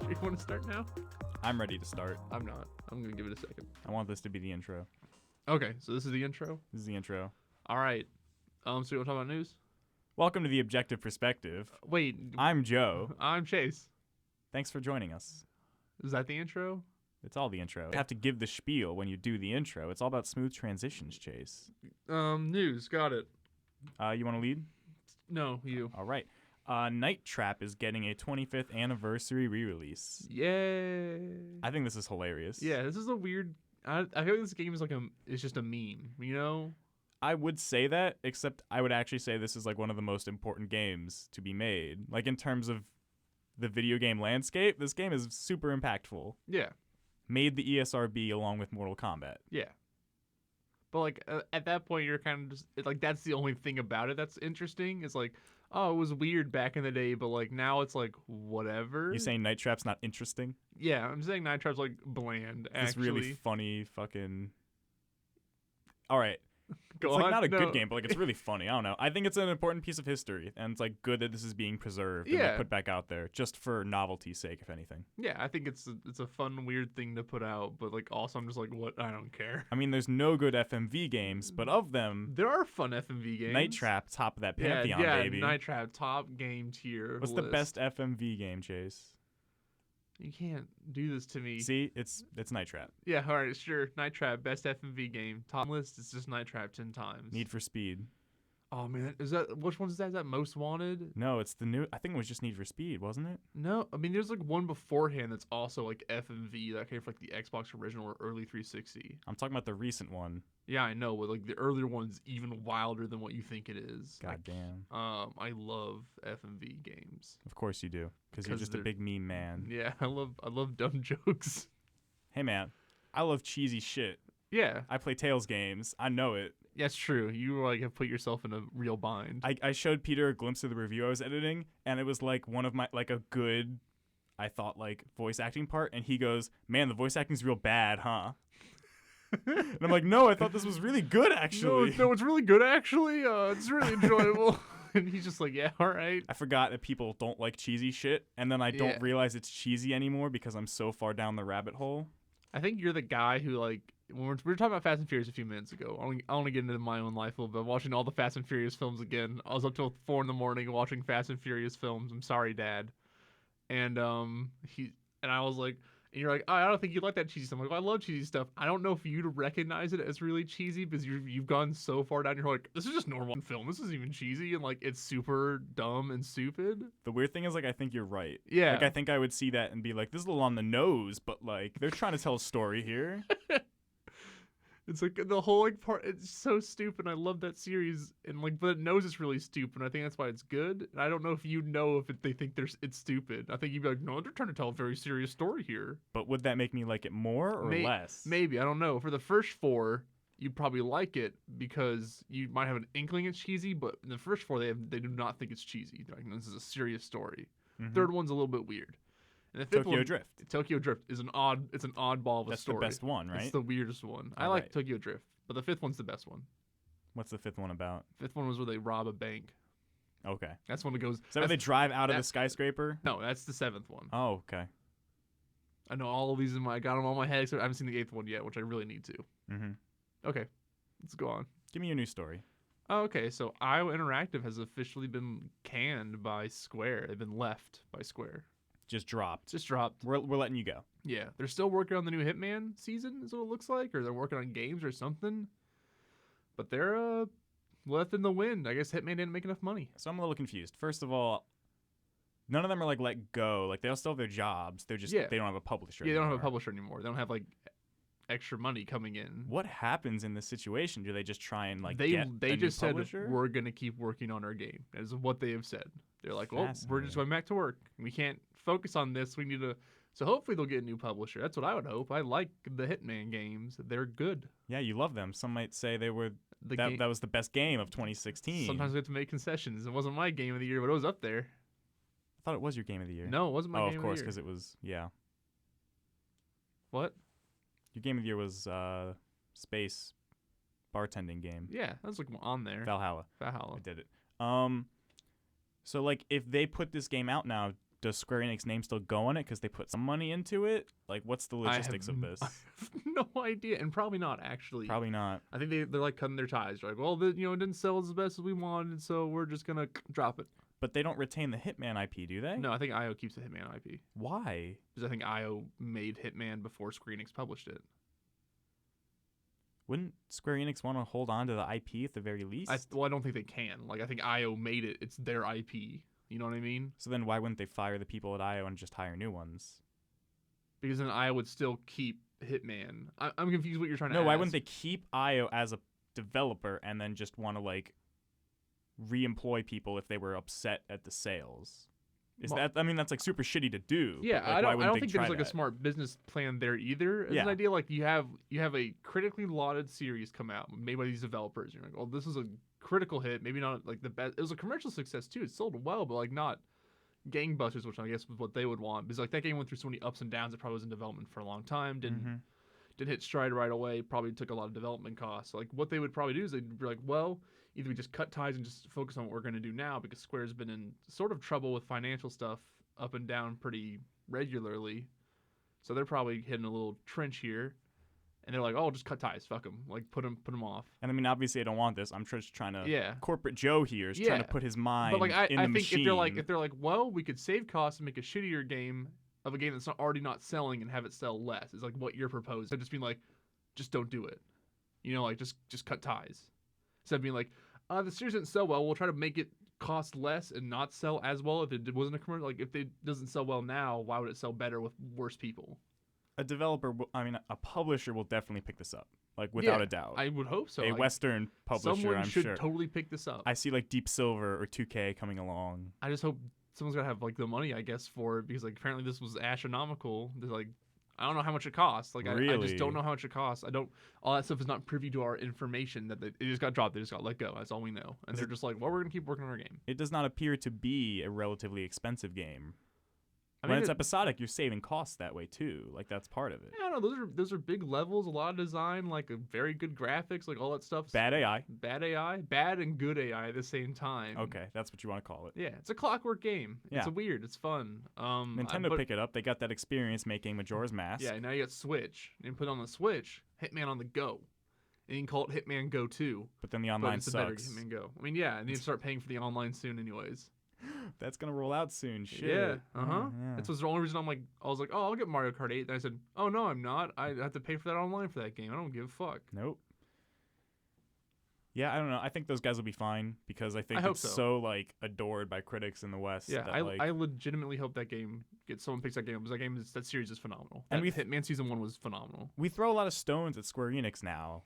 You want to start now? I'm ready to start. I'm not. I'm going to give it a second. I want this to be the intro. Okay, so this is the intro? This is the intro. All right. So you want to talk about news? Welcome to the Objective Perspective. Wait. I'm Joe. I'm Chase. Thanks for joining us. Is that the intro? It's all the intro. You have to give the spiel when you do the intro. It's all about smooth transitions, Chase. News. Got it. You want to lead? No, you. All right. Night Trap is getting a 25th anniversary re-release. Yay. I think this is hilarious. Yeah, this is a weird... I feel like this game is it's just a meme, you know? I would say that, except I would actually say this is like one of the most important games to be made. Like in terms of the video game landscape, this game is super impactful. Yeah. Made the ESRB along with Mortal Kombat. Yeah. But like at that point, you're kind of just like that's the only thing about it that's interesting. It's like, oh, it was weird back in the day, but like now it's like whatever. You saying Night Trap's not interesting? Yeah, I'm saying Night Trap's like bland. This actually. really funny fucking. All right. Go it's on. like not a No. good game, but like it's really funny. I don't know. I think it's an important piece of history, and it's like good that this is being preserved and Yeah. like, put back out there, just for novelty's sake, if anything. Yeah, I think it's a fun, weird thing to put out, but like also I'm just like, what? I don't care. I mean, there's no good FMV games, but of them, There are fun FMV games. Night Trap top of that pantheon, yeah, baby. Night Trap top game tier. What's the list. best FMV game, Chase? You can't do this to me. See, it's Night Trap. Yeah, all right, sure. Night Trap, best FMV game. Top list is just Night Trap 10 times. Need for Speed. Oh man, which one is that? Is that Most Wanted? No, it's the new. I think it was just Need for Speed, wasn't it? No, I mean there's like one beforehand that's also like FMV that came from like the Xbox original or early 360. I'm talking about the recent one. Yeah, I know, but like the earlier one's even wilder than what you think it is. God damn. I love FMV games. Of course you do, because you're 'Cause just a they're- big meme man. Yeah, I love dumb jokes. Hey man, I love cheesy shit. Yeah, I play Tales games. I know it. that's true. You like have put yourself in a real bind. I showed Peter a glimpse of the review I was editing, and it was like one of my like a good, I thought like voice acting part, and he goes, "Man, the voice acting's real bad, huh?" And I'm like, "No, I thought this was really good actually." No, it's really good actually. It's really enjoyable. And he's just like, yeah, all right. I forgot that people don't like cheesy shit, and then I don't Yeah. realize it's cheesy anymore because I'm so far down the rabbit hole. I think you're the guy who like when we were talking about Fast and Furious a few minutes ago. I want to get into my own life a little bit. I'm watching all the Fast and Furious films again. I was up till 4 a.m. watching Fast and Furious films. I'm sorry, Dad. And I was like, and you're like, oh, I don't think you like that cheesy stuff. I'm like, well, I love cheesy stuff. I don't know if you'd recognize it as really cheesy because you've gone so far down. You're like, this is just normal film. This isn't even cheesy, and like it's super dumb and stupid. The weird thing is, like, I think you're right. Yeah. Like, I think I would see that and be like, this is a little on the nose, but like, they're trying to tell a story here. It's like the whole like part. It's so stupid. I love that series, and like, but it knows it's really stupid. I think that's why it's good. And I don't know if you know if they think it's stupid. I think you'd be like, no, they're trying to tell a very serious story here. But would that make me like it more or less? Maybe, I don't know. For the first 4, you'd probably like it because you might have an inkling it's cheesy. But in the first 4, they do not think it's cheesy. They're like, no, this is a serious story. Mhm. Third one's a little bit weird. And the fifth Tokyo one, Drift. Tokyo Drift is an oddball of a That's story. the best one, right? It's the weirdest one. I All like right. Tokyo Drift, but the 5th one's the best one. What's the 5th one about? 5th one was where they rob a bank. Okay. That's when it goes. Is that where they that's- drive out of the that's- skyscraper? No, that's the 7th one. Oh, okay. I know all of these I got them all in my head, except I haven't seen the 8th one yet, which I really need to. Mm-hmm. Okay, let's go on. Give me your new story. Oh, okay, so Iowa Interactive has officially been canned by Square. They've been left by Square. Just dropped. Just dropped. We're letting you go. Yeah, they're still working on the new Hitman season, is what it looks like, or they're working on games or something. But they're left in the wind. I guess Hitman didn't make enough money. So I'm a little confused. First of all, none of them are like let go. Like they'll still have their jobs. They're just Yeah. they don't have a publisher. Yeah, they don't have a anymore. publisher anymore. They don't have like extra money coming in. What happens in this situation? Do they just try and like they get a just new said publisher? we're gonna keep working on our game. That is what they have said. They're like, well, we're just Fascinating. going back to work. We can't focus on this. We need to. So hopefully they'll get a new publisher. That's what I would hope. I like the Hitman games. They're good. Yeah, you love them. Some might say they were The that game, that was the best game of 2016. sometimes we have to make concessions. It wasn't my game of the year, but it was up there. I thought it was your game of the year. No, it wasn't my Oh, game of course, of the because year. it was What? your game of the year was space bartending game. Yeah, that was like on there. Valhalla. I Valhalla. did it. So like if they put this game out now, does Square Enix name still go on it because they put some money into it? Like, what's the logistics of this? I have no idea, and probably not actually. Probably not. I think they're like cutting their ties. They're like, well, it didn't sell as best as we wanted, so we're just gonna drop it. But they don't retain the Hitman IP, do they? No, I think IO keeps the Hitman IP Why? because I think IO made Hitman before Square Enix published it. Wouldn't Square Enix want to hold on to the IP at the very least? I don't think they can. Like, I think IO made it. It's their IP. You know what I mean? So then why wouldn't they fire the people at IO and just hire new ones? Because then IO would still keep Hitman. I'm confused what you're trying to No, ask. why wouldn't they keep IO as a developer and then just want to, like, re-employ people if they were upset at the sales? That's like super shitty to do. Yeah, like, I don't they think try there's like a that? smart business plan there either. It's Yeah. an idea like you have a critically lauded series come out made by these developers. You're like, oh, this is a critical hit. Maybe not like the best. It was a commercial success too. It sold well, but like not gangbusters, which I guess was what they would want. Because like that game went through so many ups and downs. It probably was in development for a long time. Didn't hit stride right away. Probably took a lot of development costs. Like what they would probably do is they'd be like, well, either we just cut ties and just focus on what we're going to do now because Square's been in sort of trouble with financial stuff up and down pretty regularly, so they're probably hitting a little trench here, and they're like, "Oh, just cut ties, fuck them, like put them off." And I mean, obviously, I don't want this. I'm just trying to. Yeah. Corporate Joe here is trying to put his mind But like, I in the think machine. if they're like, well, we could save costs and make a shittier game of a game that's already not selling and have it sell less. Is like what you're proposing. So just being like, just don't do it. Like just cut ties. Instead of being like, the series didn't sell well, we'll try to make it cost less and not sell as well if it wasn't a commercial. Like if it doesn't sell well now, why would it sell better with worse people? A publisher will definitely pick this up, like without a doubt. I would hope so. A Western publisher, someone I'm should sure. totally pick this up. I see like Deep Silver or 2K coming along. I just hope someone's gotta have like the money, I guess, for it because like apparently this was astronomical. They're like, I don't know how much it costs. Like I just don't know how much it costs. All that stuff is not privy to our information. That it just got dropped. They just got let go. That's all we know. And they're just like, well, we're gonna keep working on our game. It does not appear to be a relatively expensive game. When it's episodic, you're saving costs that way too. Like that's part of it. I don't know. Those are big levels, a lot of design, like a very good graphics, like all that stuff. Bad AI. Bad and good AI at the same time. Okay, that's what you want to call it. Yeah, it's a clockwork game. Yeah. It's weird. It's fun. Nintendo pick it up. They got that experience making Majora's Mask. Yeah, now you got Switch. And put on the Switch, Hitman on the Go. And you can call it Hitman Go 2. But then the online it's sucks. a better Hitman Go. I mean, yeah, and you start paying for the online soon anyways. That's gonna roll out soon. Shit. Yeah. Yeah. That's the only reason I was like, oh, I'll get Mario Kart 8. And I said, oh no, I'm not. I have to pay for that online for that game. I don't give a fuck. Nope. Yeah, I don't know. I think those guys will be fine because I think it's so like adored by critics in the West. Yeah, that, I legitimately hope that game someone picks that game up because that series is phenomenal. And Hitman Season 1 was phenomenal. We throw a lot of stones at Square Enix now,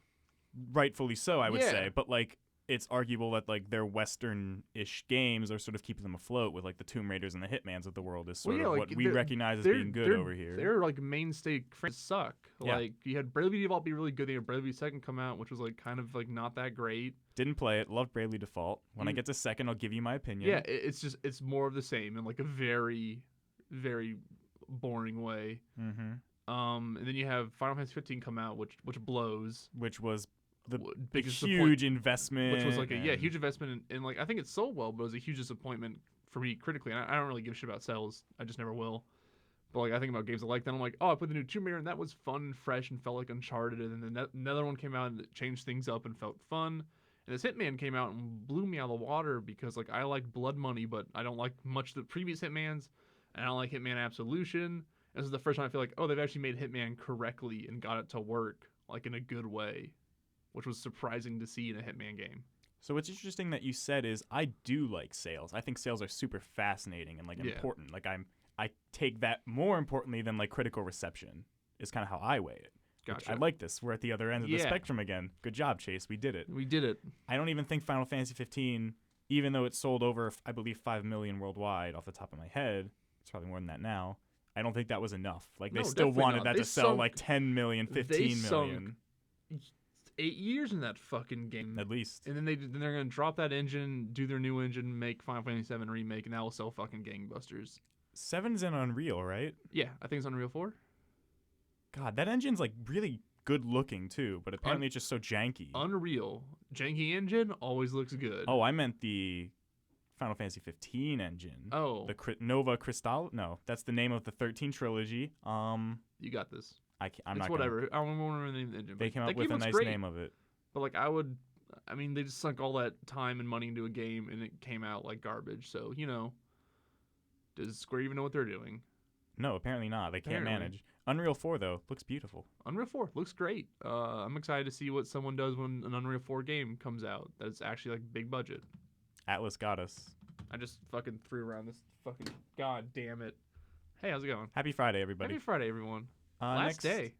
rightfully so, I would say. But like, it's arguable that like their Western-ish games are sort of keeping them afloat with like the Tomb Raiders and the Hitmans of the world is sort of what we recognize as being good over here. They're like mainstay franchises suck. Yeah. Like you had Bravely Default be really good. They had Bravely Second come out, which was like kind of like not that great. Didn't play it. Loved Bravely Default. When I get to second, I'll give you my opinion. Yeah, it's more of the same in like a very, very boring way. Mm-hmm. And then you have Final Fantasy 15 come out, which blows. Which was the biggest huge investment. Which was like a huge investment in like I think it sold well, but it was a huge disappointment for me critically. And I don't really give a shit about sales. I just never will. But like I think about games like that, I'm like, oh, I put the new Tomb Raider and that was fun, fresh, and felt like Uncharted. And then another one came out and it changed things up and felt fun. And this Hitman came out and blew me out of the water because like I like Blood Money, but I don't like much of the previous Hitmans, and I don't like Hitman Absolution. This is the first time I feel like, oh, they've actually made Hitman correctly and got it to work like in a good way, which was surprising to see in a Hitman game. So what's interesting that you said is I do like sales. I think sales are super fascinating and like important. Like I take that more importantly than like critical reception is kind of how I weigh it. Gotcha. I like this. We're at the other end of the spectrum again. Good job, Chase. We did it. I don't even think Final Fantasy 15, even though it sold over, I believe, 5 million worldwide off the top of my head. It's probably more than that now. I don't think that was enough. Like they still wanted that to sell like 10 million, 15 million. 8 years in that fucking game. At least. And then they're going to drop that engine, do their new engine, make Final Fantasy 7 remake, and that will sell fucking gangbusters. 7's in Unreal, right? Yeah, I think it's Unreal 4. God, that engine's like really good looking too, but apparently it's just so janky. Unreal. Janky engine always looks good. Oh, I meant the Final Fantasy 15 engine. Oh, The Nova Crystal? No, that's the name of the 13 trilogy. you got this. I'm It's not whatever. I don't remember the name of the engine. They but came that up with game a looks nice great. name of it. But like I mean, they just sunk all that time and money into a game, and it came out like garbage. So does Square even know what they're doing? No, apparently not. They can't Apparently. manage. Unreal 4 though looks beautiful. Unreal 4 looks great. I'm excited to see what someone does when an Unreal 4 game comes out. That's actually like big budget. Atlas got us. I just fucking threw around this fucking. God damn it. Hey, how's it going? Happy Friday, everybody. Happy Friday, everyone. Last day.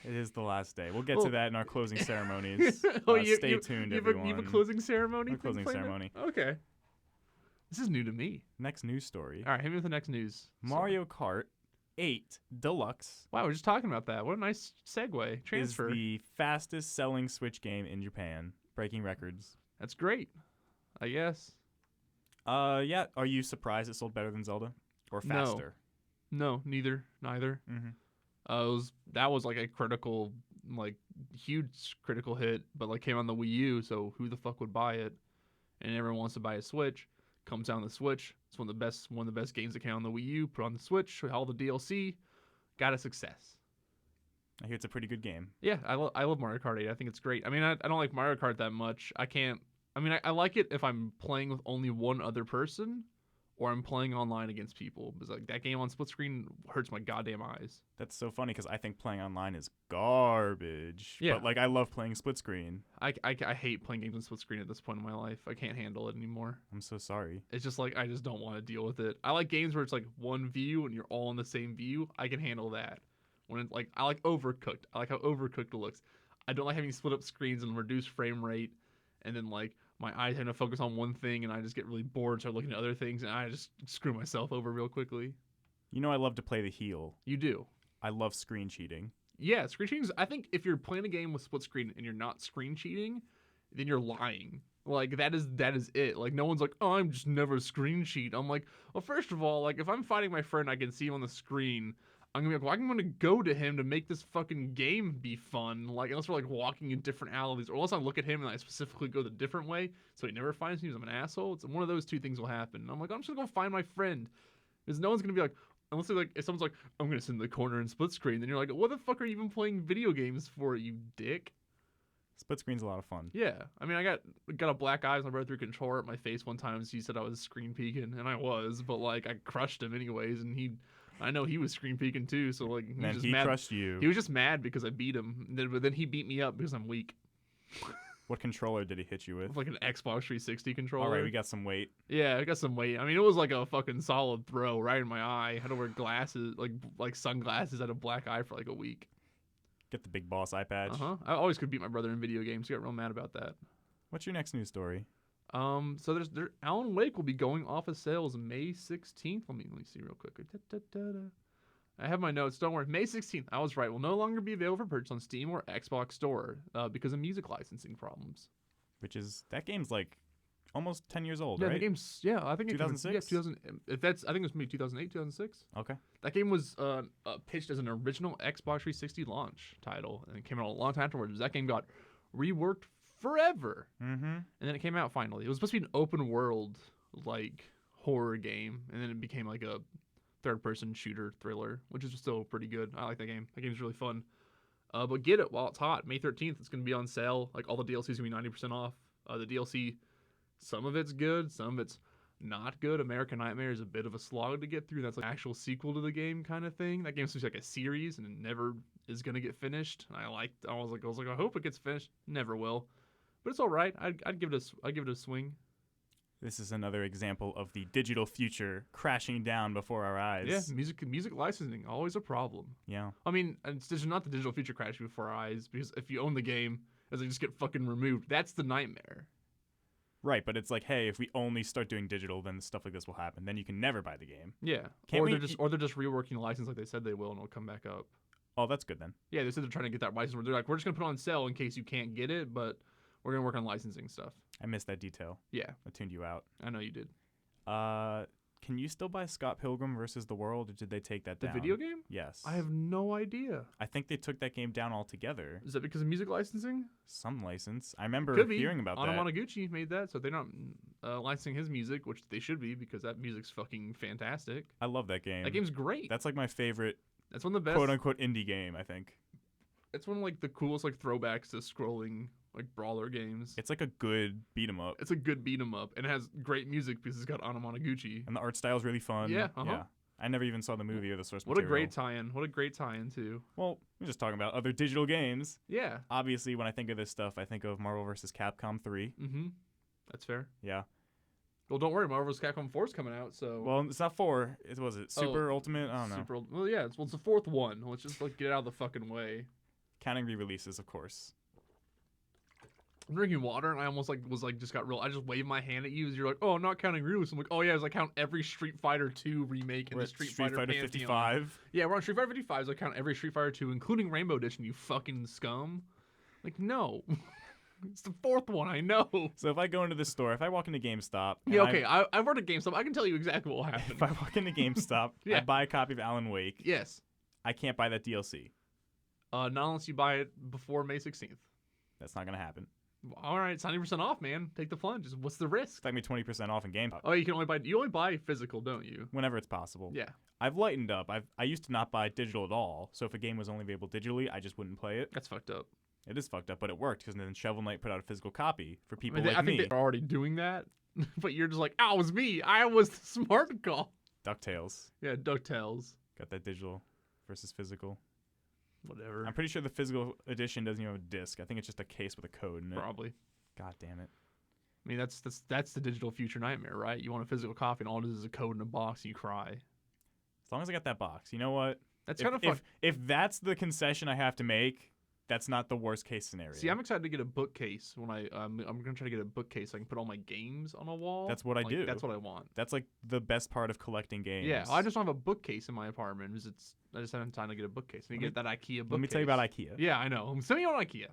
It is the last day. We'll get Well- to that in our closing ceremonies. Stay tuned, you everyone. You have a closing ceremony? A closing thing planned ceremony. out? Okay. This is new to me. Next news story. All right, hit me with the next news. Mario Kart 8 Deluxe Wow, we're just talking about that. What a nice segue. Transfer. is the fastest selling Switch game in Japan, breaking records. That's great. I guess. Yeah. Are you surprised it sold better than Zelda? Or No. faster? No, neither. Mm-hmm. That was like a critical, like huge critical hit, but like came on the Wii U, so who the fuck would buy it? And everyone wants to buy a Switch. Comes out on the Switch. It's one of the best games that came out on the Wii U. Put on the Switch, all the DLC, got a success. I hear it's a pretty good game. Yeah, I love Mario Kart 8. I think it's great. I mean, I don't like Mario Kart that much. I like it if I'm playing with only one other person, or I'm playing online against people. Because like that game on split screen hurts my goddamn eyes. That's so funny because I think playing online is garbage. Yeah. But like I love playing split screen. I hate playing games on split screen at this point in my life. I can't handle it anymore. I'm so sorry. It's just like I just don't want to deal with it. I like games where it's like one view and you're all in the same view. I can handle that. When it's like I like Overcooked. I like how Overcooked looks. I don't like having split up screens and reduced frame rate, and then like my eyes tend to focus on one thing and I just get really bored and start looking at other things and I just screw myself over real quickly. You know I love to play the heel. You do. I love screen cheating. Yeah, screen cheating. I think if you're playing a game with split screen and you're not screen cheating, then you're lying. Like that is it. Like no one's like, oh, I'm just never screen cheat. I'm like, well, first of all, like if I'm fighting my friend, I can see him on the screen. I'm gonna be like, well, I'm gonna go to him to make this fucking game be fun. Like unless we're like walking in different alleys, or unless I look at him and I specifically go the different way, so he never finds me because I'm an asshole. It's one of those two things will happen. And I'm like, I'm just gonna go find my friend. Because no one's gonna be like, unless they're like, if someone's like, I'm gonna sit in the corner and split screen, then you're like, what the fuck are you even playing video games for, you dick? Split screen's a lot of fun. Yeah, I mean, I got a black eye as I rode through controller at my face one time, so he said I was screen peeking, and I was, but like I crushed him anyways, and I know he was screen peeking too, so like And he crushed you. He was just mad because I beat him, but then he beat me up because I'm weak. What controller did he hit you with? With like an Xbox 360 controller. All right, we got some weight. Yeah, I got some weight. I mean, it was like a fucking solid throw right in my eye. I had to wear glasses, like sunglasses. I had a black eye for like a week. Get the big boss eye patch. I always could beat my brother in video games. He got real mad about that. What's your next news story? So there's Alan Wake will be going off of sales May 16th. Let me see real quick. I have my notes. Don't worry. May 16th. I was right. Will no longer be available for purchase on Steam or Xbox Store because of music licensing problems. That game's like almost 10 years old, Yeah, right? the game's I think 2006? Yeah, 2000. I think it was maybe 2008, 2006. Okay. That game was pitched as an original Xbox 360 launch title, and it came out a long time afterwards. That game got reworked forever, Mm-hmm. and then it came out finally. It was supposed to be an open world like horror game, and then it became like a third-person shooter thriller, which is still pretty good. I like that game. That game's really fun. But get it while it's hot. May 13th, it's going to be on sale. Like all the DLC is going to be 90% off. The DLC, some of it's good, some of it's not good. American Nightmare is a bit of a slog to get through. That's like an actual sequel to the game kind of thing. That game's supposed to be like a series, and it never is going to get finished. And I was like, I hope it gets finished. Never will. But it's all right. I'd give it a swing. This is another example of the digital future crashing down before our eyes. Yeah, music licensing, always a problem. Yeah. I mean, it's just not the digital future crashing before our eyes, because if you own the game, as they just get fucking removed, that's the nightmare. Right, but it's like, hey, if we only start doing digital, then stuff like this will happen. Then you can never buy the game. Yeah. They're just reworking the license like they said they will, and it'll come back up. Oh, that's good then. Yeah, they said they're trying to get that license where they're like, we're just gonna put it on sale in case you can't get it, but we're gonna work on licensing stuff. I missed that detail. Yeah, I tuned you out. I know you did. Can you still buy Scott Pilgrim versus the World, or did they take that The down? video game? Yes. I have no idea. I think they took that game down altogether. Is that because of music licensing? Some license. I remember Could be. hearing about that. Anamanaguchi made that, so they're not licensing his music, which they should be because that music's fucking fantastic. I love that game. That game's great. That's like my favorite That's one of the best. quote unquote indie game, I think. It's one of like the coolest like throwbacks to scrolling like brawler games. It's like a good beat 'em up. It's a good beat 'em up, and it has great music because it's got Anamanaguchi. And the art style's really fun. Yeah, Yeah. I never even saw the movie or the source What material. a great tie-in. What a great tie-in too. Well, we're just talking about other digital games. Yeah. Obviously, when I think of this stuff, I think of Marvel vs. Capcom 3. Mm-hmm. That's fair. Yeah. Well, don't worry, Marvel vs. Capcom 4 is coming out, so. Well, it's not 4. It was it Super Ultimate? I don't know. Well, yeah, it's the fourth one. Let's just like get it out of the fucking way. Counting re-releases, of course. I'm drinking water, and I almost like just got real. I just waved my hand at you as you're like, "Oh, I'm not counting re-release." I'm like, "Oh yeah," as I count every Street Fighter 2 remake and We're the at Street Fighter Pantheon. 55. Yeah, we're on Street Fighter 55. So I count every Street Fighter 2, including Rainbow Edition. You fucking scum! Like, no, it's the fourth one. I know. So if I go into the store, if I walk into GameStop, Yeah, okay. I worked at GameStop. I can tell you exactly what will happen. if I walk into GameStop, Yeah. I buy a copy of Alan Wake. Yes. I can't buy that DLC. Not unless you buy it before May 16th. That's not gonna happen. All right, it's 90% off, man. Take the plunge. What's the risk? It's like me 20% off in GameStop. Oh, you only buy physical, don't you? Whenever it's possible. Yeah. I've lightened up. I used to not buy digital at all. So if a game was only available digitally, I just wouldn't play it. That's fucked up. It is fucked up, but it worked because then Shovel Knight put out a physical copy for people I like think me. they're already doing that, but you're just like, "Oh, it was me. I was the smart call." DuckTales. Yeah, DuckTales. Got that digital versus physical. Whatever. I'm pretty sure the physical edition doesn't even have a disc. I think it's just a case with a code in it. Probably. God damn it. I mean, that's the digital future nightmare, right? You want a physical copy, and all it is a code in a box, and you cry. As long as I got that box. You know what? That's kind of fun. If that's the concession I have to make, that's not the worst case scenario. See, I'm excited to get a bookcase when I'm gonna try to get a bookcase so I can put all my games on a wall. That's what I do. That's what I want. That's like the best part of collecting games. Yeah, I just don't have a bookcase in my apartment. I just haven't time to get a bookcase. I need to get that IKEA bookcase. Let me tell you about IKEA. Yeah, I know. Send me on IKEA.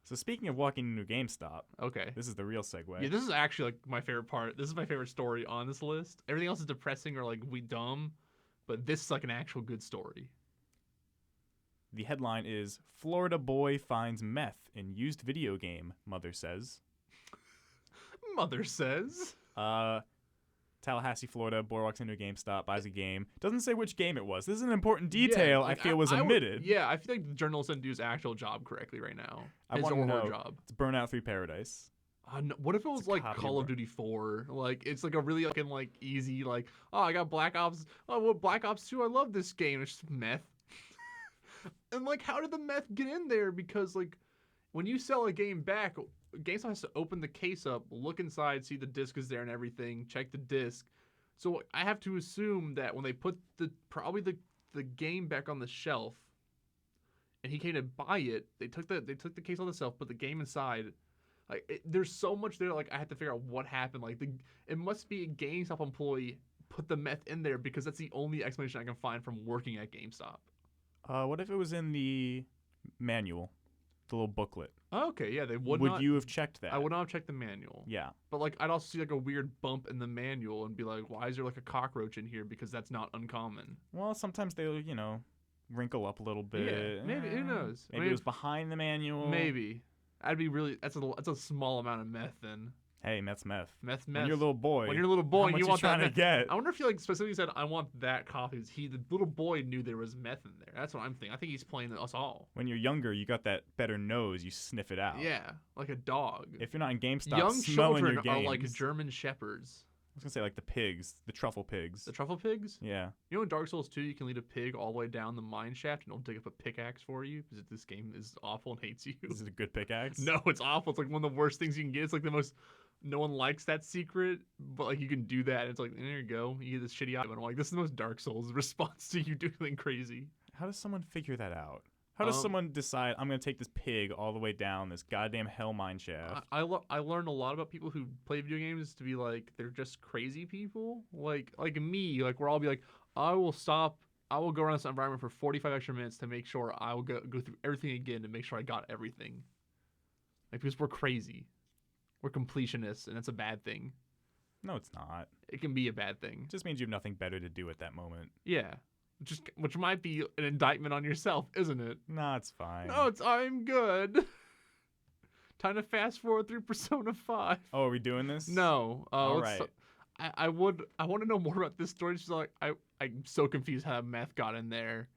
So speaking of walking into GameStop, Okay. this is the real segue. Yeah, this is actually like my favorite part. This is my favorite story on this list. Everything else is depressing or like we dumb, but this is like an actual good story. The headline is Florida boy finds meth in used video game, mother says. Mother says. Tallahassee, Florida, boy walks into a GameStop, buys a game. Doesn't say which game it was. This is an important detail I feel was omitted. I feel like the journalist didn't do his actual job correctly right now. I His want to or her know. job. It's Burnout 3 Paradise. No, what if it was It's a like copy Call of of Duty 4? Like it's like a really like easy like, oh, I got Black Ops. Oh, well, Black Ops 2. I love this game. It's just meth. And like, how did the meth get in there? Because like, when you sell a game back, GameStop has to open the case up, look inside, see the disc is there and everything, check the disc. So I have to assume that when they put probably the game back on the shelf, and he came to buy it, they took the case on the shelf, put the game inside. Like there's so much there. Like I have to figure out what happened. Like it must be a GameStop employee put the meth in there because that's the only explanation I can find from working at GameStop. What if it was in the manual, the little booklet? Okay, yeah, they would. Would you have checked that? I would not have checked the manual. Yeah. But like, I'd also see like a weird bump in the manual and be like, why is there like a cockroach in here? Because that's not uncommon. Well, sometimes they'll, wrinkle up a little bit. Yeah, maybe. Who knows? Maybe it was behind the manual. Maybe. That's a small amount of meth then. Hey, meth. Meth. When you're a little boy. When you're a little boy, and you want trying that to get. I wonder if he like specifically said, "I want that coffee." The little boy knew there was meth in there. That's what I'm thinking. I think he's playing us all. When you're younger, you got that better nose. You sniff it out. Yeah, like a dog. If you're not in GameStop, Young smelling children your games, are like German shepherds. I was gonna say like the pigs, the truffle pigs. The truffle pigs? Yeah. You know in Dark Souls 2 you can lead a pig all the way down the mine shaft and it'll dig up a pickaxe for you because this game is awful and hates you. Is it a good pickaxe? No, it's awful. It's like one of the worst things you can get. It's like the most. No one likes that secret, but like you can do that. And it's like there you go. You get this shitty item. And I'm like, this is the most Dark Souls response to you doing something crazy. How does someone figure that out? How does someone decide I'm gonna take this pig all the way down this goddamn hell mine shaft? I learned a lot about people who play video games to be like they're just crazy people. Like me, like where I'll be like, I will go around this environment for 45 extra minutes to make sure I will go through everything again to make sure I got everything. Like because we're crazy. We're completionists, and that's a bad thing. No, it's not. It can be a bad thing. It just means you have nothing better to do at that moment. Yeah. Which might be an indictment on yourself, isn't it? Nah, it's fine. No, I'm good. Time to fast forward through Persona 5. Oh, are we doing this? No. All right. I want to know more about this story. Just like I'm so confused how Meth got in there,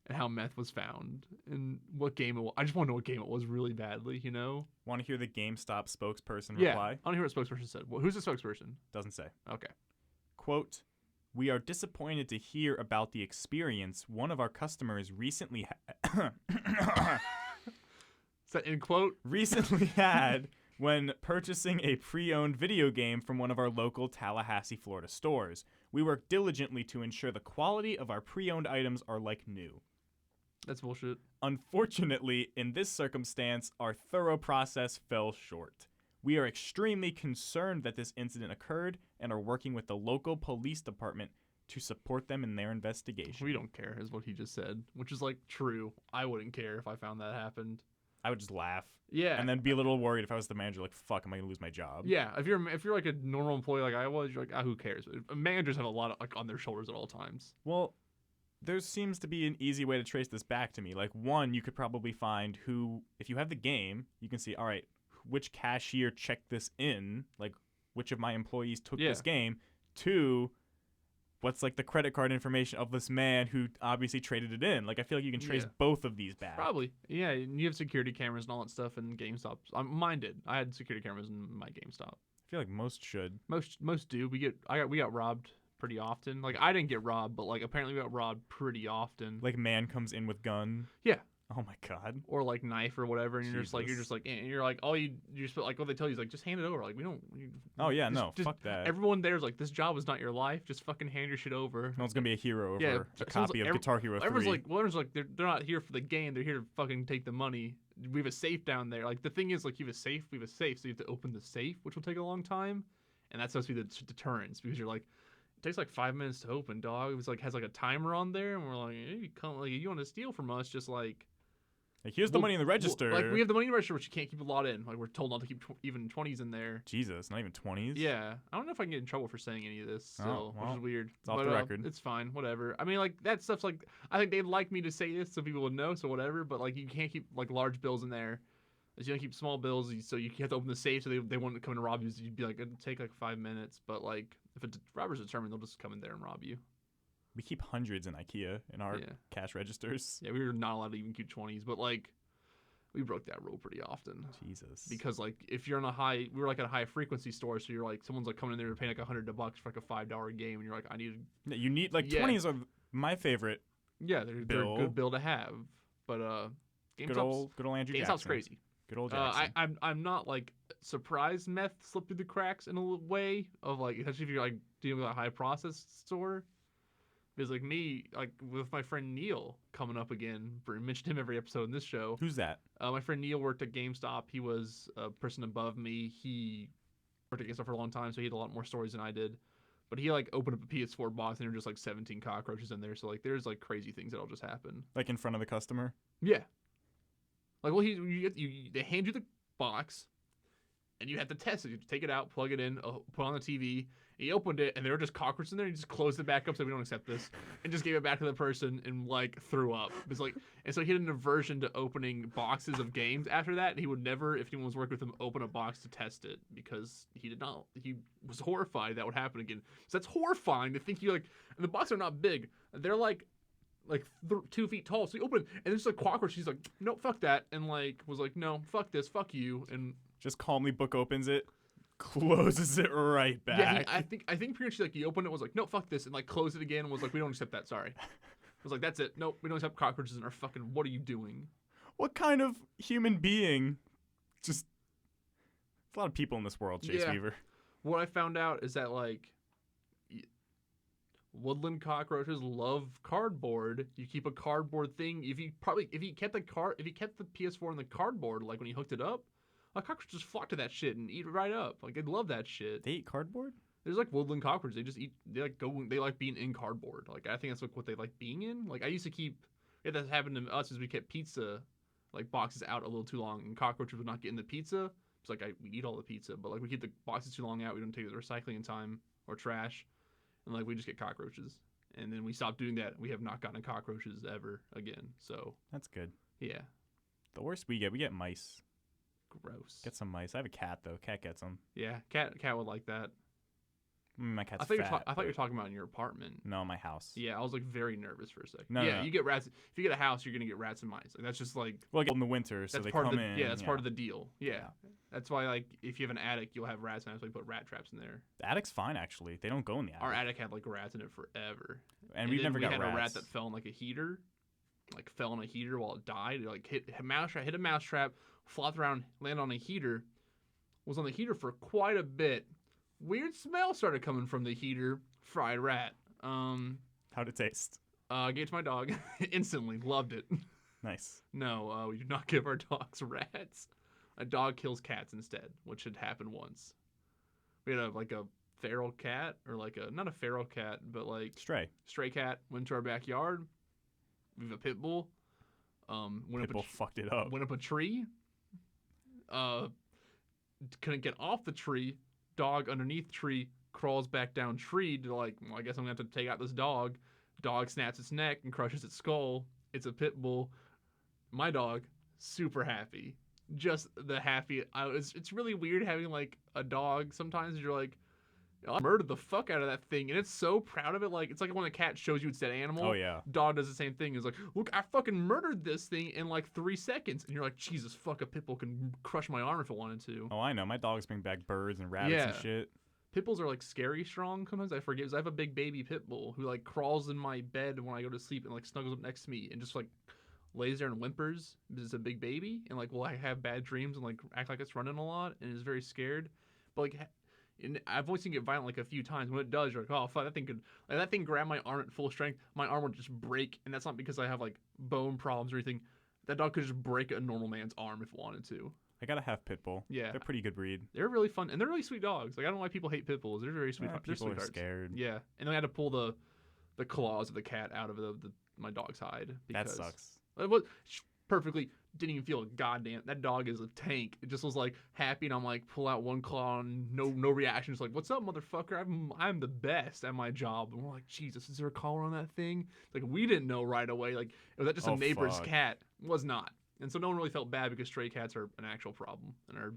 and how Meth was found, and what game it was. I just want to know what game it was really badly. You know. Want to hear the GameStop spokesperson Yeah. reply? I want to hear what the spokesperson said. Well, who's the spokesperson? Doesn't say. Okay. Quote, "We are disappointed to hear about the experience one of our customers recently Is that in quote? recently had when purchasing a pre-owned video game from one of our local Tallahassee, Florida stores. We work diligently to ensure the quality of our pre-owned items are like new. That's bullshit. Unfortunately, in this circumstance, our thorough process fell short. We are extremely concerned that this incident occurred and are working with the local police department to support them in their investigation." We don't care, is what he just said, which is like true. I wouldn't care if I found that happened. I would just laugh. Yeah. And then be a little worried if I was the manager, like, fuck, am I going to lose my job? Yeah, if you're like a normal employee like I was, you're like, who cares? Managers have a lot of like on their shoulders at all times. Well, there seems to be an easy way to trace this back to me. Like, one, you could probably find who, if you have the game, you can see, all right, which cashier checked this in? Like, which of my employees took this game? Two, what's like the credit card information of this man who obviously traded it in? Like, I feel like you can trace both of these back. Probably. Yeah, and you have security cameras and all that stuff in GameStop. Mine did. I had security cameras in my GameStop. I feel like most should. Most do. We got robbed pretty often. Like I didn't get robbed, but like apparently we got robbed pretty often. Like man comes in with gun. Yeah. Oh my god. Or like knife or whatever, and you're just like and you're like all you just like what they tell you is like just hand it over. Like we don't. Oh yeah, no, fuck that. Everyone there's like this job is not your life. Just fucking hand your shit over. No one's gonna be a hero over a copy of Guitar Hero 3. Everyone's like they're not here for the game. They're here to fucking take the money. We have a safe down there. Like the thing is like you have a safe. We have a safe, so you have to open the safe, which will take a long time, and that's supposed to be the deterrence because you're like. It takes like 5 minutes to open, dog. It was like has like a timer on there, and we're like, hey, you want to steal from us? Just like here's the money in the register. Like we have the money in the register, but you can't keep a lot in. Like we're told not to keep even 20s in there. Jesus, not even 20s. Yeah, I don't know if I can get in trouble for saying any of this still, which is weird. It's off the record. It's fine, whatever. I mean, like that stuff's like I think they'd like me to say this so people would know, so whatever. But like you can't keep like large bills in there. You don't keep small bills, so you have to open the safe so they won't come in and rob you. So you'd be like, it'd take like 5 minutes, but like if a robber's determined, they'll just come in there and rob you. We keep hundreds in IKEA in our cash registers. Yeah, we were not allowed to even keep 20s, but like we broke that rule pretty often. Jesus. Because like if you're we were like at a high frequency store, so you're like someone's like coming in there and paying like $100 for like a $5 game, and you're like, I need. You need like 20s are my favorite. Yeah, they're a good bill to have, but good old Andrew Jackson. GameStop's crazy. Good old Jackson. I'm not like surprised Meth slipped through the cracks in a way of like, especially if you're like dealing with a high process store. Because like me, like with my friend Neil coming up again, we mentioned him every episode in this show. Who's that? My friend Neil worked at GameStop. He was a person above me. He worked at GameStop for a long time, so he had a lot more stories than I did. But he like opened up a PS4 box and there were just like 17 cockroaches in there. So like there's like crazy things that'll just happen. Like in front of the customer? Yeah. Like, well, they hand you the box, and you have to test it. You take it out, plug it in, put it on the TV. And he opened it, and there were just cockroaches in there. He just closed it back up, said we don't accept this, and just gave it back to the person and like threw up. It was like, and so he had an aversion to opening boxes of games after that. And he would never, if anyone was working with him, open a box to test it because he was horrified that would happen again. So that's horrifying to think you like, and the boxes are not big. They're like 2 feet tall. So you open it, and there's like cockroach. He's like, no, fuck that, and like was like, no, fuck this, fuck you, and just calmly book opens it, closes it right back. Yeah, I think pretty much like he opened it, was like, no, fuck this, and like closed it again, and was like, we don't accept that, sorry. I was like, that's it, nope, we don't accept cockroaches in our fucking. What are you doing? What kind of human being? Just there's a lot of people in this world, Chase Weaver. What I found out is that like. Woodland cockroaches love cardboard. You keep a cardboard thing. If you kept the PS4 in the cardboard, like when you hooked it up, a cockroach just flock to that shit and eat it right up. Like they'd love that shit. They eat cardboard? There's like woodland cockroaches. They just eat. They like being in cardboard. Like I think that's what they like being in. Like I used to keep. Yeah, that happened to us. Is we kept pizza, like boxes out a little too long, and cockroaches would not get in the pizza It's like we eat all the pizza, but like we keep the boxes too long out. We don't take the recycling in time or trash, and like we just get cockroaches. And then we stopped doing that. We have not gotten cockroaches ever again. So That's good. yeah, The worst we get mice. gross. Get some mice. I have a cat though. Cat gets them. Yeah, cat would like that. My cat's I thought fat. I thought you were talking about in your apartment. No, my house. Yeah, I was like very nervous for a second. No, yeah, no. you get rats. If you get a house, you're gonna get rats and mice. Like, that's just like Well, I get in the winter, so that's they part come of the in. yeah. That's part of the deal. Yeah. Yeah. That's why like if you have an attic, you'll have rats, and that's why you put rat traps in there. The attic's fine actually. They don't go in the attic. Our attic had like rats in it forever, and we've then never we got had rats. a rat that fell in like a heater, like fell in a heater while it died. It, like hit a mouse trap, flopped around, landed on a heater, was on the heater for quite a bit. Weird smell started coming from the heater. Fried rat. How'd it taste? Gave it to my dog. Instantly loved it. Nice. No, we do not give our dogs rats. A dog kills cats instead, which had happened once. We had a feral cat, or like not a feral cat, but like stray cat went to our backyard. We have a pit bull. Pitbull fucked it up. Went up a tree. Couldn't get off the tree. Dog underneath tree crawls back down tree to like, well, I guess I'm gonna have to take out this dog. Dog snaps its neck and crushes its skull. It's a pit bull. My dog, super happy. Just the happy. It's really weird having like a dog. Sometimes you're like, I murdered the fuck out of that thing, and it's so proud of it. Like it's like when a cat shows you its dead animal. Oh yeah. Dog does the same thing. It's like, look, I fucking murdered this thing in like 3 seconds, and you're like, Jesus, fuck, a pit bull can crush my arm if it wanted to. Oh, I know. My dogs bring back birds and rabbits and shit. Pit bulls are like scary strong. Sometimes I forget. 'Cause I have a big baby pit bull who like crawls in my bed when I go to sleep and like snuggles up next to me and just like lays there and whimpers because it's a big baby and like will I have bad dreams and like act like it's running a lot and is very scared. But like I've only seen it get violent like a few times. When it does, you're like, oh fuck, that thing could like that thing grab my arm at full strength. My arm would just break, and that's not because I have like bone problems or anything. That dog could just break a normal man's arm if it wanted to. I gotta have pit bull. Yeah, they're a pretty good breed. They're really fun, and they're really sweet dogs. Like I don't know why people hate pit bulls. They're very sweet. They're People are scared. Yeah, and then I had to pull the claws of the cat out of my dog's hide. That sucks. It was perfectly didn't even feel a goddamn. That dog is a tank. It just was like happy, and I'm like pull out one claw and no reaction. It's like, what's up, motherfucker? I'm the best at my job. And we're like, Jesus, is there a collar on that thing? Like we didn't know right away. Like was that just a neighbor's fuck. cat? It was not. And so no one really felt bad because stray cats are an actual problem in our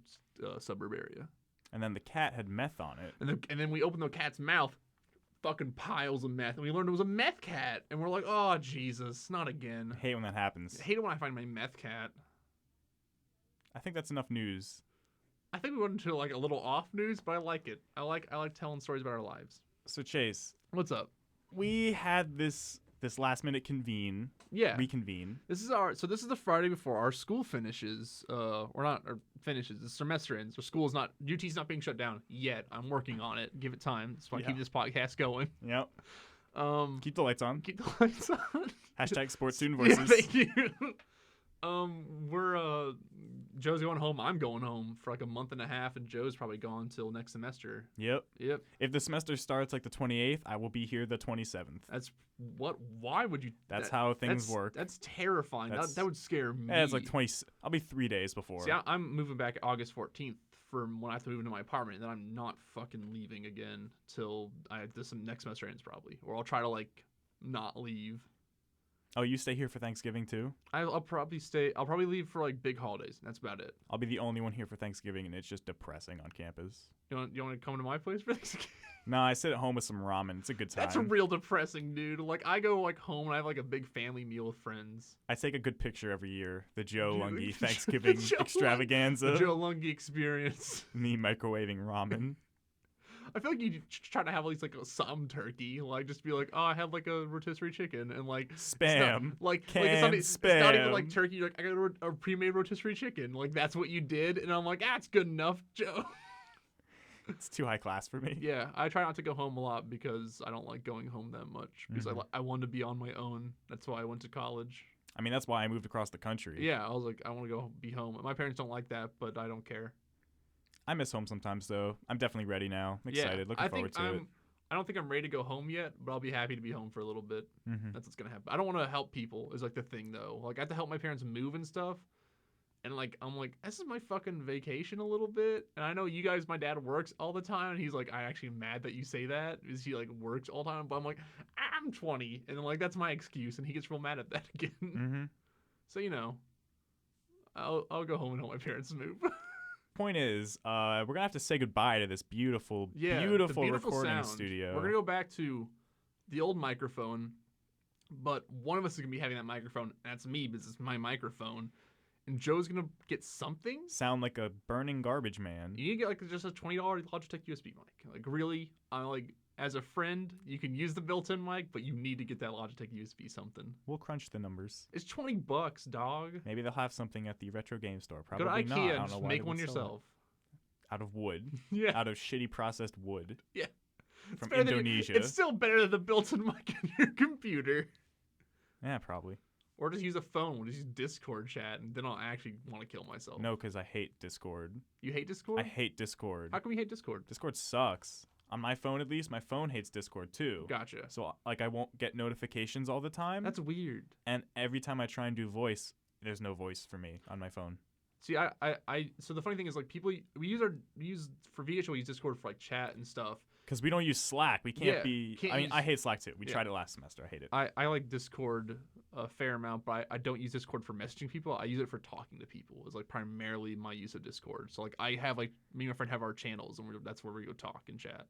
suburb area. And then the cat had meth on it. And then we opened the cat's mouth, fucking piles of meth, and we learned it was a meth cat. And we're like, oh Jesus, not again. I hate when that happens. I hate it when I find my meth cat. I think that's enough news. I think we went into like a little off news, but I like it. I like telling stories about our lives. So Chase, What's up? we had this last minute reconvene. This is the Friday before our school finishes. Finishes. The semester ends. Our school is not. UT's not being shut down yet. I'm working on it. Give it time. That's why I keep this podcast going. Yep. Keep the lights on. Keep the lights on. Hashtag sports student voices. Yeah, thank you. We're Joe's going home. I'm going home for like a month and a half, and Joe's probably gone till next semester. Yep. Yep. If the semester starts like the 28th, I will be here the 27th. Why would you? That's how things work. That's terrifying. That would scare me. Yeah, it's like 20. I'll be 3 days before. See, I'm moving back August 14th from when I have to move into my apartment, and then I'm not fucking leaving again till this next semester ends probably, or I'll try to like not leave. Oh, you stay here for Thanksgiving too? I'll probably stay. I'll probably leave for like big holidays. That's about it. I'll be the only one here for Thanksgiving, and it's just depressing on campus. You want to come to my place for Thanksgiving? No, I sit at home with some ramen. It's a good time. That's real depressing, dude. Like I go like home and I have like a big family meal with friends. I take a good picture every year. The Joe Lungi Thanksgiving extravaganza. The Joe Lungi experience. Me microwaving ramen. I feel like you try to have at least like some turkey, like just be like, oh, I had like a rotisserie chicken and like spam, it's not even like turkey. You're like, I got a pre-made rotisserie chicken, like that's what you did, and I'm like, it's good enough, Joe. It's too high class for me. Yeah, I try not to go home a lot because I don't like going home that much because I wanted to be on my own. That's why I went to college. I mean, that's why I moved across the country. Yeah, I was like, I want to go be home. My parents don't like that, but I don't care. I miss home sometimes, though. I'm definitely ready now. I'm excited. Looking forward to it. I don't think I'm ready to go home yet, but I'll be happy to be home for a little bit. Mm-hmm. That's what's going to happen. I don't want to help people is like the thing, though. Like, I have to help my parents move and stuff. And like I'm like, this is my fucking vacation a little bit. And I know you guys, my dad works all the time, and he's like, I actually mad that you say that because he like works all the time. But I'm like, I'm 20, and like that's my excuse, and he gets real mad at that again. Mm-hmm. So I'll go home and help my parents move. Point is, we're gonna have to say goodbye to this beautiful, Yeah, the beautiful beautiful recording sound. studio. We're gonna go back to the old microphone, but one of us is gonna be having that microphone, and that's me because it's my microphone. And Joe's gonna get something. Sound like a burning garbage man. You need to get like just a $20 Logitech USB mic. Like really, like as a friend, you can use the built-in mic, but you need to get that Logitech USB something. We'll crunch the numbers. It's $20, dog. Maybe they'll have something at the retro game store. Go to Probably not. I IKEA don't and know just why make they one would sell it. yourself. Out of wood. Yeah, Out of shitty processed wood. Yeah. From better than Indonesia. it's still better than the built-in mic in your computer. Yeah, probably. Or just use a phone. We'll just use Discord chat, and then I'll actually want to kill myself. No, because I hate Discord. You hate Discord? I hate Discord. How come you hate Discord? Discord sucks. On my phone, at least, my phone hates Discord too. Gotcha. So, like, I won't get notifications all the time. That's weird. And every time I try and do voice, there's no voice for me on my phone. See, so the funny thing is, like, we use for VHO, we use Discord for like chat and stuff. Because we don't use Slack. We can't can't I mean, use- I hate Slack too. We Yeah. tried it last semester. I hate it. I like Discord a fair amount, but I don't use Discord for messaging people. I use it for talking to people. It's like primarily my use of Discord. So like I have like me and my friend have our channels, and that's where we go talk and chat.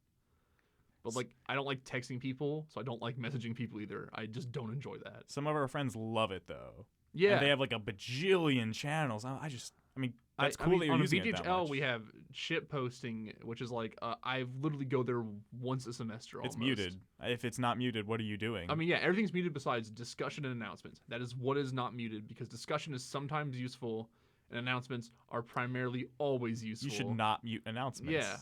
But like I don't like texting people, so I don't like messaging people either. I just don't enjoy that. Some of our friends love it though. Yeah, And they have like a bajillion channels. I mean, that's cool that you're on using it that VHL much. we have shit posting, which is like I literally go there once a semester. It's almost. muted. If it's not muted, what are you doing? I mean, yeah, everything's muted besides discussion and announcements. That is what is not muted because discussion is sometimes useful, and announcements are primarily always useful. you should not mute announcements. Yeah,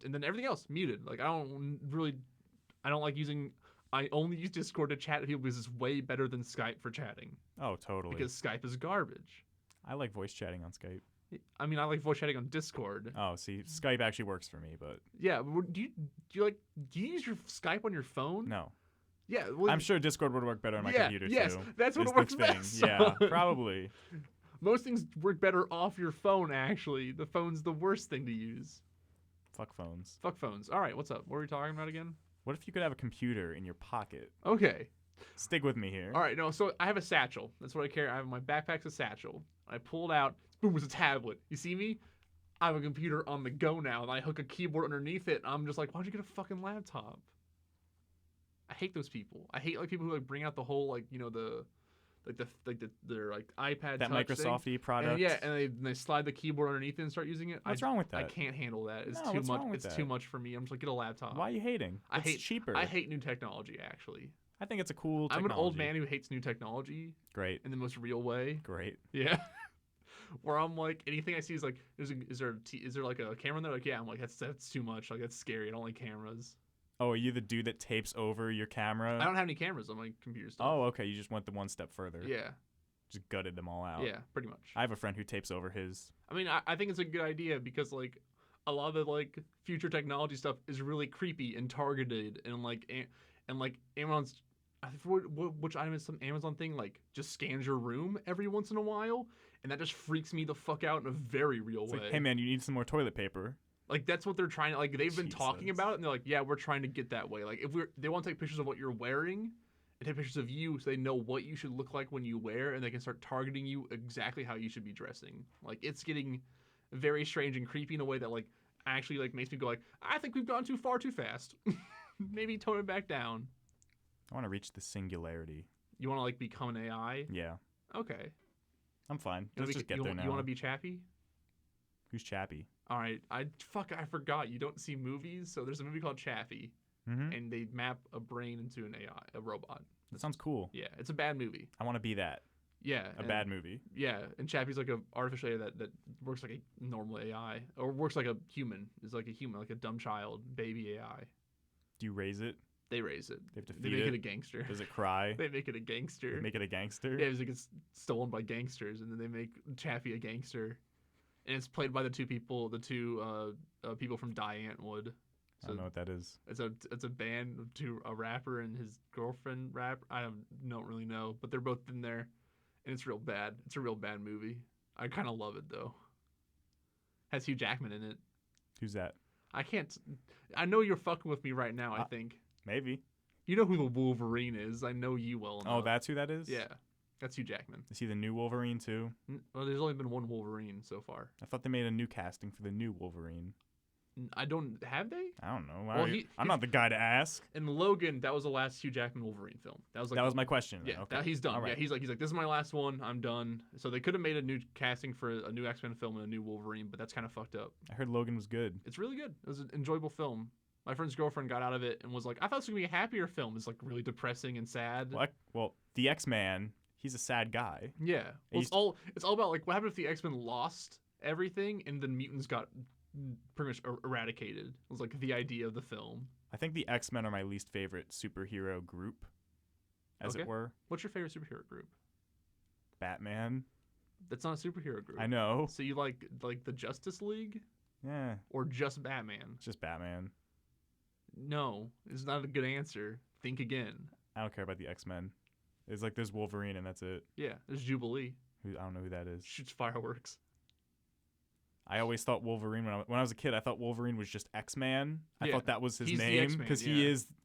and then everything else muted. Like I don't like using. I only use Discord to chat with people because it's way better than Skype for chatting. Oh, totally. Because Skype is garbage. I like voice chatting on Skype. I mean, I like voice chatting on Discord. Oh, see, Skype actually works for me, but Yeah, do you use your Skype on your phone? no. Yeah, well, I'm sure Discord would work better on my computer yes, too. that's what is it works the thing. best Yeah, on. probably. Most things work better off your phone. Actually, the phone's the worst thing to use. Fuck phones. Fuck phones. All right, what's up? What were we talking about again? What if you could have a computer in your pocket? Okay. Stick with me here. All right, no, so I have a satchel. That's what I carry. I have my backpack's a satchel. I pull it out. Boom, it's a tablet. You see me? I have a computer on the go now, and I hook a keyboard underneath it. And I'm just like, why'd you get a fucking laptop? I hate those people. I hate like people who like bring out the whole like their like iPad That touch Microsoft thing. product. And yeah, and they slide the keyboard underneath it and start using it. What's wrong with that? I can't handle that. It's No, too what's much. wrong with It's that? too much for me. I'm just like, get a laptop. Why are you hating? I It's hate cheaper. I hate new technology. Actually, I think it's a cool I'm technology. an old man who hates new technology Great. in the most real way. Great. Yeah. Where I'm like, anything I see is like, is there like a camera in there? Like, yeah. I'm like, that's too much. Like, that's scary. I don't like cameras. Oh, are you the dude that tapes over your camera? I don't have any cameras on my computer stuff. Oh, okay. You just went the one step further. Yeah. Just gutted them all out. Yeah, pretty much. I have a friend who tapes over his. I mean, I think it's a good idea because like a lot of the like future technology stuff is really creepy and targeted and like Amazon's. I forget which item is some Amazon thing like just scans your room every once in a while, and that just freaks me the fuck out in a very real It's way. like, hey man, you need some more toilet paper. Like that's what they're trying to like. They've been talking Jesus. about it, and they're like, yeah, we're trying to get that way. Like if they want to take pictures of what you're wearing, and take pictures of you, so they know what you should look like when you wear, and they can start targeting you exactly how you should be dressing. Like it's getting very strange and creepy in a way that like actually like makes me go like, I think we've gone too far too fast. Maybe tone it back down. I want to reach the singularity. You want to like become an AI? Yeah, Okay. I'm fine. You Let's just get there now. You want to be Chappie? Who's Chappie? All right. I forgot. You don't see movies, so there's a movie called Chappie, Mm-hmm. and they map a brain into an AI, a robot. That sounds cool. Yeah, it's a bad movie. I want to be that. Yeah, A bad movie. Yeah, and Chappie's like a artificial AI that works like a normal AI, or works like a human. Is like a human, like a dumb child, baby AI. Do you raise it? They raise it. They have to They feed make it. it a gangster. Does it cry? They make it a gangster. They make it a gangster? Yeah, because it gets stolen by gangsters, and then they make Chappie a gangster, and it's played by the two people from Die Antwood. I don't know what that is. It's a band to a rapper and his girlfriend rap. I don't really know, but they're both in there, and it's real bad. It's a real bad movie. I kind of love it though. Has Hugh Jackman in it. Who's that? I can't. I know you're fucking with me right now. I think Maybe. you know who the Wolverine is. I know you well enough. Oh, that's who that is? Yeah, that's Hugh Jackman. Is he the new Wolverine too? Well, there's only been one Wolverine so far. I thought they made a new casting for the new Wolverine. I don't have they. I don't know. Well, I'm not the guy to ask. In Logan, that was the last Hugh Jackman Wolverine film. That was like That was my question. Yeah, Okay. he's done. All right. Yeah, he's like, this is my last one. I'm done. So they could have made a new casting for a new X-Men film and a new Wolverine, but that's kind of fucked up. I heard Logan was good. It's really good. It was an enjoyable film. My friend's girlfriend got out of it and was like, I thought this was gonna be a happier film. It's like really depressing and sad. Well, the X-Man, he's a sad guy. Yeah. Well, it's all about like what happened if the X-Men lost everything and then mutants got pretty much eradicated. It was like the idea of the film. I think the X-Men are my least favorite superhero group, as it were. What's your favorite superhero group? Batman. That's not a superhero group. I know. So you like the Justice League? Yeah. Or just Batman? It's just Batman. No, it's not a good answer. Think again. I don't care about the X-Men. It's like there's Wolverine and that's it. Yeah, there's Jubilee. I don't know who that is. Shoots fireworks. I always thought Wolverine when I was a kid. I thought Wolverine was just X-Man. I Yeah, thought that was his he's the name X-Man,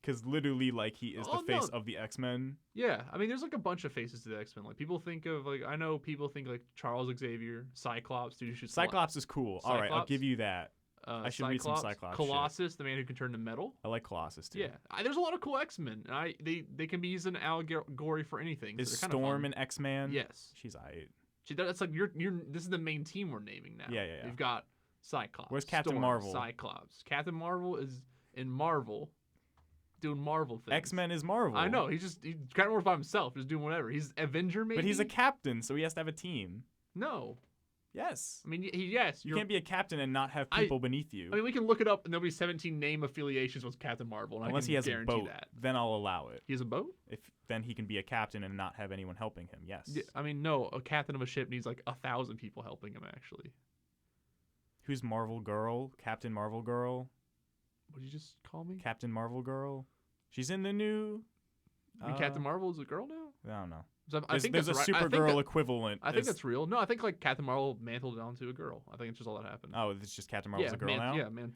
because literally like he is the face of the X-Men. Yeah, I mean there's like a bunch of faces to the X-Men. Like people think of I know people think like Charles Xavier, Cyclops, dude who shoots Cyclops is cool. All right, I'll give you that. I should read some Cyclops. Colossus, the man who can turn to metal. I like Colossus too. Yeah, there's a lot of cool X-Men. And they can be used in allegory for anything. Is so Storm an X-Man? Yes. She's aight. That's like you're. This is the main team we're naming now. Yeah. You've got Cyclops. Where's Captain Storm, Marvel? Cyclops. Captain Marvel is in Marvel, doing Marvel things. X-Men is Marvel. I know. He's Captain Marvel by himself, just doing whatever. He's Avenger, maybe. But he's a captain, so he has to have a team. No. Yes. I mean, yes. You can't be a captain and not have people beneath you. I mean, we can look it up, and there'll be 17 name affiliations with Captain Marvel. And Unless I can he has a guarantee boat, that. then I'll allow it. He has a boat? Then he can be a captain and not have anyone helping him. Yes. Yeah, I mean, no. A captain of a ship needs like 1,000 people helping him. Actually. Who's Marvel Girl? Captain Marvel Girl? What did you just call me? Captain Marvel Girl? She's in the new... I mean, Captain Marvel is a girl now? I don't know. So I think there's a right. Supergirl equivalent. I think that's real. No, I think like Captain Marvel mantled onto a girl. I think it's just all that happened. Oh, it's just Captain Marvel's a girl now? Yeah, man.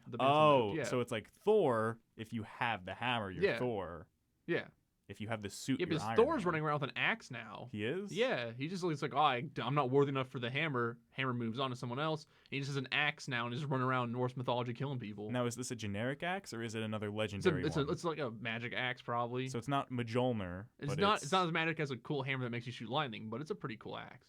So it's like Thor, if you have the hammer, you're Thor. Yeah. If you have the suit, yeah, you're because Iron Thor's Man. running around with an axe now. He is? Yeah, he just looks like, I'm not worthy enough for the hammer. Hammer moves on to someone else. He just has an axe now and is running around Norse mythology killing people. Now, is this a generic axe or is it another legendary one? It's like a magic axe, probably. So it's not Mjolnir. It's not as magic as a cool hammer that makes you shoot lightning, but it's a pretty cool axe.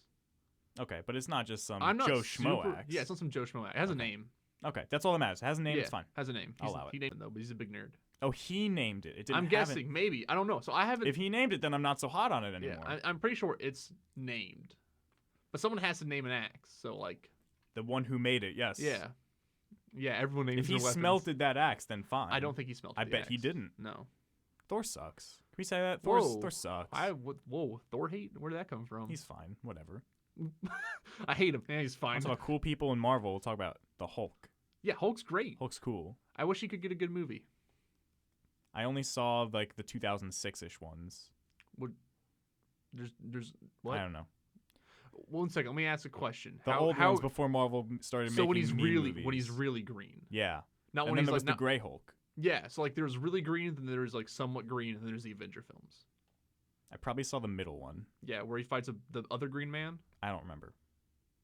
Okay, but it's not just some Joe Schmo axe. Yeah, it's not some Joe Schmo axe. It has a name. Okay, that's all that matters. It has a name, it's fine. Has a name. I'll allow it. He named it, though, but he's a big nerd. Oh, he named it. It didn't I'm guessing, maybe. I don't know. So I haven't... If he named it, then I'm not so hot on it anymore. Yeah, I'm pretty sure it's named. But someone has to name an axe, so like... The one who made it, yes. Yeah. Yeah, everyone names their weapons. If he smelted that axe, then fine. I don't think he smelted I bet he didn't. No. Thor sucks. Can we say that? Thor sucks. Whoa, Thor hate? Where did that come from? He's fine. Whatever. I hate him. Yeah, he's fine. Let's talk about cool people in Marvel. We'll talk about the Hulk. Yeah, Hulk's great. Hulk's cool. I wish he could get a good movie. I only saw like the 2006-ish ones. There's what? I don't know. 1 second. Let me ask a question. The old ones before Marvel started making movies. when he's really green. Yeah. Not and when then he's there like was the Gray Hulk. Yeah. So like there's really green, then there's like somewhat green, and then there's the Avenger films. I probably saw the middle one. Yeah, where he fights the other Green Man. I don't remember.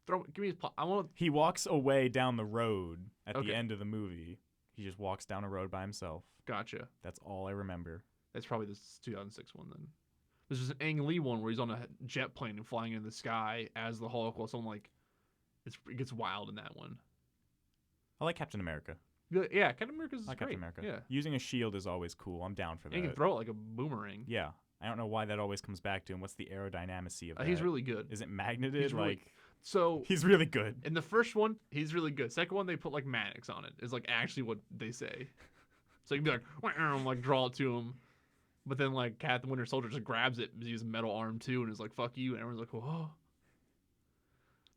Give me his plot. I want. He walks away down the road at the end of the movie. He just walks down a road by himself. Gotcha. That's all I remember. That's probably the 2006 one then. There's just an Ang Lee one where he's on a jet plane and flying in the sky as the Hulk. While someone like, it gets wild in that one. I like Captain America. Yeah, Captain America's great. Captain America. Yeah. Using a shield is always cool. I'm down for that. And he can throw it like a boomerang. Yeah. I don't know why that always comes back to him. What's the aerodynamicy of that? He's really good. Is it magneted? He's really good. In the first one, he's really good. Second one, they put like Maddox on it. Is like actually what they say. So you can be like, "Wah," like draw it to him. But then like the Winter Soldier just grabs it, uses a metal arm too, and is like, fuck you. And everyone's like, whoa.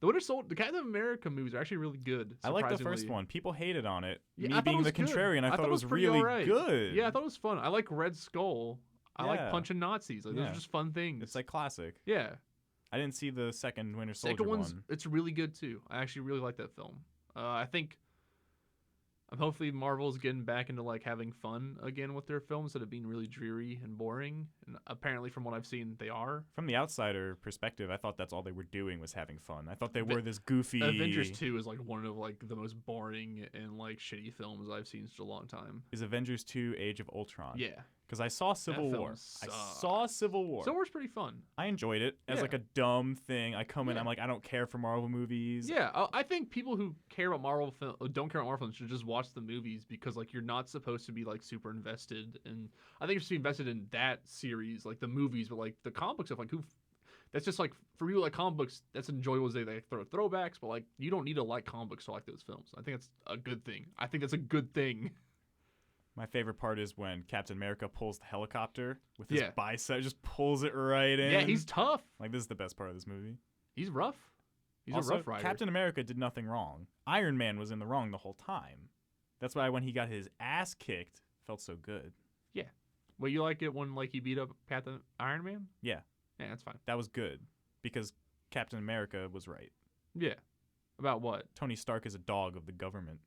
The Captain America movies are actually really good. I like the first one. People hated on it. Yeah, Me being the contrarian, I thought it was really good. Yeah, I thought it was fun. I like Red Skull. I like punching Nazis. Like those are just fun things. It's like classic. Yeah. I didn't see the second Winter Soldier Second one's one. it's really good too. I actually really like that film. I think hopefully Marvel's getting back into like having fun again with their films instead of being really dreary and boring. And apparently, from what I've seen, they are. From the outsider perspective, I thought that's all they were doing was having fun. I thought they were this goofy. Avengers 2 is like one of like the most boring and like shitty films I've seen in such a long time. Is Avengers 2 Age of Ultron? Yeah. Because I saw Civil War. I saw Civil War. Civil War's pretty fun. I enjoyed it as like a dumb thing. I come in, I'm like, I don't care for Marvel movies. Yeah, I think people who care about Marvel don't care about Marvel films should just watch the movies because like you're not supposed to be like super invested in. I think you're supposed to be invested in that series, like the movies, but like the comic book stuff, like who. That's just like for people like comic books. That's enjoyable. They throw throwbacks, but like you don't need to like comic books to like those films. I think that's a good thing. I think that's a good thing. My favorite part is when Captain America pulls the helicopter with his bicep, just pulls it right in. Yeah, he's tough. Like, this is the best part of this movie. He's rough. He's also, a rough rider. Captain America did nothing wrong. Iron Man was in the wrong the whole time. That's why when he got his ass kicked, felt so good. Yeah. Well, you like it when like he beat up Captain Iron Man? Yeah. Yeah, that's fine. That was good because Captain America was right. Yeah. About what? Tony Stark is a dog of the government.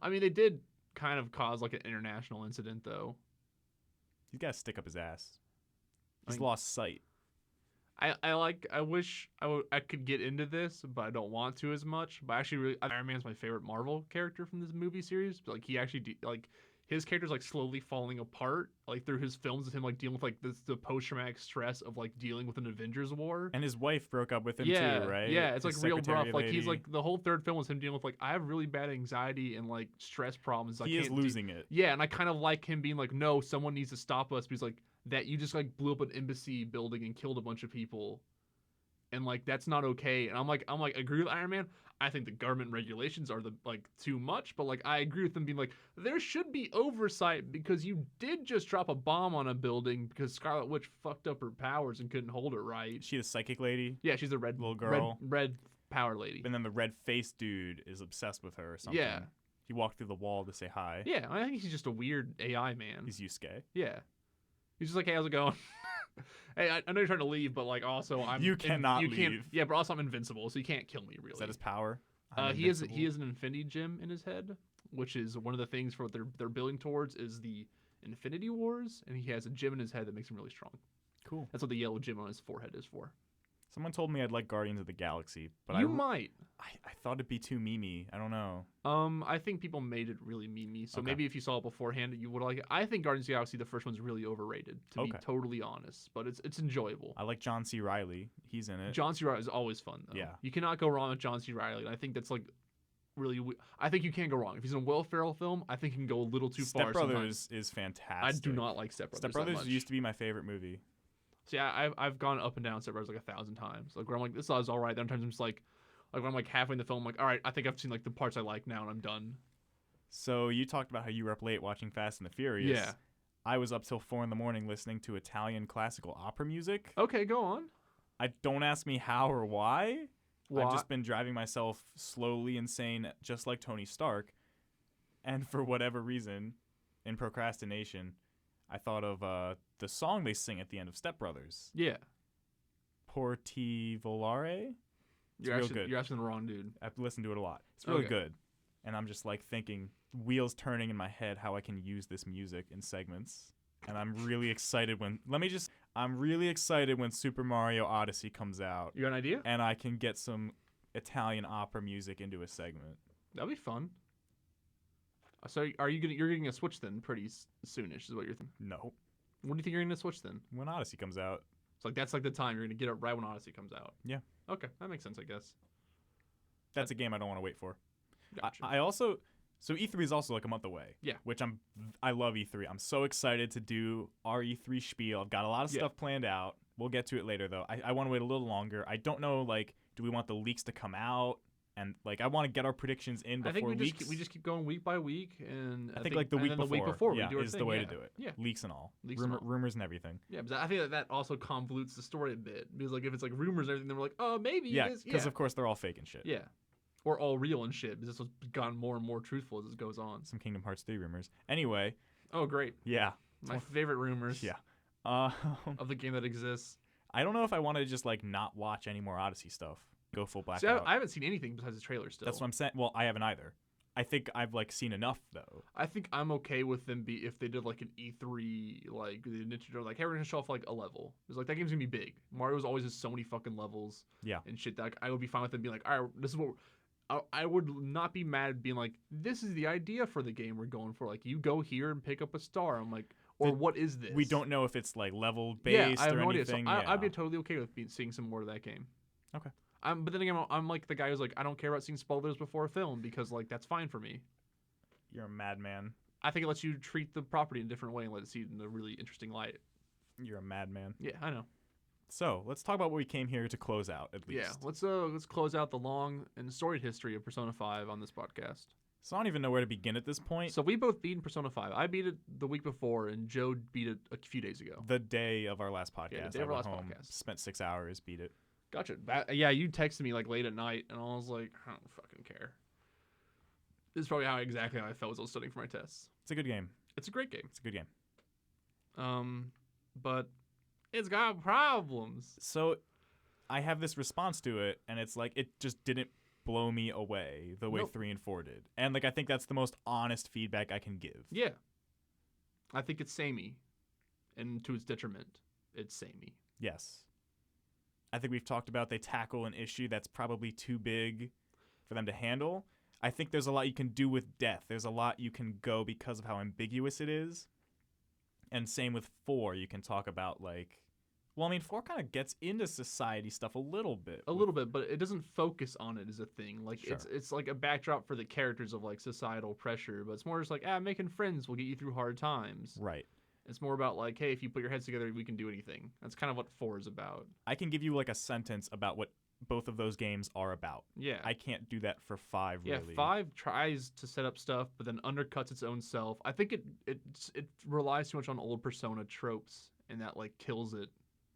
I mean, they did kind of cause like an international incident, though. He's got to stick up his ass. He's lost sight. I wish I could get into this, but I don't want to as much. But actually, Iron Man's my favorite Marvel character from this movie series. Like he actually his character's like slowly falling apart, like through his films of him like dealing with like the post traumatic stress of like dealing with an Avengers war. And his wife broke up with him too, right? Yeah, it's his like real rough. lady. Like he's like the whole third film was him dealing with like I have really bad anxiety and like stress problems. He is losing it. Yeah, and I kind of like him being like, no, someone needs to stop us because like that you just like blew up an embassy building and killed a bunch of people. And like that's not okay. And I'm like agree with Iron Man. I think the government regulations are too much, but like I agree with them being like there should be oversight because you did just drop a bomb on a building because Scarlet Witch fucked up her powers and couldn't hold it right. She the psychic lady? Yeah, she's the red little girl. Red power lady. And then the red faced dude is obsessed with her or something. Yeah. He walked through the wall to say hi. Yeah, I think he's just a weird AI man. He's Yusuke. Yeah. He's just like, hey, how's it going? Hey, I know you're trying to leave, but like also I'm You cannot leave. Yeah, but also I'm invincible, so you can't kill me really. Is that his power? He has an infinity gem in his head, which is one of the things for what they're building towards is the Infinity Wars, and he has a gem in his head that makes him really strong. Cool. That's what the yellow gem on his forehead is for. Someone told me I'd like Guardians of the Galaxy, but you might. I thought it'd be too memey. I don't know. I think people made it really memey, so Okay. maybe if you saw it beforehand, you would like it. I think Guardians of the Galaxy, the first one's really overrated, to be totally honest, but it's enjoyable. I like John C. Reilly. He's in it. John C. Reilly is always fun, though. Yeah. You cannot go wrong with John C. Reilly, and I think that's like really. I think you can't go wrong. If he's in a Will Ferrell film, I think he can go a little too far. Step Brothers is fantastic. I do not like Step Brothers. Step Brothers used to be my favorite movie. See, I've gone up and down Step Brothers like 1,000 times. Like where I'm like, this is all right. Then sometimes I'm just like when I'm like halfway in the film, I'm like, all right, I think I've seen like the parts I like now, and I'm done. So you talked about how you were up late watching Fast and the Furious. Yeah. I was up till 4 a.m. listening to Italian classical opera music. Okay, go on. Don't ask me how or why. Why? I've just been driving myself slowly insane, just like Tony Stark. And for whatever reason, in procrastination, I thought of the song they sing at the end of Step Brothers. Yeah. Porti Volare? You're asking the wrong dude. I've listened to it a lot. It's really good. And I'm just like thinking, wheels turning in my head how I can use this music in segments. And I'm really excited when Super Mario Odyssey comes out. You got an idea? And I can get some Italian opera music into a segment. That'd be fun. So you're getting a Switch then pretty soonish is what you're thinking? No. When do you think you're getting a Switch then? When Odyssey comes out. It's like that's like the time you're gonna get it right when Odyssey comes out. Yeah. Okay, that makes sense, I guess. That's a game I don't want to wait for. Gotcha. So E3 is also like a month away. Yeah. Which I love E3. I'm so excited to do our E3 spiel. I've got a lot of stuff planned out. We'll get to it later though. I want to wait a little longer. I don't know do we want the leaks to come out? And I want to get our predictions in before I think leaks. we just keep going week by week, and I think the week before we do our is thing. the way to do it. Yeah, leaks and all, leaks and all. rumors and everything. Yeah, but I think that also convolutes the story a bit because if it's rumors and everything, then we're like, oh, maybe. Yeah, because of course they're all fake and shit. Yeah, or all real and shit. Because this has gotten more and more truthful as it goes on. Some Kingdom Hearts 3 rumors. Anyway. Oh, great. Yeah. My favorite rumors. Yeah. Of the game that exists. I don't know if I want to just like not watch any more Odyssey stuff. Go full See, blackout. I haven't seen anything besides the trailer still. That's what I'm saying. Well, I haven't either. I think I've like seen enough though. I think I'm okay with them if they did like an E3 like the Nintendo like hey we're gonna show off like a level. It's like that game's gonna be big. Mario's always has so many fucking levels. Yeah. And shit that I would be fine with them being like all right this is what I would not be mad being like this is the idea for the game we're going for like you go here and pick up a star. I'm like or what is this? We don't know if it's like level yeah, based I have or no anything. idea. So I'd be totally okay with seeing some more of that game. Okay. But then again, I'm like the guy who's like I don't care about seeing spoilers before a film because like that's fine for me. You're a madman. I think it lets you treat the property in a different way and let it see it in a really interesting light. You're a madman. Yeah, I know. So let's talk about what we came here to close out at least. Yeah, let's close out the long and storied history of Persona 5 on this podcast. So I don't even know where to begin at this point. So we both beat Persona 5. I beat it the week before, and Joe beat it a few days ago. The day of our last podcast. Yeah, the day of our last home, podcast. Spent 6 hours, beat it. Gotcha. Yeah, you texted me like late at night, and I was like, I don't fucking care. This is probably exactly how I felt as I was studying for my tests. It's a good game. It's a great game. It's a good game. But it's got problems. So I have this response to it, and it's like it just didn't blow me away the way 3 and 4 did. And like I think that's the most honest feedback I can give. Yeah. I think it's samey. And to its detriment, it's samey. Yes. I think we've talked about they tackle an issue that's probably too big for them to handle. I think there's a lot you can do with death. There's a lot you can go because of how ambiguous it is. And same with 4. You can talk about like, well, I mean, 4 kind of gets into society stuff a little bit. A little bit, but it doesn't focus on it as a thing. Like Sure. it's like a backdrop for the characters of like societal pressure, but it's more just like, making friends will get you through hard times. Right. It's more about like, hey, if you put your heads together, we can do anything. That's kind of what 4 is about. I can give you like a sentence about what both of those games are about. Yeah. I can't do that for 5 really. Yeah, 5 tries to set up stuff, but then undercuts its own self. I think it relies too much on old Persona tropes, and that like kills it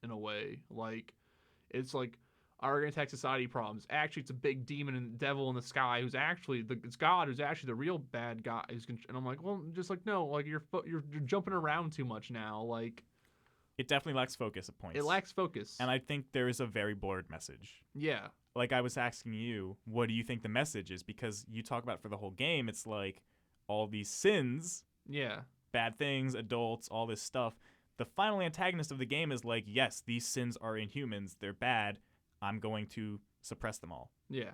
in a way. Like, it's like our attack society problems. Actually, it's a big demon and devil in the sky who's actually it's God who's actually the real bad guy. And I'm like, well, just like no, like you're jumping around too much now. Like, it definitely lacks focus at points. it lacks focus. And I think there is a very blurred message. Yeah. Like I was asking you, what do you think the message is? Because you talk about it for the whole game, it's like all these sins, Yeah. bad things, adults, all this stuff. The final antagonist of the game is like, yes, these sins are inhumans. They're bad. I'm going to suppress them all. Yeah.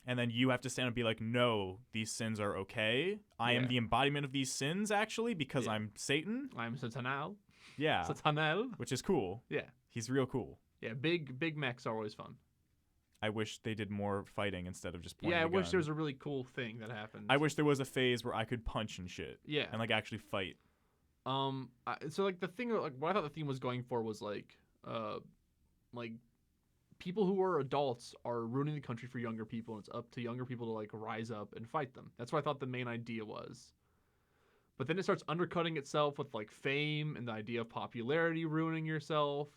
And then you have to stand and be like, no, these sins are okay. I am Yeah. the embodiment of these sins, actually, because Yeah. I'm Satan. I'm Satanel. Yeah. Satanel. Which is cool. Yeah. He's real cool. Yeah. Big mechs are always fun. I wish they did more fighting instead of just pointing Yeah, I a wish gun. there was a really cool thing that happened. I wish there was a phase where I could punch and shit. Yeah. And like actually fight. So like the thing, like what I thought the theme was going for was like people who are adults are ruining the country for younger people, and it's up to younger people to like rise up and fight them. That's what I thought the main idea was. But then it starts undercutting itself with like fame and the idea of popularity ruining yourself,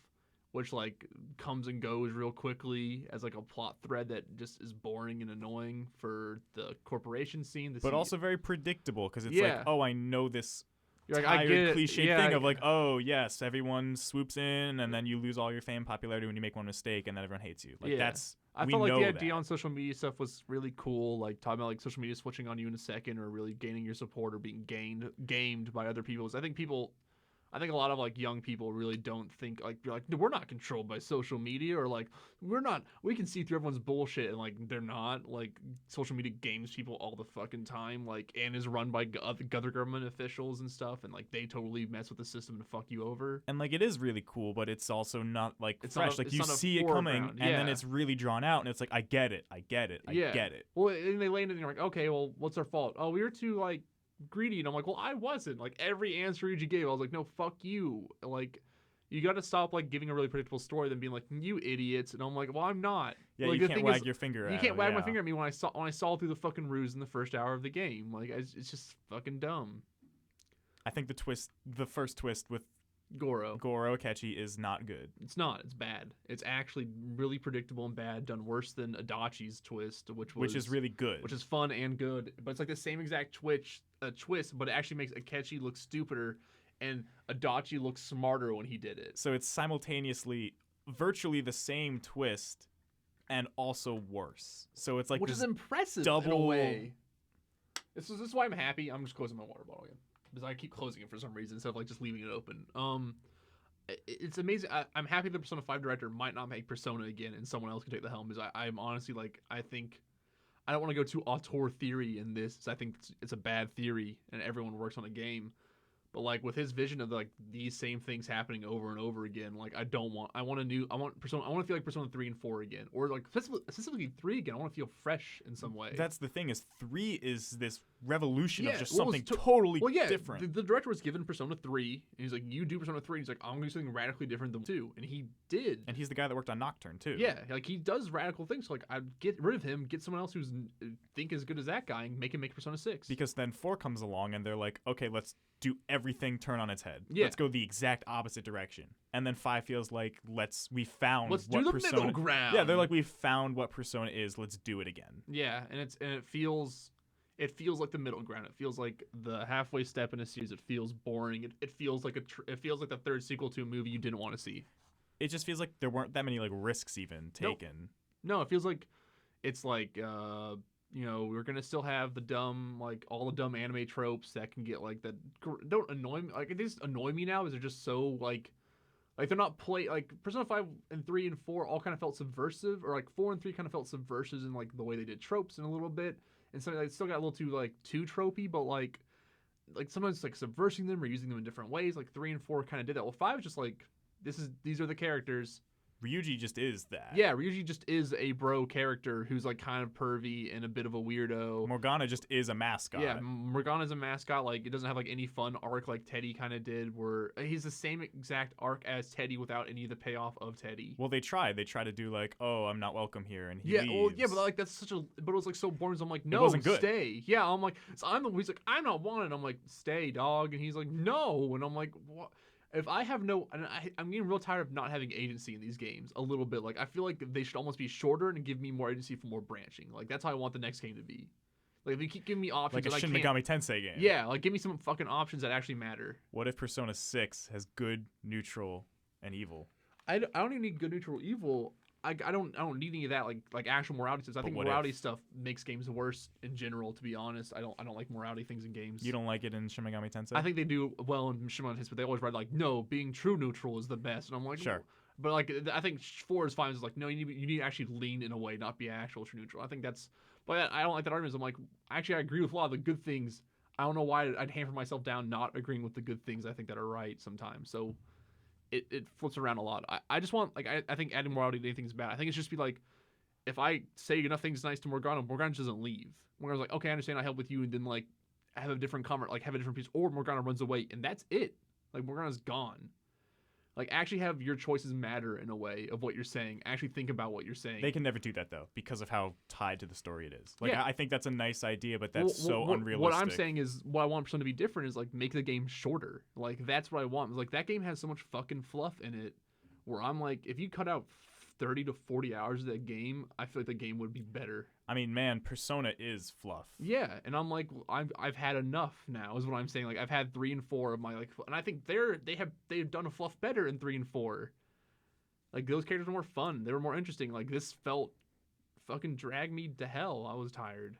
which like comes and goes real quickly as like a plot thread that just is boring and annoying for the corporation scene. But also very predictable because it's Yeah. like, oh, I know this You're like, tired I get it. cliche Yeah, thing of like, oh, yes, everyone swoops in and then you lose all your fame, popularity when you make one mistake and then everyone hates you. Like Yeah. that's I we felt like know the idea that. on social media stuff was really cool, like talking about like social media switching on you in a second or really gaining your support or being gamed by other people. I think a lot of like young people really don't think like you're like we're not controlled by social media or like we can see through everyone's bullshit and like they're not. Like social media games people all the fucking time, like and is run by other government officials and stuff, and like they totally mess with the system and fuck you over. And like it is really cool, but it's also not like It's fresh. not a- like it's you not a see it coming foreground. and then Yeah. it's really drawn out and it's like I get it. I get it. Well, and they land it and you're like, okay, well, what's our fault? Oh, we were too like greedy. And I'm like, well, I wasn't. Like every answer you gave, I was like, no, fuck you. Like, you got to stop like giving a really predictable story than being like, you idiots. And I'm like, well, I'm not. Yeah, like, you the can't thing wag is, your finger at You can't it, wag my yeah. finger at me when I saw through the fucking ruse in the first hour of the game. Like, it's just fucking dumb. I think the first twist with Goro. Goro Akechi is not good. It's not. It's bad. It's actually really predictable and bad. Done worse than Adachi's twist, which is really good. which is fun and good. But it's like the same exact twist, but it actually makes Akechi look stupider, and Adachi looks smarter when he did it. So it's simultaneously virtually the same twist and also worse. So it's like which is impressive in a double way. This is why I'm happy. I'm just closing my water bottle again because I keep closing it for some reason instead of like just leaving it open. It's amazing. I'm happy the Persona 5 director might not make Persona again and someone else can take the helm because I'm honestly like I think I don't want to go too auteur theory in this. I think it's a bad theory and everyone works on a game. But like with his vision of like these same things happening over and over again, like I want Persona. I want to feel like Persona 3 and 4 again, or like specifically 3 again. I want to feel fresh in some way. That's the thing is 3 is this revolution of just well, something totally yeah, different. The director was given Persona 3, and he's like, "You do Persona 3." And he's like, "I'm gonna do something radically different than 2," and he did. And he's the guy that worked on Nocturne too. Yeah, like he does radical things. So like I'd get rid of him, get someone else who's think as good as that guy, and make him make Persona 6. Because then 4 comes along and they're like, okay, let's do everything turn on its head. Yeah. Let's go the exact opposite direction. And then 5 feels like let's do the Persona, middle ground. Yeah, they're like we found what Persona is. Let's do it again. Yeah, and it feels like the middle ground. It feels like the halfway step in a series. It feels boring. It feels like it feels like the third sequel to a movie you didn't want to see. It just feels like there weren't that many like risks even taken. No, it feels like it's like we're gonna still have the dumb all the dumb anime tropes that can get like that don't annoy me. Like they just annoy me now because they're just so like they're not like Persona 5 and 3 and 4 all kind of felt subversive, or like 4 and 3 kind of felt subversive in like the way they did tropes in a little bit, and so they still got a little too tropey, but like sometimes like subversing them or using them in different ways. Like 3 and 4 kind of did that. Well, 5 is just like these are the characters. Ryuji just is that. Yeah, Ryuji just is a bro character who's like kind of pervy and a bit of a weirdo. Morgana just is a mascot. Yeah, Morgana's a mascot. Like it doesn't have like any fun arc like Teddy kind of did, where he's the same exact arc as Teddy without any of the payoff of Teddy. Well, they tried. They tried to do like, oh, I'm not welcome here, and he leaves. Well, yeah, but like but it was like so boring. So I'm like, no, it wasn't good. Stay. Yeah, I'm like, so he's like, I'm not wanted. I'm like, stay, dog, and he's like, no, and I'm like, what? If I have I'm getting real tired of not having agency in these games a little bit. Like I feel like they should almost be shorter and give me more agency for more branching. Like that's how I want the next game to be. Like if you keep giving me options, like a Shin Megami Tensei game. Yeah, like give me some fucking options that actually matter. What if Persona 6 has good, neutral, and evil? I don't even need good, neutral, evil. I don't need any of that like actual morality stuff. I think morality stuff makes games worse in general. To be honest, I don't like morality things in games. You don't like it in Shin Megami Tensei? I think they do well in Shin Megami Tensei, but they always write like, no, being true neutral is the best, and I'm like, sure. No. But like I think 4 is fine. It's like, no, you need to actually lean in a way, not be actual true neutral. I think that's, but I don't like that argument. I'm like, actually, I agree with a lot of the good things. I don't know why I'd hammer myself down not agreeing with the good things I think that are right sometimes. So. It flips around a lot. I just want I think adding morality to anything is bad. I think it's just be like if I say enough things nice to Morgana just doesn't leave. Morgana's like, okay, I understand, I help with you, and then like have a different comment, like have a different piece, or Morgana runs away, and that's it. Like Morgana's gone. Like actually have your choices matter in a way of what you're saying. Actually think about what you're saying. They can never do that though because of how tied to the story it is. Like yeah. I think that's a nice idea, but that's unrealistic. What I'm saying is what I want Persona to be different is like make the game shorter. Like that's what I want. Like that game has so much fucking fluff in it where I'm like, if you cut out 30 to 40 hours of that game, I feel like the game would be better. I mean, man, Persona is fluff. Yeah, and I'm like, I've had enough now. Is what I'm saying. Like I've had 3 and 4 of my like, and I think they've done a fluff better in 3 and 4. Like those characters were more fun. They were more interesting. Like this felt fucking dragged me to hell. I was tired.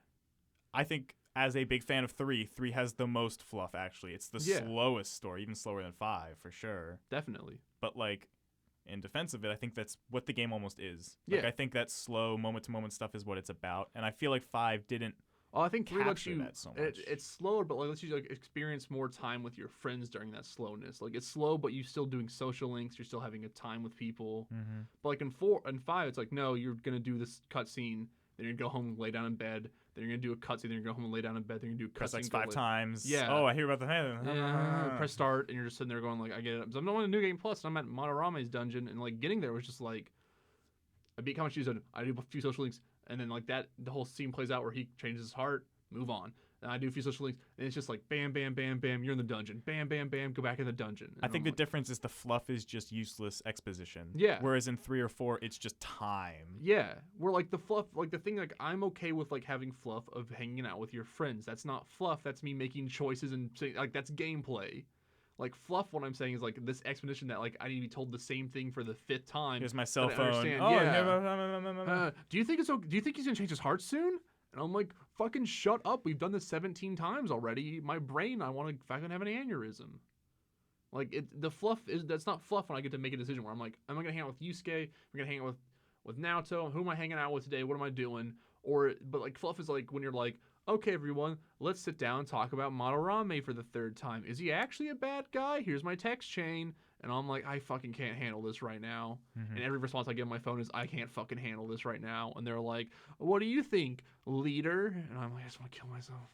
I think as a big fan of 3 has the most fluff. Actually, it's the slowest story, even slower than 5 for sure. Definitely. But like. In defense of it, I think that's what the game almost is. Like, I think that slow moment-to-moment stuff is what it's about, and I feel like 5 didn't. Oh, I think 3 lets you. That so much. It's slower, but like lets you like experience more time with your friends during that slowness. Like it's slow, but you're still doing social links. You're still having a time with people. Mm-hmm. But like in 4 and 5, it's like no, you're gonna do this cutscene, then you're gonna go home and lay down in bed. Then you're gonna do a cutscene. Then you're gonna go home and lay down in bed. Then you're gonna do a cutscene. Press X 5 times. Yeah. Oh, I hear about the press start, and you're just sitting there going like, I get it. So I'm on a New Game Plus, and I'm at Monораme's dungeon, and like getting there was just like, I beat Kamachi's. I do a few social links, and then like that, the whole scene plays out where he changes his heart, move on. And I do a few social links, and it's just like bam, bam, bam, bam. You're in the dungeon. Bam, bam, bam. Go back in the dungeon. And I think the difference is the fluff is just useless exposition. Yeah. Whereas in 3 or 4, it's just time. Yeah. Where like the fluff, like the thing, like I'm okay with like having fluff of hanging out with your friends. That's not fluff. That's me making choices and saying like that's gameplay. Like fluff, what I'm saying is like this explanation that like I need to be told the same thing for the 5th time. Here's my cell that I phone. understand. Oh, Yeah. Do you think it's okay? Do you think he's gonna change his heart soon? And I'm like, fucking shut up. We've done this 17 times already. My brain, I want to fucking have an aneurysm. Like the fluff that's not fluff when I get to make a decision where I'm like, am I gonna hang out with Yusuke? Am I gonna hang out with Naoto? Who am I hanging out with today? What am I doing? But like fluff is like when you're like, okay, everyone, let's sit down and talk about Madarame for the 3rd time. Is he actually a bad guy? Here's my text chain. And I'm like, I fucking can't handle this right now. And every response I get on my phone is, I can't fucking handle this right now. And they're like, what do you think, leader? And I'm like, I just want to kill myself.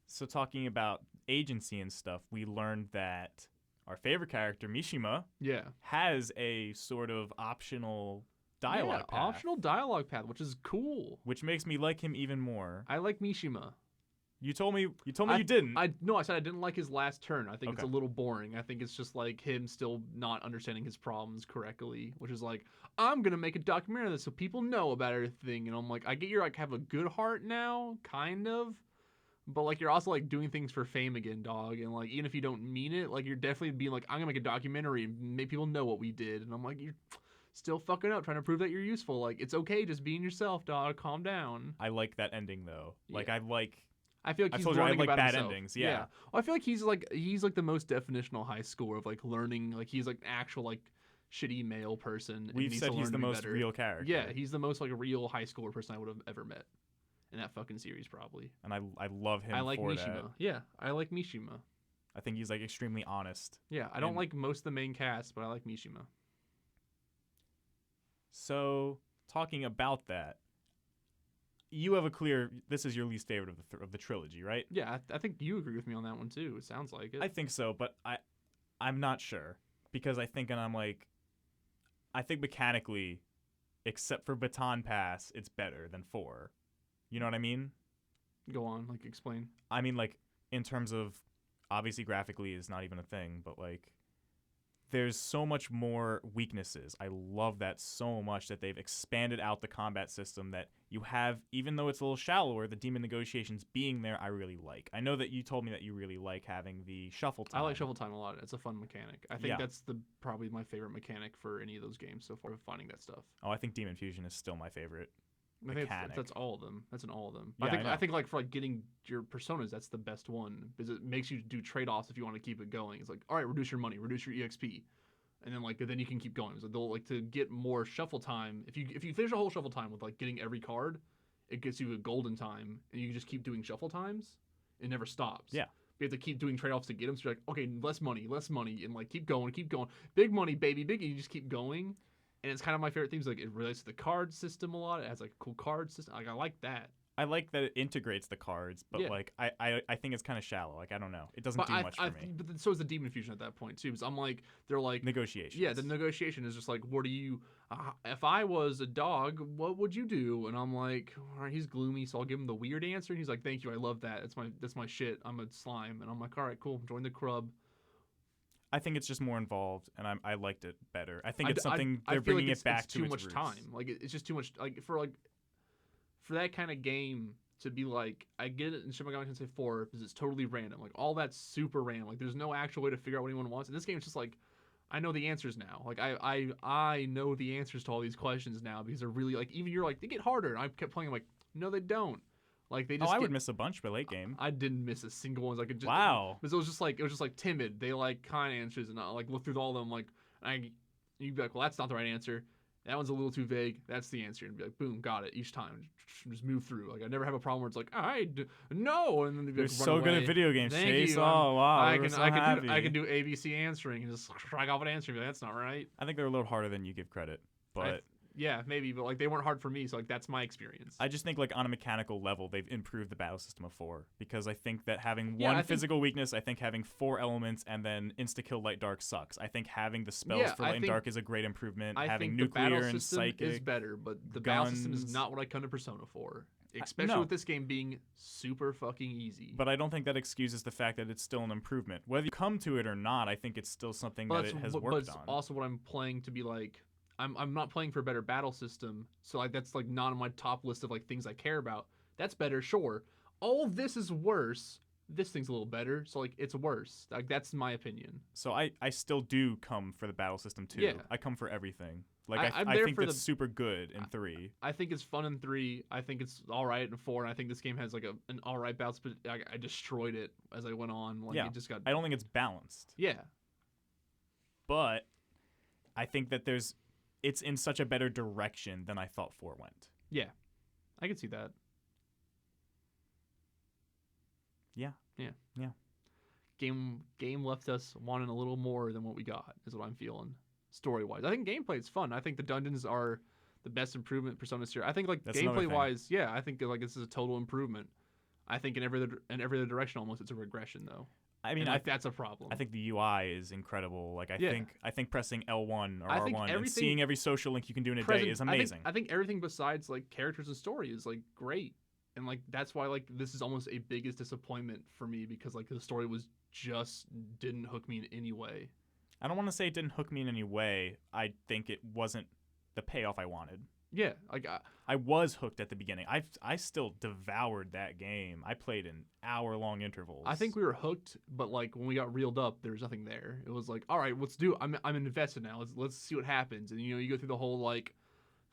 So talking about agency and stuff, we learned that our favorite character, Mishima, has a sort of optional dialogue path. Optional dialogue path, which is cool. Which makes me like him even more. I like Mishima. You told me you didn't. No, I said I didn't like his last turn. I think it's a little boring. I think it's just like him still not understanding his problems correctly, which is like, I'm gonna make a documentary of this so people know about everything. And I'm like, I get you're like have a good heart now, kind of. But like you're also like doing things for fame again, dog. And like even if you don't mean it, like you're definitely being like, I'm gonna make a documentary and make people know what we did. And I'm like, you're still fucking up trying to prove that you're useful. Like it's okay just being yourself, dog. Calm down. I like that ending though. Like I feel like he's I like about bad himself. endings. Yeah. Well, I feel like he's like the most definitional high schooler of like learning. Like he's like an actual like shitty male person. We've said he's the most real character. Yeah, he's the most like a real high schooler person I would have ever met in that fucking series probably. And I love him. I like for Mishima. that. Yeah, I like Mishima. I think he's like extremely honest. Yeah, I don't like most of the main cast, but I like Mishima. So talking about that. You have this is your least favorite of the trilogy, right? Yeah, I think you agree with me on that one too. It sounds like it. I think so, but I'm not sure because I think mechanically, except for Baton Pass, it's better than 4. You know what I mean? Go on, like explain. I mean, like in terms of obviously graphically is not even a thing, but like there's so much more weaknesses. I love that so much that they've expanded out the combat system that you have, even though it's a little shallower, the demon negotiations being there, I really like. I know that you told me that you really like having the shuffle time. I like shuffle time a lot. It's a fun mechanic. I think that's probably my favorite mechanic for any of those games so far, finding that stuff. Oh, I think Demon Fusion is still my favorite mechanic. That's all of them. That's in all of them. Yeah, I think like for like getting your personas, that's the best one because it makes you do trade-offs if you want to keep it going. It's like, all right, reduce your money, reduce your EXP. And then you can keep going. So they'll like to get more shuffle time. If you finish a whole shuffle time with like getting every card, it gets you a golden time, and you can just keep doing shuffle times. It never stops. Yeah. You have to keep doing trade-offs to get them. So you're like, okay, less money, and like keep going. Big money, baby, big. And you just keep going. And it's kind of my favorite things. Like it relates to the card system a lot. It has like a cool card system. Like I like that. I like that it integrates the cards, but like I think it's kind of shallow. Like I don't know, it doesn't do much for me. But then so is the Demon Fusion at that point too. Because I'm like, they're like negotiations. Yeah, the negotiation is just like, what do you? If I was a dog, what would you do? And I'm like, all right, he's gloomy, so I'll give him the weird answer. And he's like, thank you, I love that. That's my shit. I'm a slime, and I'm like, all right, cool, join the club. I think it's just more involved, and I liked it better. I think it's something they're bringing like it back to. Too much roots. time. Like it's just too much. Like for that kind of game. To be like, I get it in Shin Megami Tensei 4 because it's totally random. Like, all that's super random. Like, there's no actual way to figure out what anyone wants. In this game, it's just like, I know the answers now. Like, I know the answers to all these questions now because they're really, like, even you're like, they get harder. And I kept playing, I'm like, no, they don't. Like, they just I would miss a bunch by late game. I didn't miss a single one. Like, it just, wow. Because it was just like timid. They, like, kind of answers. And I, like, look through all of them, like, you'd be like, well, that's not the right answer. That one's a little too vague. That's the answer. And be like, boom, got it each time. Just move through. Like I never have a problem where it's like, no, and then they'd be like, you're so good at video games, Chase. Oh wow, I can do ABC answering and just strike off an answer. Like, that's not right. I think they're a little harder than you give credit, but yeah, maybe, but like they weren't hard for me, so like that's my experience. I just think like on a mechanical level, they've improved the battle system of 4 because I think that having one physical weakness, I think having 4 elements and then insta kill light dark sucks. I think having the spells for light and dark is a great improvement. Having nuclear and psychic is better, but the battle system is not what I come to Persona for. Especially with this game being super fucking easy. But I don't think that excuses the fact that it's still an improvement. Whether you come to it or not, I think it's still something that it has worked on. But it's also what I'm playing to be like. I'm not playing for a better battle system, so like that's like not on my top list of like things I care about. That's better, sure. All of this is worse this thing's a little better, so like it's worse. Like that's my opinion. So I still do come for the battle system too. Yeah. I come for everything. Like I'm I there think for that's super good in 3. I think it's fun in 3. I think it's all right in 4, and I think this game has like an all right balance. But I destroyed it as I went on. Like Yeah. it just got. I don't think it's balanced, Yeah. but I think that it's in such a better direction than I thought 4 went. Yeah. I can see that. Yeah. Yeah. Yeah. Game left us wanting a little more than what we got, is what I'm feeling. Story wise, I think gameplay is fun. I think the dungeons are the best improvement Persona series. I think like That's another gameplay thing. wise, yeah, I think like this is a total improvement. I think in every other direction almost it's a regression though. I mean, And, like, that's a problem. I think the UI is incredible. Like Yeah. I think pressing L1 or I think R1 and everything seeing every social link you can do in a present- day is amazing. I think everything besides like characters and story is like great. And like that's why like this is almost a biggest disappointment for me because like the story was just didn't hook me in any way. I don't want to say it didn't hook me in any way. I think it wasn't the payoff I wanted. Yeah, like I was hooked at the beginning. I still devoured that game. I played in hour-long intervals. I think we were hooked, but like when we got reeled up, there was nothing there. It was like, all right, let's do. I'm invested now. Let's see what happens. And you know, you go through the whole like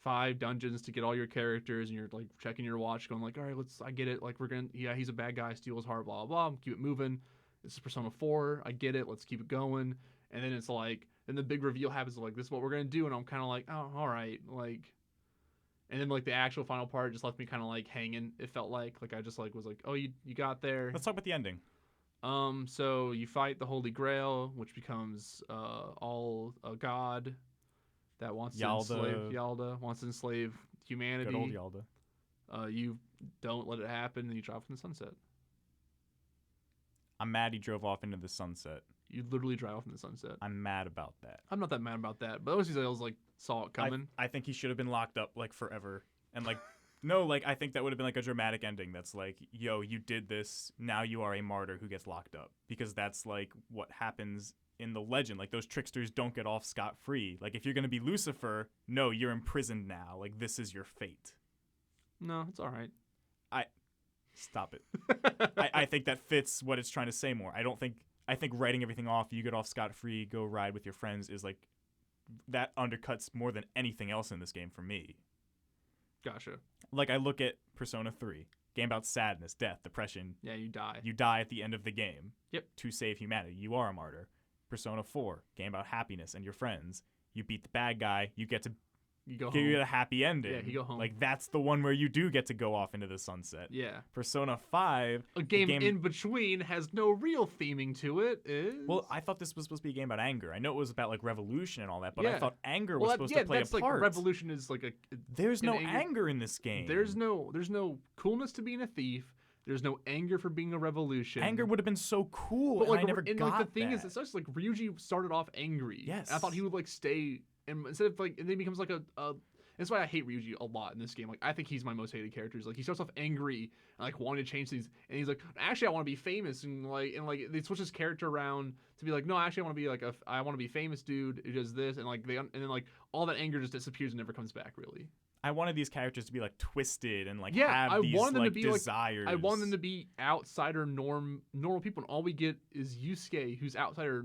5 dungeons to get all your characters, and you're like checking your watch, going like, all right, I get it. Like he's a bad guy, steal his heart, blah blah blah. Keep it moving. This is Persona 4. I get it. Let's keep it going. And then it's like, then the big reveal happens. Like this is what we're gonna do, and I'm kind of like, oh, all right, like. And then like the actual final part just left me kind of like hanging. It felt like I just like was like, oh, you got there. Let's talk about the ending. So you fight the Holy Grail, which becomes all a god that wants to enslave Yalda, wants to enslave humanity. Good old Yalda. You don't let it happen, and you drop in the sunset. I'm mad he drove off into the sunset. You literally drive off in the sunset. I'm mad about that. I'm not that mad about that, but obviously I was like saw it coming. I think he should have been locked up like forever. And like no, like I think that would have been like a dramatic ending that's like, yo, you did this, now you are a martyr who gets locked up. Because that's like what happens in the legend. Like those tricksters don't get off scot-free. Like if you're gonna be Lucifer, no, you're imprisoned now. Like this is your fate. No, it's all right. Stop it. I think that fits what it's trying to say more. I think writing everything off, you get off scot-free, go ride with your friends is like, that undercuts more than anything else in this game for me. Gotcha. Like I look at Persona 3, game about sadness, death, depression. Yeah, you die. You die at the end of the game. Yep. To save humanity. You are a martyr. Persona 4, game about happiness and your friends. You beat the bad guy, you get to go give home. you a happy ending. Yeah, you go home. Like that's the one where you do get to go off into the sunset. Yeah. Persona 5, A game in between has no real theming to it. Well, I thought this was supposed to be a game about anger. I know it was about like revolution and all that, but Yeah. I thought anger was supposed to play a that's part. like revolution is like There's no an anger in this game. There's no coolness to being a thief. There's no anger for being a revolution. Anger would have been so cool, but like, and I never got like the thing that. is, it's just like Ryuji started off angry. Yes. And I thought he would like stay, and instead of like, and then he becomes like a. That's why I hate Ryuji a lot in this game. Like I think he's my most hated character. Like he starts off angry and like wanting to change things, and he's like, actually I want to be famous, and like they switch his character around to be like, no, actually I want to be like I want to be famous dude who does this, and like and then like all that anger just disappears and never comes back really. I wanted these characters to be like twisted and like Yeah, have these wanted them like to be desires. I want them to be outsider normal people, and all we get is Yusuke, who's outsider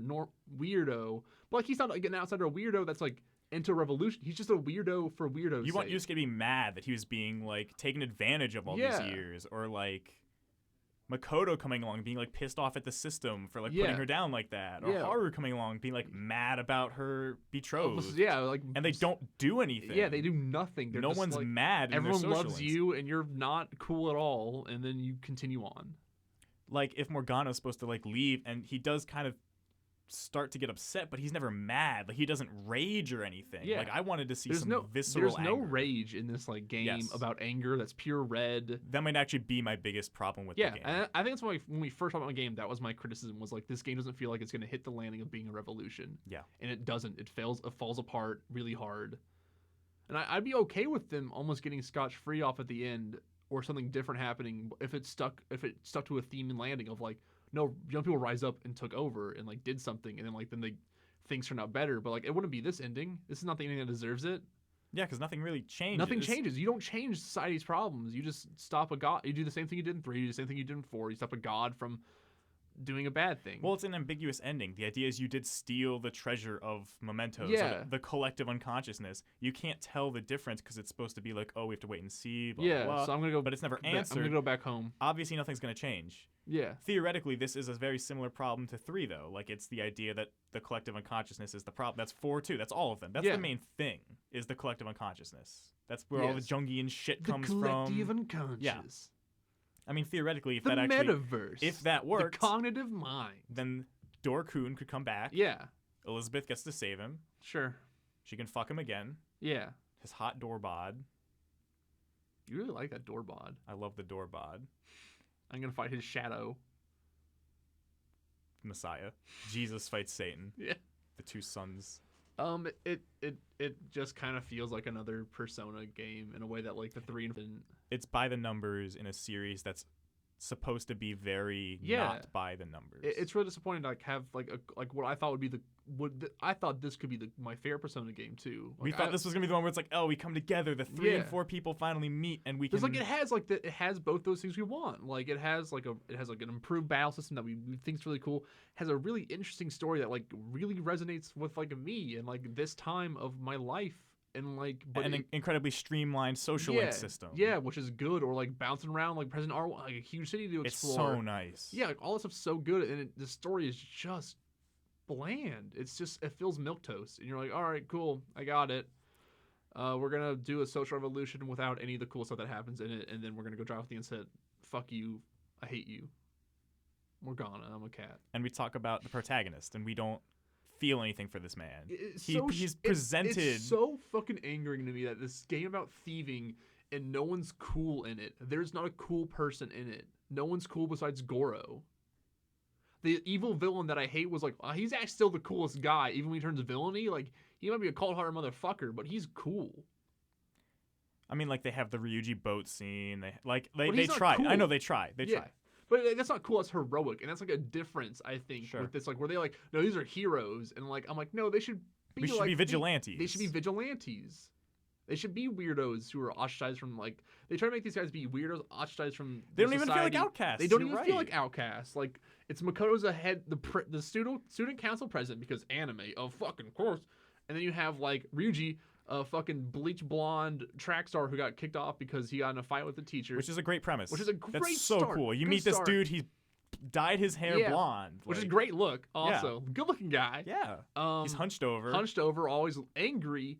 weirdo. But like he's not like an outsider weirdo that's like into revolution. He's just a weirdo for weirdo's You want sake. Yusuke to be mad that he was being like taken advantage of all these years, or like Makoto coming along being like pissed off at the system for like putting her down like that, or Haru coming along being like mad about her betrothed. Yeah, like, and they don't do anything. Yeah, they do nothing. They're no just one's like, mad. In everyone their loves social you, and you're not cool at all. And then you continue on. Like if Morgana's supposed to like leave, and he does kind of start to get upset, but he's never mad. Like he doesn't rage or anything. Yeah. Like I wanted to see There's some visceral There's anger. no rage in this like game about anger. That's pure red. That might actually be my biggest problem with the game. And I think that's why when we first talked about the game, that was my criticism, was like this game doesn't feel like it's going to hit the landing of being a revolution. Yeah. And it doesn't. It falls apart really hard. And I'd be okay with them almost getting scotch-free off at the end, or something different happening if it stuck to a theme and landing of like, no, young people rise up and took over and like did something, and then things turned out better. But like it wouldn't be this ending. This is not the ending that deserves it. Yeah, because nothing really changes. Nothing changes. You don't change society's problems. You just stop a god. You do the same thing you did in 3. You do the same thing you did in 4. You stop a god from doing a bad thing. Well, it's an ambiguous ending. The idea is you did steal the treasure of mementos, Yeah. like the collective unconsciousness. You can't tell the difference because it's supposed to be like, oh, we have to wait and see, blah, yeah, blah, blah. so I'm gonna go. But it's never I'm gonna answered. go back home. Obviously, nothing's going to change. Yeah. Theoretically, this is a very similar problem to 3, though. Like, it's the idea that the collective unconsciousness is the problem. That's 4, too. That's all of them. That's Yeah. the main thing, is the collective unconsciousness. That's where all the Yes. Jungian shit The comes collective from. unconscious. I mean, theoretically, if The that actually... metaverse. If that worked, The cognitive mind. then Dorkun could come back. Yeah. Elizabeth gets to save him. Sure. She can fuck him again. Yeah. His hot door bod. You really like that door bod. I love the door bod. I'm gonna fight his shadow. Messiah. Jesus fights Satan. Yeah. The two sons. It just kind of feels like another Persona game in a way that like the 3 and It's by the numbers in a series that's supposed to be very Yeah. not by the numbers. it's really disappointing to like have like what I thought would be I thought this could be my favorite Persona game too. We Like, thought this was gonna be the one where it's like, oh, we come together, the 3 and Yeah. 4 people finally meet, and we can. Because like it has both those things we want. Like it has like an improved battle system that we think is really cool. Has a really interesting story that like really resonates with like me and like this time of my life and like an incredibly streamlined social link system. Yeah, which is good. Or like bouncing around like President R, like a huge city to It's explore. so nice. Yeah, like all this stuff's so good, and the story is just bland. It feels milquetoast, and you're like, all right, cool, I got it. We're gonna do a social revolution without any of the cool stuff that happens in it, and then we're gonna go drive off the and say, fuck you, I hate you. Morgana, I'm a cat. And we talk about the protagonist, and we don't feel anything for this man. He's It's presented. so fucking angering to me that this game about thieving and no one's cool in it. There's not a cool person in it. No one's cool besides Goro. The evil villain that I hate was like, he's actually still the coolest guy, even when he turns villainy. Like, he might be a cold-hearted motherfucker, but he's cool. I mean, like, they have the Ryuji boat scene. They But he's not try. cool. I know they try. They try. But that's not cool. That's heroic, and that's like a difference, I think, Sure. with this. Like, where they like, no, these are heroes, and like, I'm like, no, they should be. We should like, be vigilantes. They should be vigilantes. They should be weirdos who are ostracized from like. They try to make these guys be weirdos, ostracized from. They don't even feel like outcasts. They don't You're even feel right. like outcasts. Like it's Makoto's ahead, the student council president because anime, of fucking course, and then you have like Ryuji, a fucking bleach blonde track star who got kicked off because he got in a fight with the teacher. Which is a great premise. Which is a great That's so start. cool. You Good meet this start. dude. He's dyed his hair Yeah. blonde. Which is a like- great look, also. Good looking guy. Yeah. He's hunched over. Hunched over, always angry.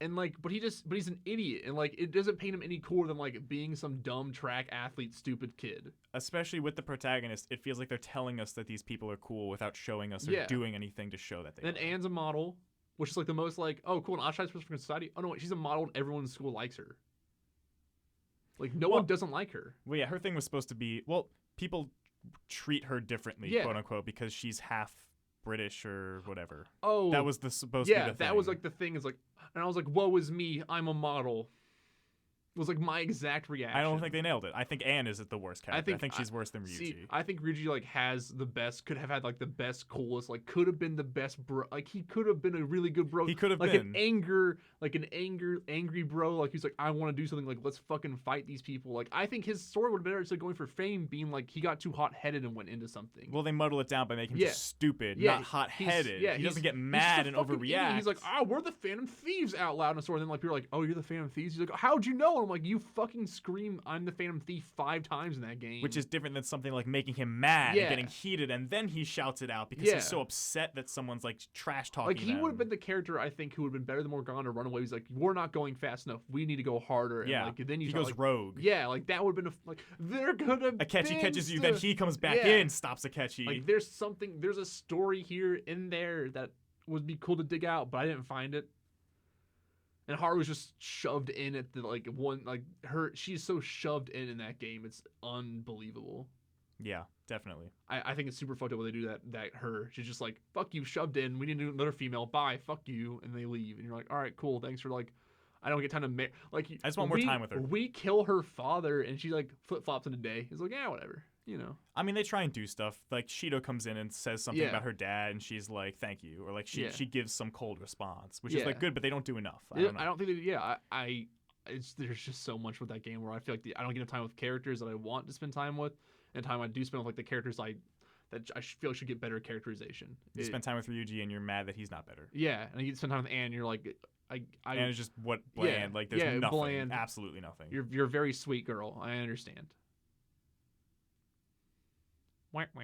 And like, but he's an idiot. And like, it doesn't paint him any cooler than like being some dumb track athlete, stupid kid. Especially with the protagonist, it feels like they're telling us that these people are cool without showing us or Yeah. doing anything to show that they And then are. Anne's a model, which is like the most like, oh, cool, an ostracized person from society. Oh no, wait, she's a model and everyone in school likes her. Like, no one doesn't like her. Well, yeah, her thing was supposed to be, well, people treat her differently, Yeah. quote unquote, because she's half British or whatever. Oh. That was supposed to be the thing. that was like the thing. Is like, and I was like, woe is me, I'm a model. It was like my exact reaction. I don't think they nailed it. I think Anne is the worst character. I think she's worse than Ryuji. See, I think Ryuji like has the best, could have had like the best, coolest, like could have been the best bro. Like he could have been a really good bro. He could have like been. angry bro. Like he's like, I want to do something. Like let's fucking fight these people. Like I think his story would have been better instead of going for fame, being like he got too hot headed and went into something. Well, they muddle it down by making him Yeah. just stupid, Yeah, not hot he's- headed. yeah, he he's- doesn't get he's mad just and a fucking idiot. overreact. He's like, we're the Phantom Thieves out loud in the store. And then like people are like, oh, you're the Phantom Thieves. He's like, how'd you know? And I'm like, you fucking scream, I'm the Phantom Thief 5 times in that game. Which is different than something like making him mad Yeah. and getting heated, and then he shouts it out because Yeah. he's so upset that someone's like trash talking. like he them. would have been the character I think who would have been better than Morgana to run away. He's like, we're not going fast enough. We need to go harder. And Yeah. like then he you goes like, rogue. yeah, like that would have been like they're gonna Akechi catches you, been then he comes back yeah. in, stops Akechi. Like there's a story here in there that would be cool to dig out, but I didn't find it. And Haru was just shoved in at the like one like she's so shoved in that game. It's unbelievable. Yeah, definitely. I think it's super fucked up when they do that her. She's just like, fuck you, shoved in. We need to do another female. Bye, fuck you, and they leave. And you're like, all right, cool. Thanks for like, I don't get time to like. I just want more time with her. We kill her father, and she like flip flops in a day. It's like, yeah, whatever. You know. I mean, they try and do stuff. Like Shido comes in and says something Yeah. about her dad, and she's like, "Thank you," or like Yeah. she gives some cold response, which Yeah. is like good, but they don't do enough. I Yeah, don't know. I don't think that. Yeah, there's just so much with that game where I feel like I don't get enough time with characters that I want to spend time with, and time I do spend with like the characters that that I feel should get better characterization. You spend time with Ryuji and you're mad that he's not better. Yeah, and you spend time with Anne, and you're like, And it's just bland. Yeah, Like there's nothing. bland. Absolutely nothing. You're a very sweet girl. I understand. Wah, wah.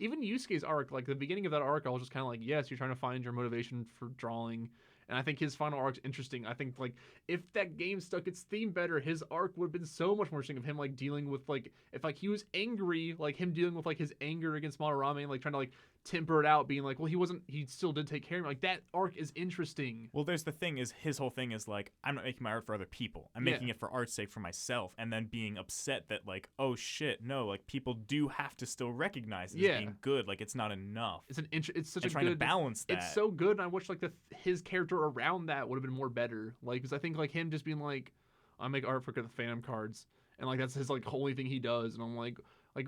Even Yusuke's arc, like the beginning of that arc, I was just kind of like, yes, you're trying to find your motivation for drawing. And I think his final arc's interesting. I think, like, if that game stuck its theme better, his arc would have been so much more interesting of him, like, dealing with, like, if, like, he was angry, like, him dealing with, like, his anger against Madarame, like, trying to, like, temper it out, being like, well, he still did take care of me. Like, that arc is interesting. Well, there's the thing is, his whole thing is, like, I'm not making my art for other people. I'm making it for art's sake for myself. And then being upset that, like, oh, shit, no, like, people do have to still recognize it as being good. Like, it's not enough. It's such and a trying good... to balance that. It's so good, and I wish, like, his character around that would have been more better. Like, because I think, like, him just being like, I make art for the Phantom cards, and, like, that's his, like, only thing he does. And I'm like,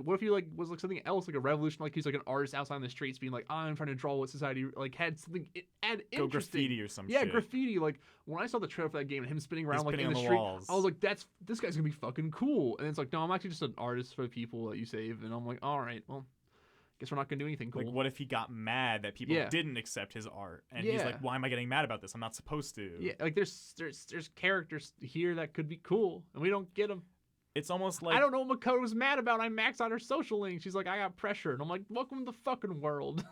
what if he, like, was, like, something else, like a revolution, like he's, like, an artist outside on the streets being like, I'm trying to draw what society, like, had something, add interesting. Go graffiti or some shit. Yeah, graffiti. Like, when I saw the trailer for that game and him spinning around, like, in the street, walls. I was like, this guy's gonna be fucking cool. And it's like, no, I'm actually just an artist for the people that you save. And I'm like, all right, well, guess we're not gonna do anything cool. Like, what if he got mad that people didn't accept his art, and he's like, "Why am I getting mad about this? I'm not supposed to." Yeah, like there's characters here that could be cool, and we don't get them. It's almost like, I don't know what Makoto's mad about. I maxed out her social link. She's like, I got pressure, and I'm like, welcome to the fucking world.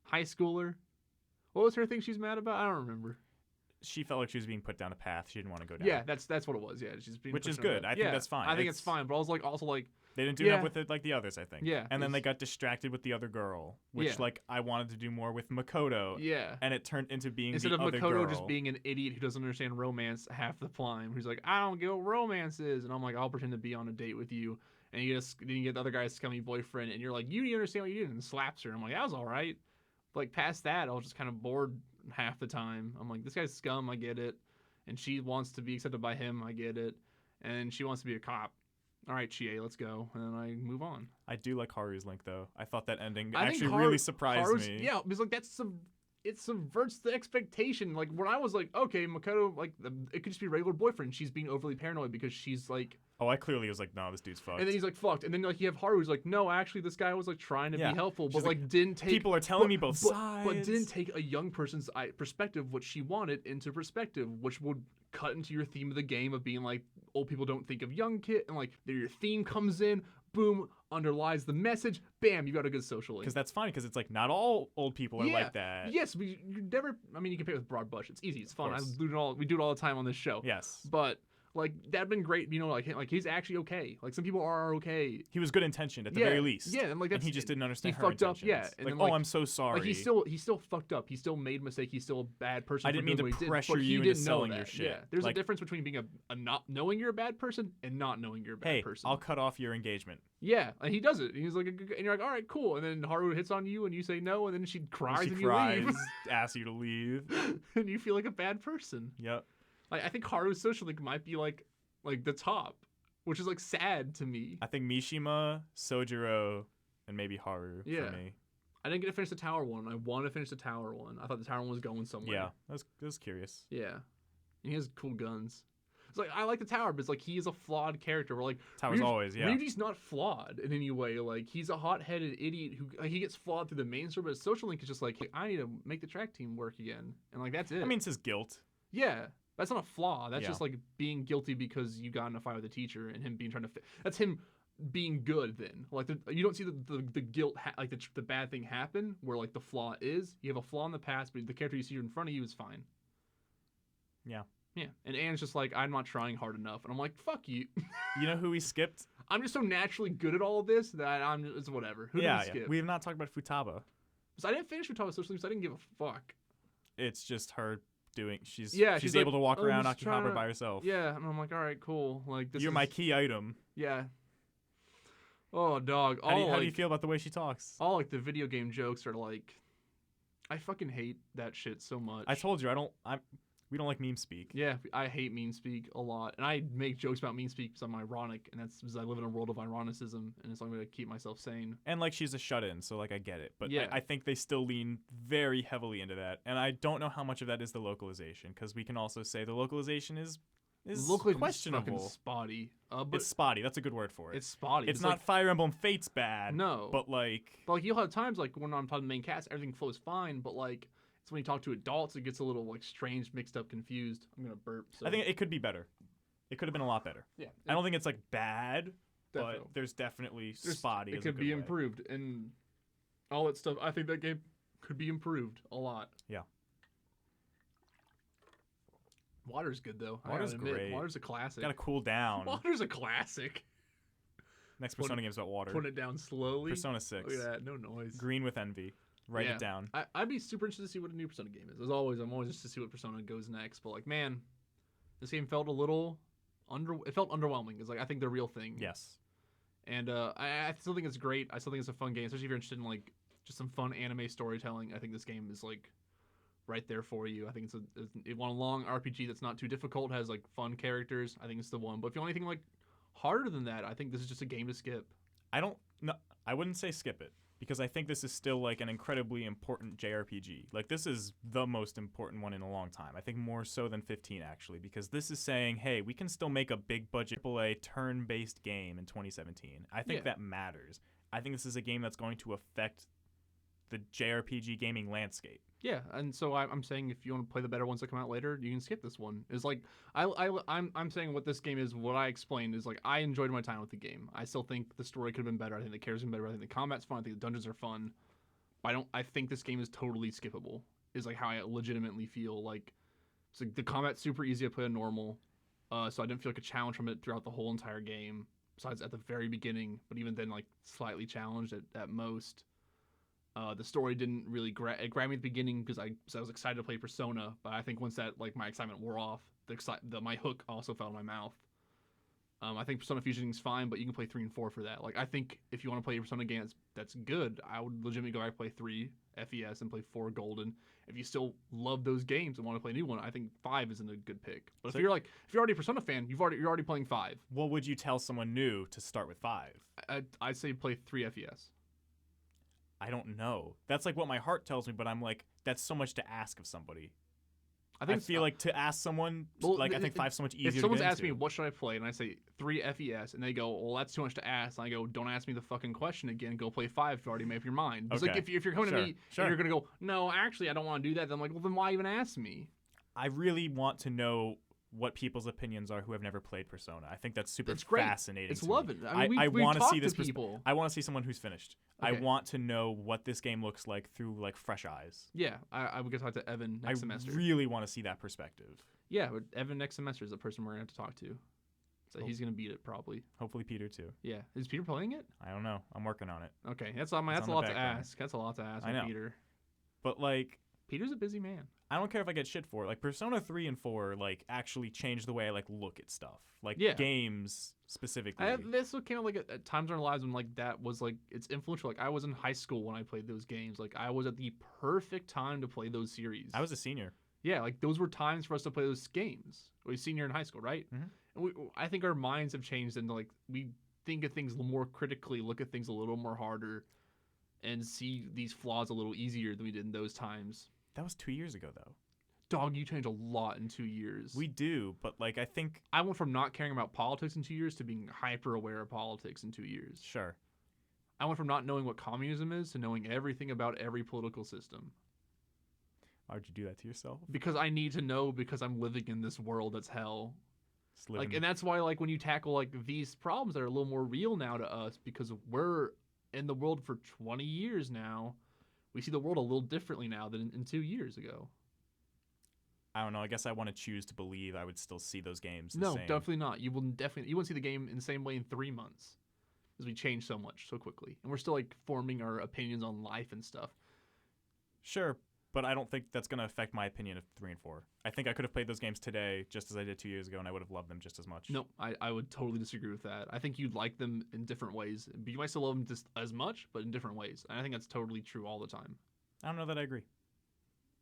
High schooler. What was her thing she's mad about? I don't remember. She felt like she was being put down a path she didn't want to go down. Yeah, that's what it was. Yeah, she's being which is good. I think that's fine. I think it's fine, but I was like, also like, they didn't do enough with it like the others, I think. Yeah. And then they got distracted with the other girl, which like I wanted to do more with Makoto. Yeah. And it turned into being instead the of other Makoto girl. just being an idiot who doesn't understand romance half the time. He's like, I don't get what romance is, and I'm like, I'll pretend to be on a date with you, and then you get the other guy's scummy boyfriend, and you're like, you didn't understand what you did, and slaps her. I'm like, that was all right. But, like, past that, I was just kind of bored half the time. I'm like, this guy's scum, I get it, and she wants to be accepted by him, I get it, and she wants to be a cop. All right, Chie, let's go. And then I move on. I do like Haru's link, though. I thought that ending actually really surprised me. Yeah, because, like, it subverts the expectation. Like, when I was like, okay, Makoto, like, it could just be a regular boyfriend. She's being overly paranoid because she's, like... Oh, I clearly was like, no, this dude's fucked. And then he's like, fucked. And then, like, you have Haru who's like, no, actually, this guy was, like, trying to be helpful. But, like, didn't take... People are telling me both sides. But didn't take a young person's perspective, what she wanted, into perspective, which would cut into your theme of the game of being like, old people don't think of young kid, and like your theme comes in, boom, underlies the message, bam, you got a good social link. Because that's funny, because it's like not all old people are like that. Yes, you never. I mean, you can pay with broad brush. It's easy. It's fun. We do it all the time on this show. Yes, but. Like, that'd been great, you know, like he's actually okay. Like, some people are okay. He was good intentioned at the very least. Yeah, and like and he just didn't understand he her fucked up, intentions. And like, then, like, oh, I'm so sorry. Like, he still fucked up. He still made a mistake. He's still a bad person. I didn't mean to pressure you into selling your shit. Yeah, there's a difference between being a not knowing you're a bad person and not knowing you're a bad person. I'll cut off your engagement. Yeah, and he does it. He's like, and you're like, all right, cool. And then Haru hits on you, and you say no, and then she cries and you leave. Asks you to leave, and you feel like a bad person. Yep. Like, I think Haru's social link might be like the top, which is like sad to me. I think Mishima, Sojiro, and maybe Haru for me. I didn't get to finish the tower one. I want to finish the tower one. I thought the tower one was going somewhere. Yeah, I was curious. Yeah, and he has cool guns. It's like, I like the tower, but it's like he is a flawed character. We're like, Tower's always, Ryuji's not flawed in any way. Like, he's a hot-headed idiot who he gets flawed through the main story, but his social link is just like, hey, I need to make the track team work again, and like that's it. I mean, it's his guilt. Yeah. That's not a flaw. That's just like being guilty because you got in a fight with the teacher and him being trying to. That's him being good. Then, like, you don't see the guilt, like the bad thing happen where like the flaw is. You have a flaw in the past, but the character you see in front of you is fine. Yeah. Yeah. And Anne's just like, I'm not trying hard enough, and I'm like, fuck you. You know who we skipped? I'm just so naturally good at all of this that it's whatever. Who did we skip? We have not talked about Futaba. So I didn't finish Futaba socially, so I didn't give a fuck. It's just her. She's like, able to walk around Akihabara by herself. Yeah, and I'm like, all right, cool. Like, you're my key item. Yeah. Oh, dog. How do you feel about the way she talks? All like the video game jokes are like, I fucking hate that shit so much. I told you we don't like meme speak. Yeah, I hate meme speak a lot, and I make jokes about meme speak because I'm ironic, and that's because I live in a world of ironicism, and it's the only way to keep myself sane. And like, she's a shut-in, so like I get it, but yeah. I think they still lean very heavily into that, and I don't know how much of that is the localization, because we can also say the localization is is Locally fucking questionable. spotty. But It's spotty. That's a good word for it. it's spotty. It's not like, Fire Emblem Fate's bad. No. But like But like you'll have times like when I'm talking to the main cast, everything flows fine. But like it's when you talk to adults, it gets a little like strange, mixed up, confused. I'm gonna burp. So. I think it could be better. It could have been a lot better. Yeah. I don't think it's like bad, Definitely. but there's definitely spotty. It is a could good be way. improved and all that stuff. I think that game could be improved a lot. Yeah. Water's good though. I Water's gotta admit, great. Water's a classic. Gotta cool down. Water's a classic. Next Persona game's about water. Putting it down slowly. Persona 6. Look at that. No noise. Green with envy. Write it down. I'd be super interested to see what a new Persona game is. As always, I'm always interested to see what Persona goes next. But like, man, this game felt a little it felt underwhelming. It's like I think the real thing. Yes. And I still think it's great. I still think it's a fun game, especially if you're interested in like just some fun anime storytelling. I think this game is like right there for you. I think it's want a long RPG that's not too difficult, has like fun characters. I think it's the one. But if you want anything like harder than that, I think this is just a game to skip. I wouldn't say skip it, because I think this is still like an incredibly important JRPG. Like this is the most important one in a long time. I think more so than 15 actually, because this is saying, hey, we can still make a big budget AAA turn-based game in 2017. I think that matters. I think this is a game that's going to affect the JRPG gaming landscape. Yeah, and so I'm saying if you want to play the better ones that come out later, you can skip this one. It's like I'm saying what this game is. What I explained is like I enjoyed my time with the game. I still think the story could have been better. I think the characters have been better. I think the combat's fun. I think the dungeons are fun. But I think this game is totally skippable. Is like how I legitimately feel. Like it's like the combat's super easy to play on normal, so I didn't feel like a challenge from it throughout the whole entire game. Besides at the very beginning, but even then like slightly challenged at most. The story didn't really grab me at the beginning because I was excited to play Persona, but I think once that like my excitement wore off, my hook also fell in my mouth. I think Persona Fusion is fine, but you can play 3 and 4 for that. Like I think if you want to play a Persona game that's good, I would legitimately go back and play 3 FES and play 4 Golden. If you still love those games and want to play a new one, I think 5 isn't a good pick. But if you're already a Persona fan, you're already playing 5. What would you tell someone new to start with 5? I'd say play 3 FES. I don't know. That's like what my heart tells me, but I'm like, that's so much to ask of somebody. I feel like to ask someone, I think 5's so much easier to get into. If someone's asked me, what should I play? And I say 3 FES, and they go, well, that's too much to ask. And I go, don't ask me the fucking question again. Go play 5 if you already made up your mind. It's like if you're coming to me and you're going to go, no, actually, I don't want to do that. Then I'm like, well, then why even ask me? I really want to know what people's opinions are who have never played Persona. I think that's super fascinating. It's loving. I mean, I want to see this people. I want to see someone who's finished. Okay. I want to know what this game looks like through like fresh eyes. Yeah, I would go talk to Evan next semester. I really want to see that perspective. Yeah, but Evan next semester is the person we're gonna have to talk to. So he's gonna beat it probably. Hopefully Peter too. Yeah, is Peter playing it? I don't know. I'm working on it. Okay, that's a lot to ask. That's a lot to ask. I know. Peter. But like, Peter's a busy man. I don't care if I get shit for it. Like Persona 3 and 4 like actually changed the way I like look at stuff. Like games specifically. This came out like at times in our lives when like that was like it's influential. Like I was in high school when I played those games. Like I was at the perfect time to play those series. I was a senior. Yeah, like those were times for us to play those games. We were senior in high school, right? Mm-hmm. And I think our minds have changed into like we think of things more critically, look at things a little more harder, and see these flaws a little easier than we did in those times. That was 2 years ago though. Dog, you changed a lot in 2 years. We do, but like I think I went from not caring about politics in 2 years to being hyper aware of politics in 2 years. Sure. I went from not knowing what communism is to knowing everything about every political system. Why would you do that to yourself? Because I need to know, because I'm living in this world that's hell. Like, and that's why like when you tackle like these problems that are a little more real now to us, because we're in the world for 20 years now, we see the world a little differently now than in 2 years ago. I don't know. I guess I want to choose to believe I would still see those games the No, same. definitely not. You won't see the game in the same way in 3 months, because we change so much so quickly, and we're still like forming our opinions on life and stuff. Sure, but I don't think that's going to affect my opinion of 3 and 4. I think I could have played those games today just as I did 2 years ago, and I would have loved them just as much. No, I would totally disagree with that. I think you'd like them in different ways, but you might still love them just as much, but in different ways. And I think that's totally true all the time. I don't know that I agree.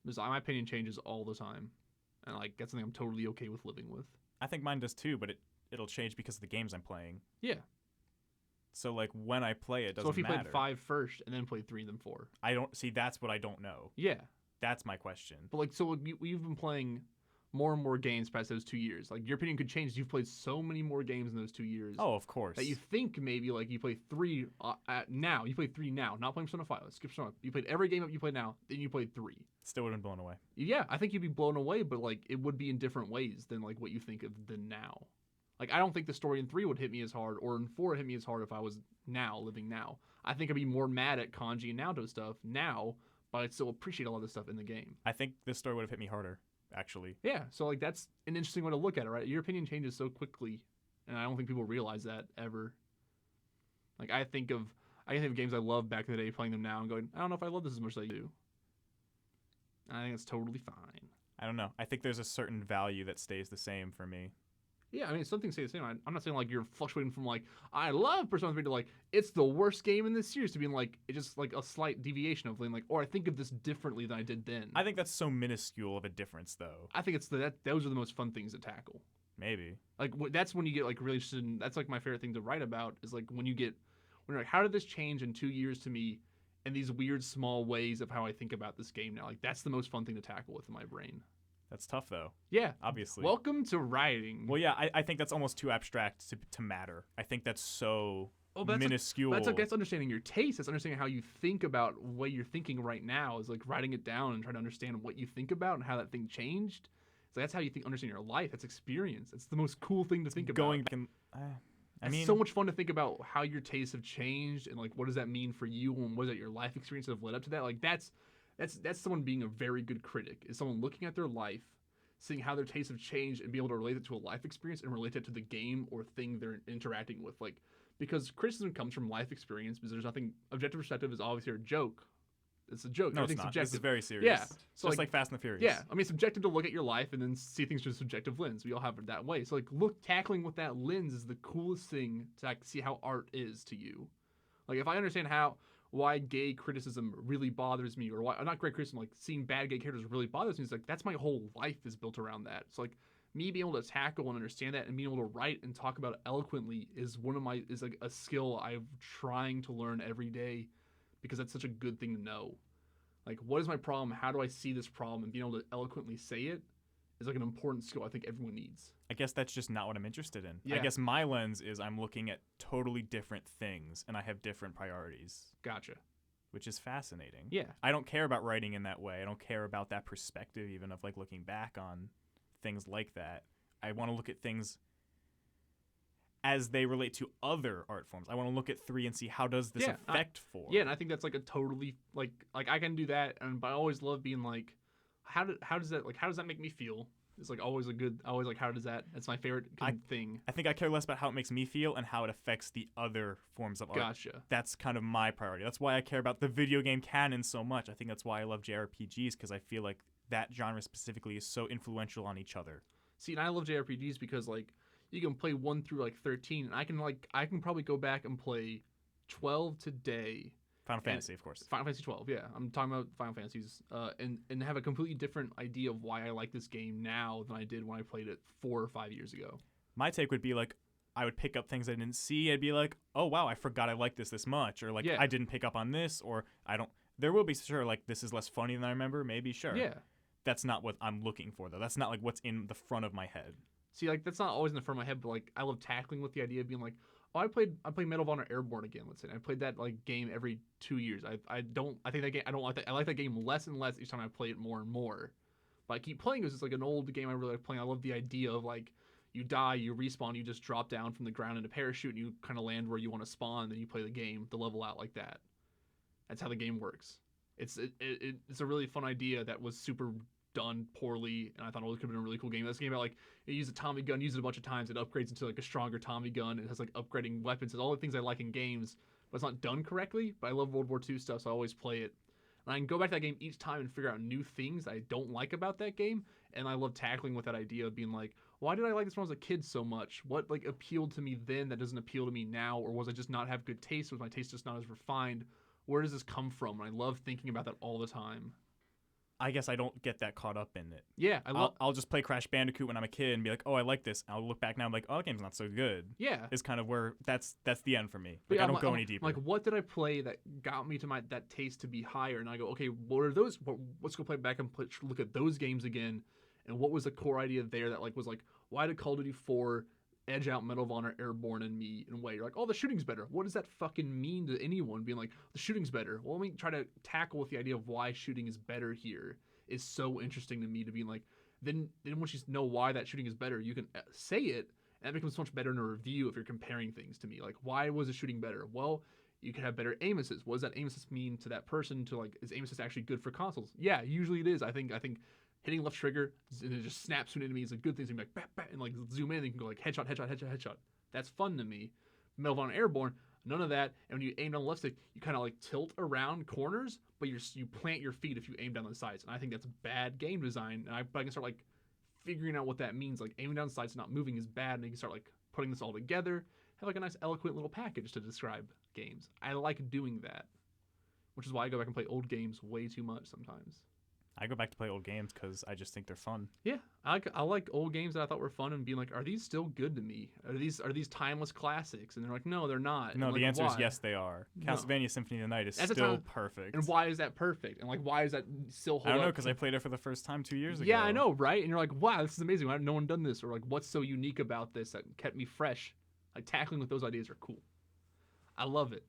Because my opinion changes all the time. And like that's something I'm totally okay with living with. I think mine does too, but it'll change because of the games I'm playing. Yeah. So like when I play it doesn't matter. So if you played 5 first and then played 3 and then 4. I don't see. That's what I don't know. Yeah. That's my question. But like so we've been playing more and more games past those 2 years. Like your opinion could change. You've played so many more games in those 2 years. Oh, of course. That you think maybe like you play 3 now. You played 3 now, not playing Persona 5. Let's skip Persona. You played every game up you played now, then you played 3. Still would have been blown away. Yeah, I think you'd be blown away, but like it would be in different ways than like what you think of the now. Like I don't think the story in 3 would hit me as hard, or in 4 hit me as hard if I was now living now. I think I'd be more mad at Kanji and Naoto stuff now, but I'd still appreciate a lot of the stuff in the game. I think this story would have hit me harder, actually. Yeah, so like that's an interesting way to look at it, right? Your opinion changes so quickly, and I don't think people realize that ever. Like I think of games I loved back in the day, playing them now, and going, I don't know if I love this as much as I do. And I think it's totally fine. I don't know. I think there's a certain value that stays the same for me. Yeah, I mean, some things stay the same. I'm not saying like you're fluctuating from like I love Persona 3 to like it's the worst game in this series to being like it's just like a slight deviation of like, or I think of this differently than I did then. I think that's so minuscule of a difference, though. I think it's those are the most fun things to tackle. Maybe. Like that's when you get like really interested in, that's like my favorite thing to write about is like when you're like, how did this change in 2 years to me, and these weird small ways of how I think about this game now. Like that's the most fun thing to tackle with in my brain. That's tough, though. Yeah. Obviously. Welcome to writing. Well, yeah, I think that's almost too abstract to matter. I think that's so minuscule. That's understanding your taste. That's understanding how you think about what you're thinking right now. Is like writing it down and trying to understand what you think about and how that thing changed. So that's how you understand your life. That's experience. It's the most cool thing to think about. Going back and, it's so much fun to think about how your tastes have changed and like what does that mean for you and what is that your life experience that have led up to that. Like that's someone being a very good critic. Is someone looking at their life, seeing how their tastes have changed and be able to relate it to a life experience and relate it to the game or thing they're interacting with. Like, because criticism comes from life experience, because there's nothing, objective perspective is obviously a joke. It's a joke. No, it's not. Subjective. This is very serious. Yeah. So just like Fast and the Furious. Yeah. I mean, it's subjective to look at your life and then see things through a subjective lens. We all have it that way. So like tackling with that lens is the coolest thing to like, see how art is to you. Like if I understand why gay criticism really bothers me, or why not gay criticism, like seeing bad gay characters really bothers me. It's like that's my whole life is built around that. So like me being able to tackle and understand that and being able to write and talk about it eloquently is like a skill I'm trying to learn every day, because that's such a good thing to know. Like what is my problem? How do I see this problem? And being able to eloquently say it is like an important skill I think everyone needs. I guess that's just not what I'm interested in. Yeah. I guess my lens is I'm looking at totally different things and I have different priorities. Gotcha. Which is fascinating. Yeah. I don't care about writing in that way. I don't care about that perspective even of like looking back on things like that. I want to look at things as they relate to other art forms. I want to look at 3 and see how does this affect 4. Yeah, and I think that's like a totally like I can do that, but I always love being like how does that make me feel? It's like always like how does that? That's my favorite thing. I think I care less about how it makes me feel and how it affects the other forms of art. Gotcha. That's kind of my priority. That's why I care about the video game canon so much. I think that's why I love JRPGs, because I feel like that genre specifically is so influential on each other. See, and I love JRPGs because like you can play 1 through like 13, and I can probably go back and play 12 today. Final Fantasy, of course. Final Fantasy 12, yeah. I'm talking about Final Fantasies, and have a completely different idea of why I like this game now than I did when I played it 4 or 5 years ago. My take would be like, I would pick up things I didn't see. I'd be like, oh wow, I forgot I liked this much, or like I didn't pick up on this, or I don't. There will be like this is less funny than I remember, maybe sure. Yeah. That's not what I'm looking for though. That's not like what's in the front of my head. See, like that's not always in the front of my head, but like I love tackling with the idea of being like, oh, I played Medal of Honor Airborne again. Let's say I played that like game every 2 years. I think that game I don't like that. I like that game less and less each time I play it more and more. But I keep playing it. It's like an old game I really like playing. I love the idea of like you die, you respawn, you just drop down from the ground in a parachute, and you kind of land where you want to spawn. Then you play the game, the level out like that. That's how the game works. It's a really fun idea that was super done poorly, and I thought it could have been a really cool game. This game about like you use a Tommy gun, use it a bunch of times, it upgrades into like a stronger Tommy gun. It has like upgrading weapons. It's all the things I like in games, but it's not done correctly. But I love World War II stuff, so I always play it. And I can go back to that game each time and figure out new things I don't like about that game. And I love tackling with that idea of being like, why did I like this when I was a kid so much? What like appealed to me then that doesn't appeal to me now? Or was I just not have good taste? Was my taste just not as refined? Where does this come from? And I love thinking about that all the time. I guess I don't get that caught up in it. Yeah, I'll just play Crash Bandicoot when I'm a kid and be like, oh, I like this. I'll look back now and be like, oh, that game's not so good. Yeah. Is kind of where that's the end for me. Like, I don't go any deeper. Like, what did I play that got me to that taste to be higher? And I go, okay, what are those? Let's go play back and look at those games again And what was the core idea there that like was like, why did Call of Duty 4 edge out Medal of Honor, Airborne, and me in a way? You're like, oh, the shooting's better. What does that fucking mean to anyone being like, the shooting's better? Well, let me try to tackle with the idea of why shooting is better here is so interesting to me to be like, then once you know why that shooting is better, you can say it, and that becomes much better in a review if you're comparing things to me. Like, why was the shooting better? Well, you could have better aim assist. What does that aim assist mean to that person? To like, is aim assist actually good for consoles? Yeah, usually it is. I think hitting left trigger and it just snaps to an enemy is a good thing. So you can like, bat, and like zoom in and you can go like headshot, headshot, headshot, headshot. That's fun to me. Medal of Honor Airborne, none of that. And when you aim down the left stick, you kind of like tilt around corners, but you plant your feet if you aim down the sides. And I think that's bad game design. And I can start like figuring out what that means. Like aiming down the sides, not moving is bad. And you can start like putting this all together. Have like a nice eloquent little package to describe games. I like doing that, which is why I go back and play old games way too much sometimes. I go back to play old games because I just think they're fun. Yeah, I like old games that I thought were fun and being like, are these still good to me? Are these timeless classics? And they're like, no, they're not. No, and the like, answer why? is yes, they are. No. Castlevania Symphony of the Night is That's still perfect. And why is that perfect? And like, why is that still hold I don't know, up? because I played it for the first time 2 years ago. Yeah, I know, right? And you're like, wow, this is amazing. Why had no one done this? Or like, what's so unique about this that kept me fresh? Like tackling with those ideas are cool. I love it.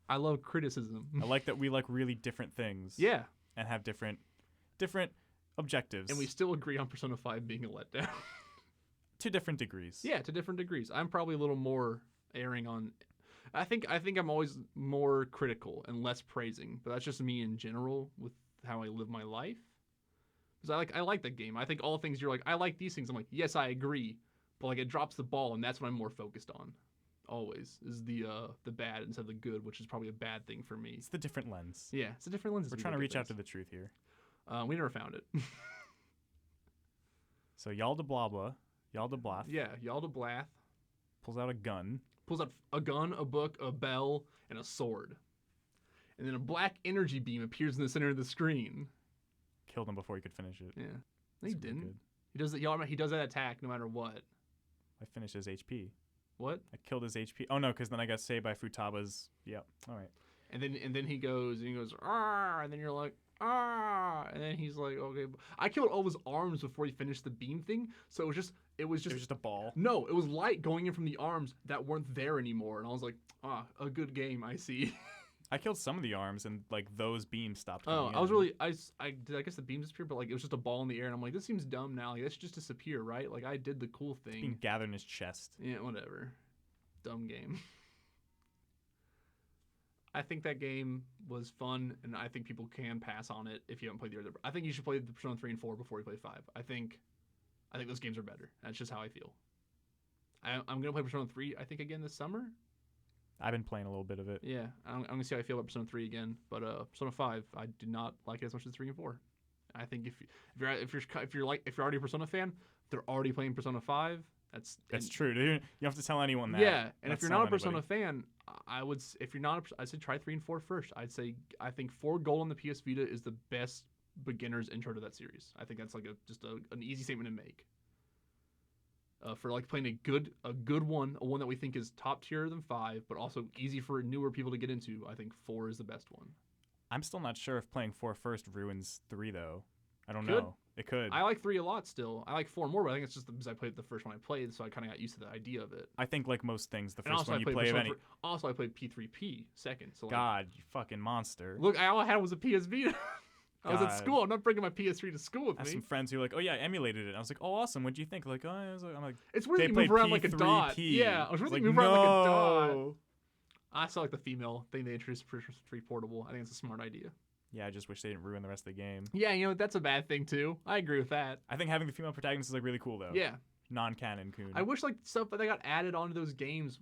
I love criticism. I like that we like really different things. Yeah. And have different objectives. And we still agree on Persona 5 being a letdown. To different degrees. Yeah, to different degrees. I'm probably a little more erring on. I think I'm always more critical and less praising, but that's just me in general with how I live my life. Because I like that game. I think all things you're like, I like these things. I'm like, yes, I agree, but like it drops the ball, and that's what I'm more focused on. Always is the bad instead of the good, which is probably a bad thing for me. It's the different lens. Yeah, it's a different lens. We're trying to reach out to the truth here. We never found it. So Yalda Blabla, Yalda Blath. Yeah, Yalda Blath Pulls out a gun. Pulls out a gun, a book, a bell, and a sword. And then a black energy beam appears in the center of the screen. Killed him before he could finish it. Yeah. No, That's he pretty didn't. good. He does that attack no matter what. I finished his HP. What? I killed his HP. Oh no, because then I got saved by Futaba's. Yep. All right. And then he goes ah, and then you're like ah, and then he's like okay. I killed all of his arms before he finished the beam thing, so it was just It was just a ball. No, it was light going in from the arms that weren't there anymore, and I was like a good game. I see. I killed some of the arms, and like those beams stopped. Oh, coming I was in. really I guess the beam disappeared, but like it was just a ball in the air, and I'm like, this seems dumb now. Like that should just disappear, right? Like I did the cool thing. being gathered in his chest. Yeah, whatever. Dumb game. I think that game was fun, and I think people can pass on it if you haven't played the other. I think you should play the Persona 3 and 4 before you play 5. I think those games are better. That's just how I feel. I'm gonna play Persona 3. I think again this summer. I've been playing a little bit of it. Yeah, I'm gonna see how I feel about Persona 3 again. But Persona 5, I did not like it as much as 3 and 4. I think if you're already a Persona fan, they're already playing Persona 5. That's true. You don't have to tell anyone that. Yeah, and if That's you're not a telling Persona anybody. fan, I'd say try 3 and 4 first. I think 4 Gold on the PS Vita is the best beginner's intro to that series. I think that's like an easy statement to make. For like playing a good one, a one that we think is top tier than 5, but also easy for newer people to get into. I think 4 is the best one. I'm still not sure if playing 4 first ruins 3 though. I don't Could. know. It could. I like 3 a lot still. I like 4 more, but I think it's just because I played the first one I played, so I kind of got used to the idea of it. I think like most things, the And first also one I you played play of Persona any. 3 also I played P3P second. So like, God, you fucking monster. look, all I had was a PS Vita. I was at God. school. I'm not bringing my PS3 to school with I have me. some friends who are like, oh yeah, I emulated it. I was like, oh awesome. What'd you think? Like, oh, I'm like, It's weird they that you move played around like a dot. P3P. Yeah, I was It's really like, move around like a dot. no. I saw like the female thing they introduced for 3 Portable. I think it's a smart idea. Yeah, I just wish they didn't ruin the rest of the game. Yeah, that's a bad thing too. I agree with that. I think having the female protagonist is like really cool though. Yeah. Non-canon coon. I wish like stuff that they got added onto those games,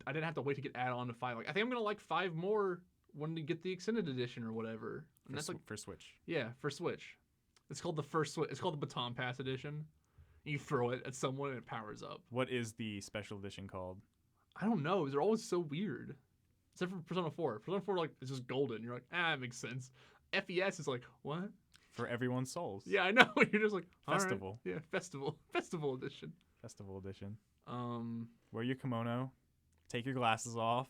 I didn't have to wait to get added on to 5. Like I think I'm gonna like 5 more when we get the extended edition or whatever. And that's like for Switch. yeah, for Switch. It's called the first Switch. It's called the Baton Pass edition. You throw it at someone and it powers up. What is the special edition called? I don't know. They're always so weird. Except for Persona 4. Persona 4 like it's just golden. You're like, that makes sense. FES is like, what? For everyone's souls. Yeah, I know. You're just like all right. Festival. Yeah, festival edition. Festival edition. Um, Wear your kimono. Take your glasses off.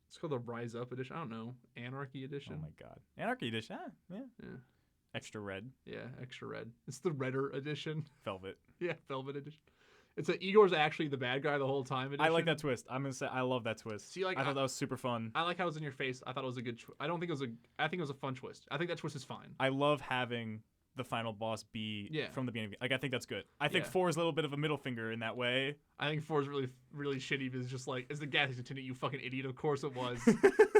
it's called the Rise Up edition. I don't know, Anarchy edition. Oh my god. Anarchy edition. Ah, yeah. Yeah. Extra red. Yeah, extra red. It's the redder edition. Velvet. Yeah, Velvet edition. It's that Igor's actually the bad guy the whole time edition. I like that twist. I'm gonna say I love that twist. See, like, I thought that was super fun. I like how it was in your face. I thought it was a good. I don't think it was a. I think it was a fun twist. I think that twist is fine. I love having the final boss be from the beginning. Like I think that's good. I think 4 is a little bit of a middle finger in that way. I think 4 is really, really shitty because it's just like, it's the gas station attendant, you fucking idiot. Of course it was.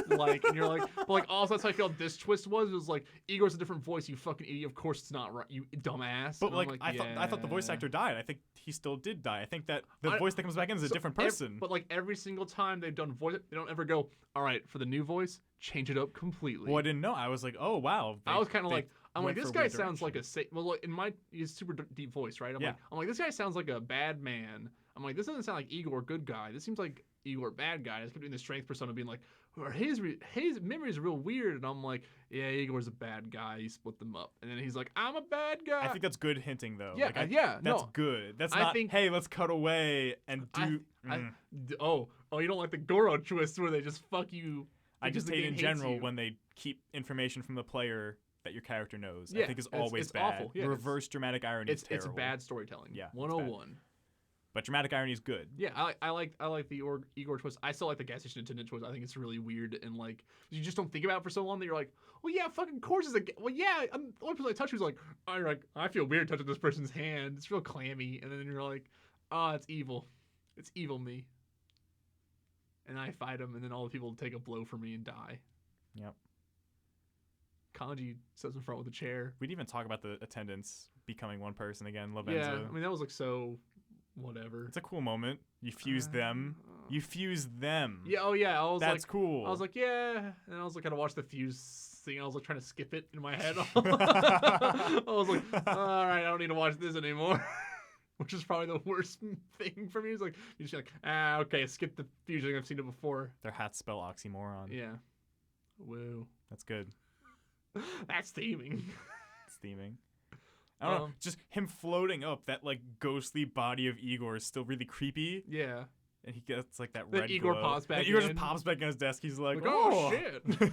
Like, and you're like, but like, also that's how I felt this twist was. It was like, Igor's a different voice, you fucking idiot. Of course it's not right, you dumbass. But like I thought the voice actor died. I think he still did die. I think that the voice that comes back in is a different person. But like every single time they've done voice, they don't ever go, all right, for the new voice, change it up completely. Well, I didn't know. I was like, oh wow. I was kind of like, I'm like, this guy sounds like a in my his super deep voice, right? I'm like, this guy sounds like a bad man. I'm like, this doesn't sound like Igor, good guy. This seems like Igor, bad guy. I just kept doing the strength persona, being like, his memory is real weird, and I'm like, yeah, Igor's a bad guy. He split them up, and then he's like, I'm a bad guy. I think that's good hinting though. Yeah, that's good. That's not. Hey, let's cut away and do. You don't like the Goro twist where they just fuck you. I just hate in general when they keep information from the player that your character knows. I think is always it's bad. Awful. Yeah, reverse dramatic irony is terrible. It's bad storytelling. Yeah, 101. But dramatic irony is good. Yeah, I like the Igor twist. I still like the gas station attendant twist. I think it's really weird and like you just don't think about it for so long that you're like, well, yeah, fucking course is the only person I touched was like, I feel weird touching this person's hand. It's real clammy, and then you're like, it's evil. It's evil me. And I fight him, and then all the people take a blow for me and die. Yep. Kanji sits in front with a chair. We didn't even talk about the attendants becoming one person again. Lavenza. Yeah, I mean that was like so, whatever. It's a cool moment. You fuse them. You fuse them. Yeah. Oh yeah. That's cool. I was like, yeah, and I was like, I watch the fuse thing. I was like trying to skip it in my head. I was like, all right, I don't need to watch this anymore. Which is probably the worst thing for me. It's like you just like, okay, skip the fusion. I've seen it before. Their hats spell oxymoron. Yeah. Woo. That's good. That's theming. It's theming. I don't know. Just him floating up, that like ghostly body of Igor is still really creepy. Yeah. And he gets like that red Igor glow. pops back. Igor just pops back in his desk. He's like, oh shit.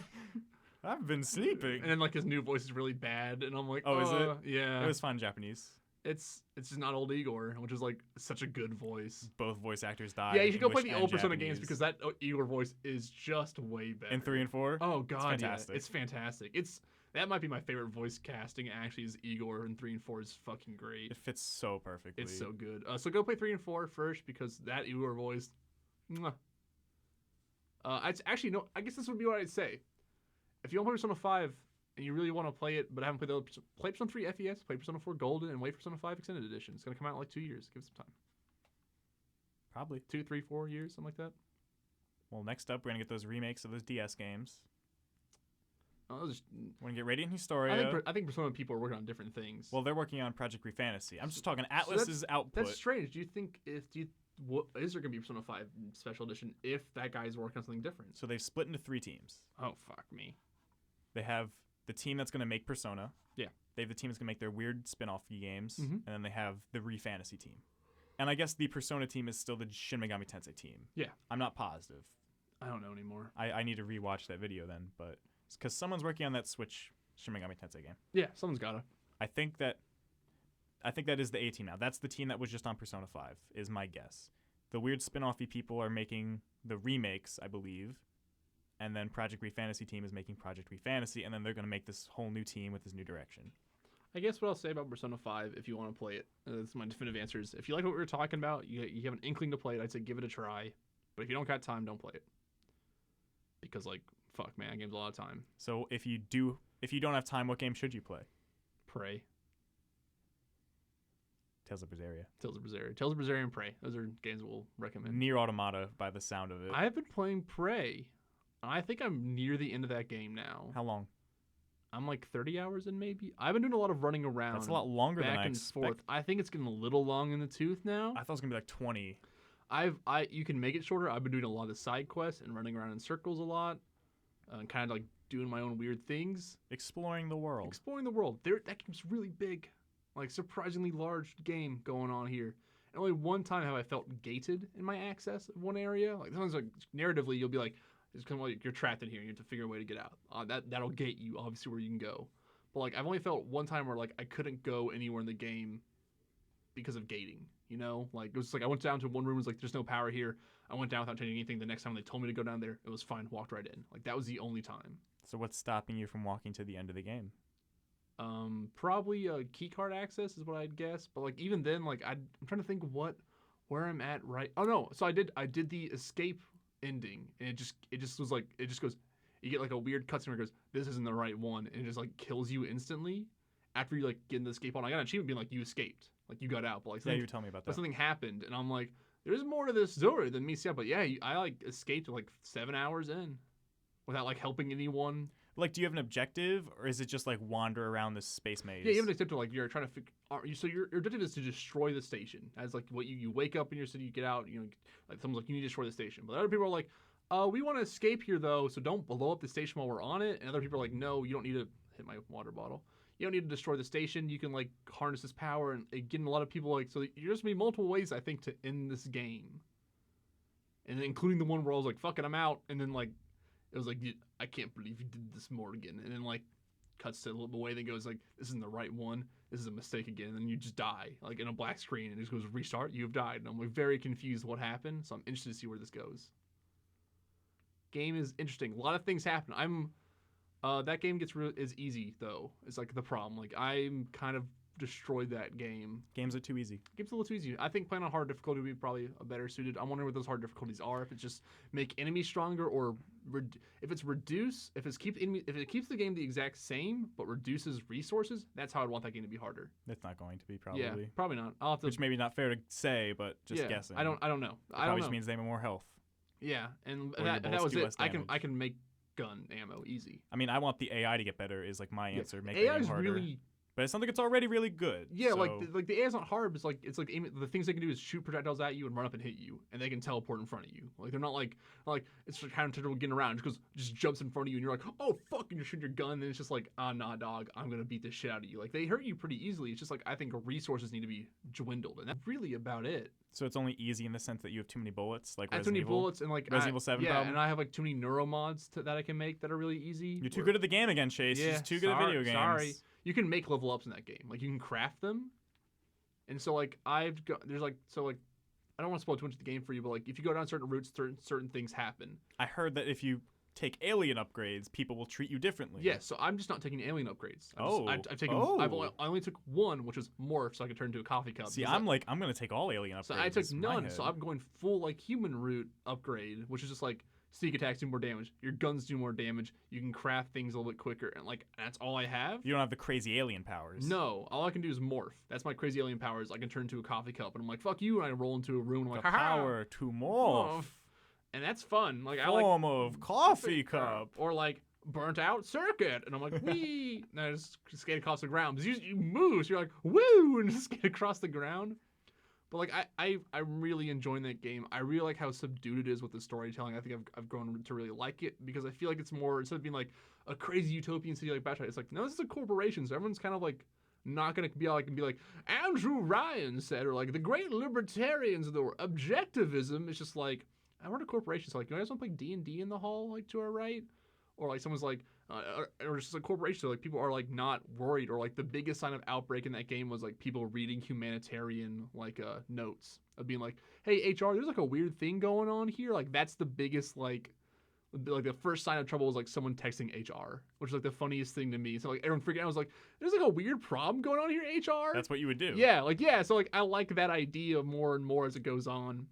I've been sleeping. And then like his new voice is really bad, and I'm like, oh, is it? Yeah. It was fine in Japanese. It's just not old Igor, which is like such a good voice. Both voice actors died. Yeah, you should go play the old Persona Japanese. games because that Igor voice is just way better. In 3 and 4? Oh god, it's fantastic. Yeah, it's fantastic. That might be my favorite voice casting actually is Igor, and 3 and 4 is fucking great. It fits so perfectly. It's so good. So go play 3 and 4 first because that Igor voice. Mwah. Actually no. I guess this would be what I'd say. If you don't play Persona 5 and you really want to play it, but haven't played the other, play Persona 3 FES, play Persona 4 Golden, and wait for Persona 5 Extended Edition. It's gonna come out in like 2 years. Give it some time. Probably 2, 3, 4 years, something like that. Well, next up we're gonna get those remakes of those DS games. We're gonna get Radiant Historia. I think Persona people are working on different things. Well, they're working on Project Refantasy. I'm just talking Atlus's output. That's strange. Do you think what is there gonna be Persona 5 Special Edition if that guy's working on something different? So they've split into 3 teams. Oh fuck me. They have the team that's gonna make Persona. Yeah. They have the team that's gonna make their weird spin-off games, mm-hmm. and then they have the Refantasy team. And I guess the Persona team is still the Shin Megami Tensei team. Yeah. I'm not positive. I don't know anymore. I need to rewatch that video then, but because someone's working on that Switch Shin Megami Tensei game. Yeah, someone's gotta. I think that is the A team now. That's the team that was just on Persona 5, is my guess. The weird spin-offy people are making the remakes, I believe, and then Project Refantasy team is making Project Refantasy, and then they're going to make this whole new team with this new direction. I guess what I'll say about Persona 5, if you want to play it, that's my definitive answers. If you like what we were talking about, you have an inkling to play it, I'd say give it a try. But if you don't got time, don't play it. Because, like, fuck, man, that game's a lot of time. So if you don't have time, what game should you play? Prey. Tales of Berseria. Tales of Berseria and Prey. Those are games we'll recommend. Nier Automata, by the sound of it. I have been playing Prey. I think I'm near the end of that game now. How long? I'm like 30 hours in maybe. I've been doing a lot of running around. That's a lot longer than I expected. Back and forth. I think it's getting a little long in the tooth now. I thought it was going to be like 20. You can make it shorter. I've been doing a lot of side quests and running around in circles a lot. And kind of like doing my own weird things. Exploring the world. That game's really big. Like, surprisingly large game going on here. And only one time have I felt gated in my access of one area. Like, sometimes, like, narratively, you'll be like, it's kind of like you're trapped in here and you have to figure a way to get out. That'll gate you, obviously, where you can go. But like I've only felt one time where like I couldn't go anywhere in the game because of gating. You know, like it was like I went down to one room, it was like there's no power here. I went down without changing anything. The next time they told me to go down there, it was fine. Walked right in. Like that was the only time. So what's stopping you from walking to the end of the game? Probably key card access is what I'd guess. But like even then, like I'm trying to think where I'm at right. Oh no, so I did the escape ending, and it just was like it just goes. You get like a weird cutscene where it goes, "This isn't the right one," and it just like kills you instantly after you like get in the escape on. I got an achievement being like you escaped, like you got out, but like Yeah, you told me about but that. something happened, and I'm like, there's more to this story than me. Yeah, but yeah, I like escaped like 7 hours in without like helping anyone. Like, do you have an objective, or is it just like wander around this space maze? Yeah, you have an objective. Like you're trying to figure. So your objective is to destroy the station. As like what you wake up in your city, you get out. You know, like someone's like you need to destroy the station. But other people are like, we want to escape here though, so don't blow up the station while we're on it. And other people are like, no, you don't need to hit my water bottle. You don't need to destroy the station. You can like harness this power and getting a lot of people like. So there's just be multiple ways I think to end this game. And including the one where I was like, fuck it, I'm out. And then like. It was like, I can't believe you did this, Morgan. And then, like, cuts to a little away, then goes, like, this isn't the right one. This is a mistake again. And then you just die, like, in a black screen. And it just goes, restart, you have died. And I'm, like, very confused what happened. So I'm interested to see where this goes. Game is interesting. A lot of things happen. That game is easy, though. It's, like, the problem. Like, I'm kind of destroyed that game. Games are too easy. Game's a little too easy. I think playing on hard difficulty would be probably a better suited. I'm wondering what those hard difficulties are. If it's just make enemies stronger, or if it's reduce, if it keeps the game the exact same but reduces resources. That's how I'd want that game to be harder. It's not going to be probably. Yeah, probably not. I'll have to. Which maybe not fair to say, but just guessing. I don't know. It probably just means they have more health. Yeah, and Or that was it. I damage. can make gun ammo easy. I mean, I want the AI to get better. Is like my answer. Make AI it is harder. really. But it's something that's already really good. Yeah, so. like the AI is not hard. But it's like the things they can do is shoot projectiles at you and run up and hit you, and they can teleport in front of you. Like they're not like it's just kind of terrible getting around. Just jumps in front of you, and you're like, oh fuck, and you shoot your gun, and then it's just like, nah, dog, I'm gonna beat the shit out of you. Like they hurt you pretty easily. It's just like I think resources need to be dwindled, and that's really about it. So it's only easy in the sense that you have too many bullets, like I have too many bullets, and like Resident Evil 7 yeah, problem? and I have like too many neuromods that I can make that are really easy. You're too good at the game again, Chase. You're just too good at video games. Sorry. You can make level ups in that game. Like you can craft them, and so like I don't want to spoil too much of the game for you, but like if you go down certain routes, certain things happen. I heard that if you take alien upgrades, people will treat you differently. Yeah, so I'm just not taking alien upgrades. I only took one, which was morph, so I could turn into a coffee cup. See, I'm gonna take all alien upgrades. So I took none, so I'm going full like human route upgrade, which is just like sneak attacks do more damage, your guns do more damage, you can craft things a little bit quicker, and like that's all I have. You don't have the crazy alien powers. No, all I can do is morph. That's my crazy alien powers. I can turn into a coffee cup, and I'm like, fuck you, and I roll into a room, and I'm like, the power to morph. And that's fun. Like I form of coffee cup. Or like burnt out circuit, and I'm like, wee, and I just skate across the ground. Because you move, so you're like, woo, and just skate across the ground. But like I'm really enjoying that game. I really like how subdued it is with the storytelling. I think I've grown to really like it because I feel like it's more, instead of being like a crazy utopian city like Batshite, it's like, no, this is a corporation, so everyone's kind of like not gonna be like Andrew Ryan said, or like the great libertarians, or objectivism. It's just like, I run a corporation, so like, you guys want to play D&D in the hall, like to our right? Or like someone's like, or just a corporation, so like people are like not worried, or like the biggest sign of outbreak in that game was like people reading humanitarian like notes of being like, hey HR, there's like a weird thing going on here. Like that's the biggest like the first sign of trouble was like someone texting HR, which is like the funniest thing to me. So like everyone freaking out. I was like, there's like a weird problem going on here, HR. That's what you would do. Yeah. So like I like that idea more and more as it goes on.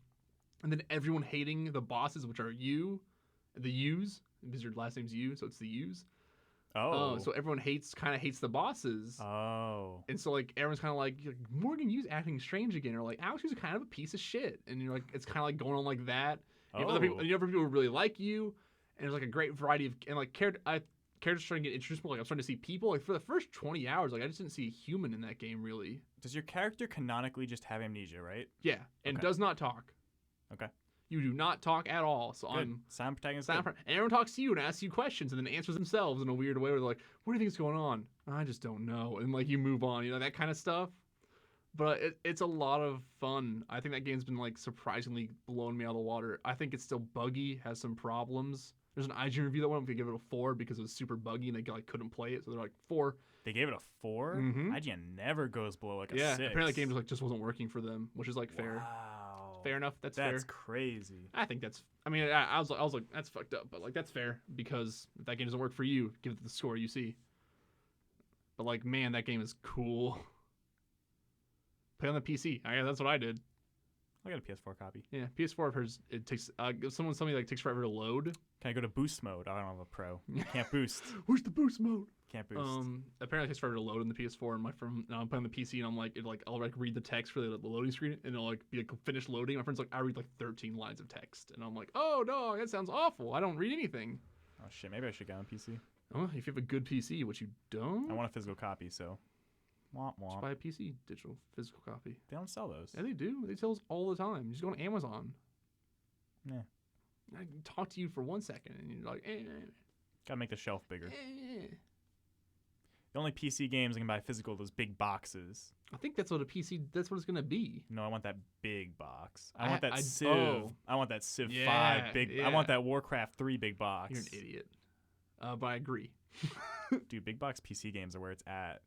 And then everyone hating the bosses, which are the U's, because your last name's U, so it's the U's. Oh. So everyone kind of hates the bosses. Oh. And so like everyone's kind of like, Morgan U's acting strange again, or like Alex U's kind of a piece of shit, and you're like, it's kind of like going on like that. You have other people who really like you, and there's like a great variety of, and like characters starting to get introduced more. Like I'm starting to see people. Like for the first 20 hours, like I just didn't see a human in that game really. Does your character canonically just have amnesia, right? Yeah, and does not talk. Okay. You do not talk at all. So good. Silent protagonist. And everyone talks to you and asks you questions and then answers themselves in a weird way where they're like, what do you think is going on? I just don't know. And like you move on, that kind of stuff. But it's a lot of fun. I think that game's been like surprisingly blowing me out of the water. I think it's still buggy, has some problems. There's an IGN review that went, we give it a 4 because it was super buggy and they like couldn't play it, so they're like 4. They gave it a 4? Mhm. IGN never goes below like a Yeah, 6. apparently the game just wasn't working for them, which is like fair. Wow. Fair enough. That's fair. That's crazy. I think that's. I mean, I was like, that's fucked up, but like that's fair because if that game doesn't work for you, give it the score you see. But like, man, that game is cool. Play on the PC. That's what I did. I got a PS4 copy. Yeah, PS4. I've heard it takes. Someone told me like it takes forever to load. Can I go to boost mode? I don't have a pro. Can't boost. Where's the boost mode? Can't boost. Apparently it takes forever to load in the PS4, and now I'm playing on the PC, and I'm like, I'll like read the text for the loading screen, and it'll like be like finished loading. My friend's like, I read like 13 lines of text, and I'm like, oh no, that sounds awful. I don't read anything. Oh shit, maybe I should get on PC. Oh, if you have a good PC, which you don't, I want a physical copy, so. Womp just womp. buy a PC digital physical copy. They don't sell those. Yeah, they do. They sell those all the time. You just go on Amazon. Yeah. I can talk to you for 1 second, and you're like, Gotta make the shelf bigger. The only PC games I can buy physical are those big boxes. I think that's what a PC. That's what it's gonna be. No, I want that big box. I want that Civ. Oh. I want that Civ Yeah, 5 big. yeah. I want that Warcraft 3 big box. You're an idiot. But I agree. Dude, big box PC games are where it's at.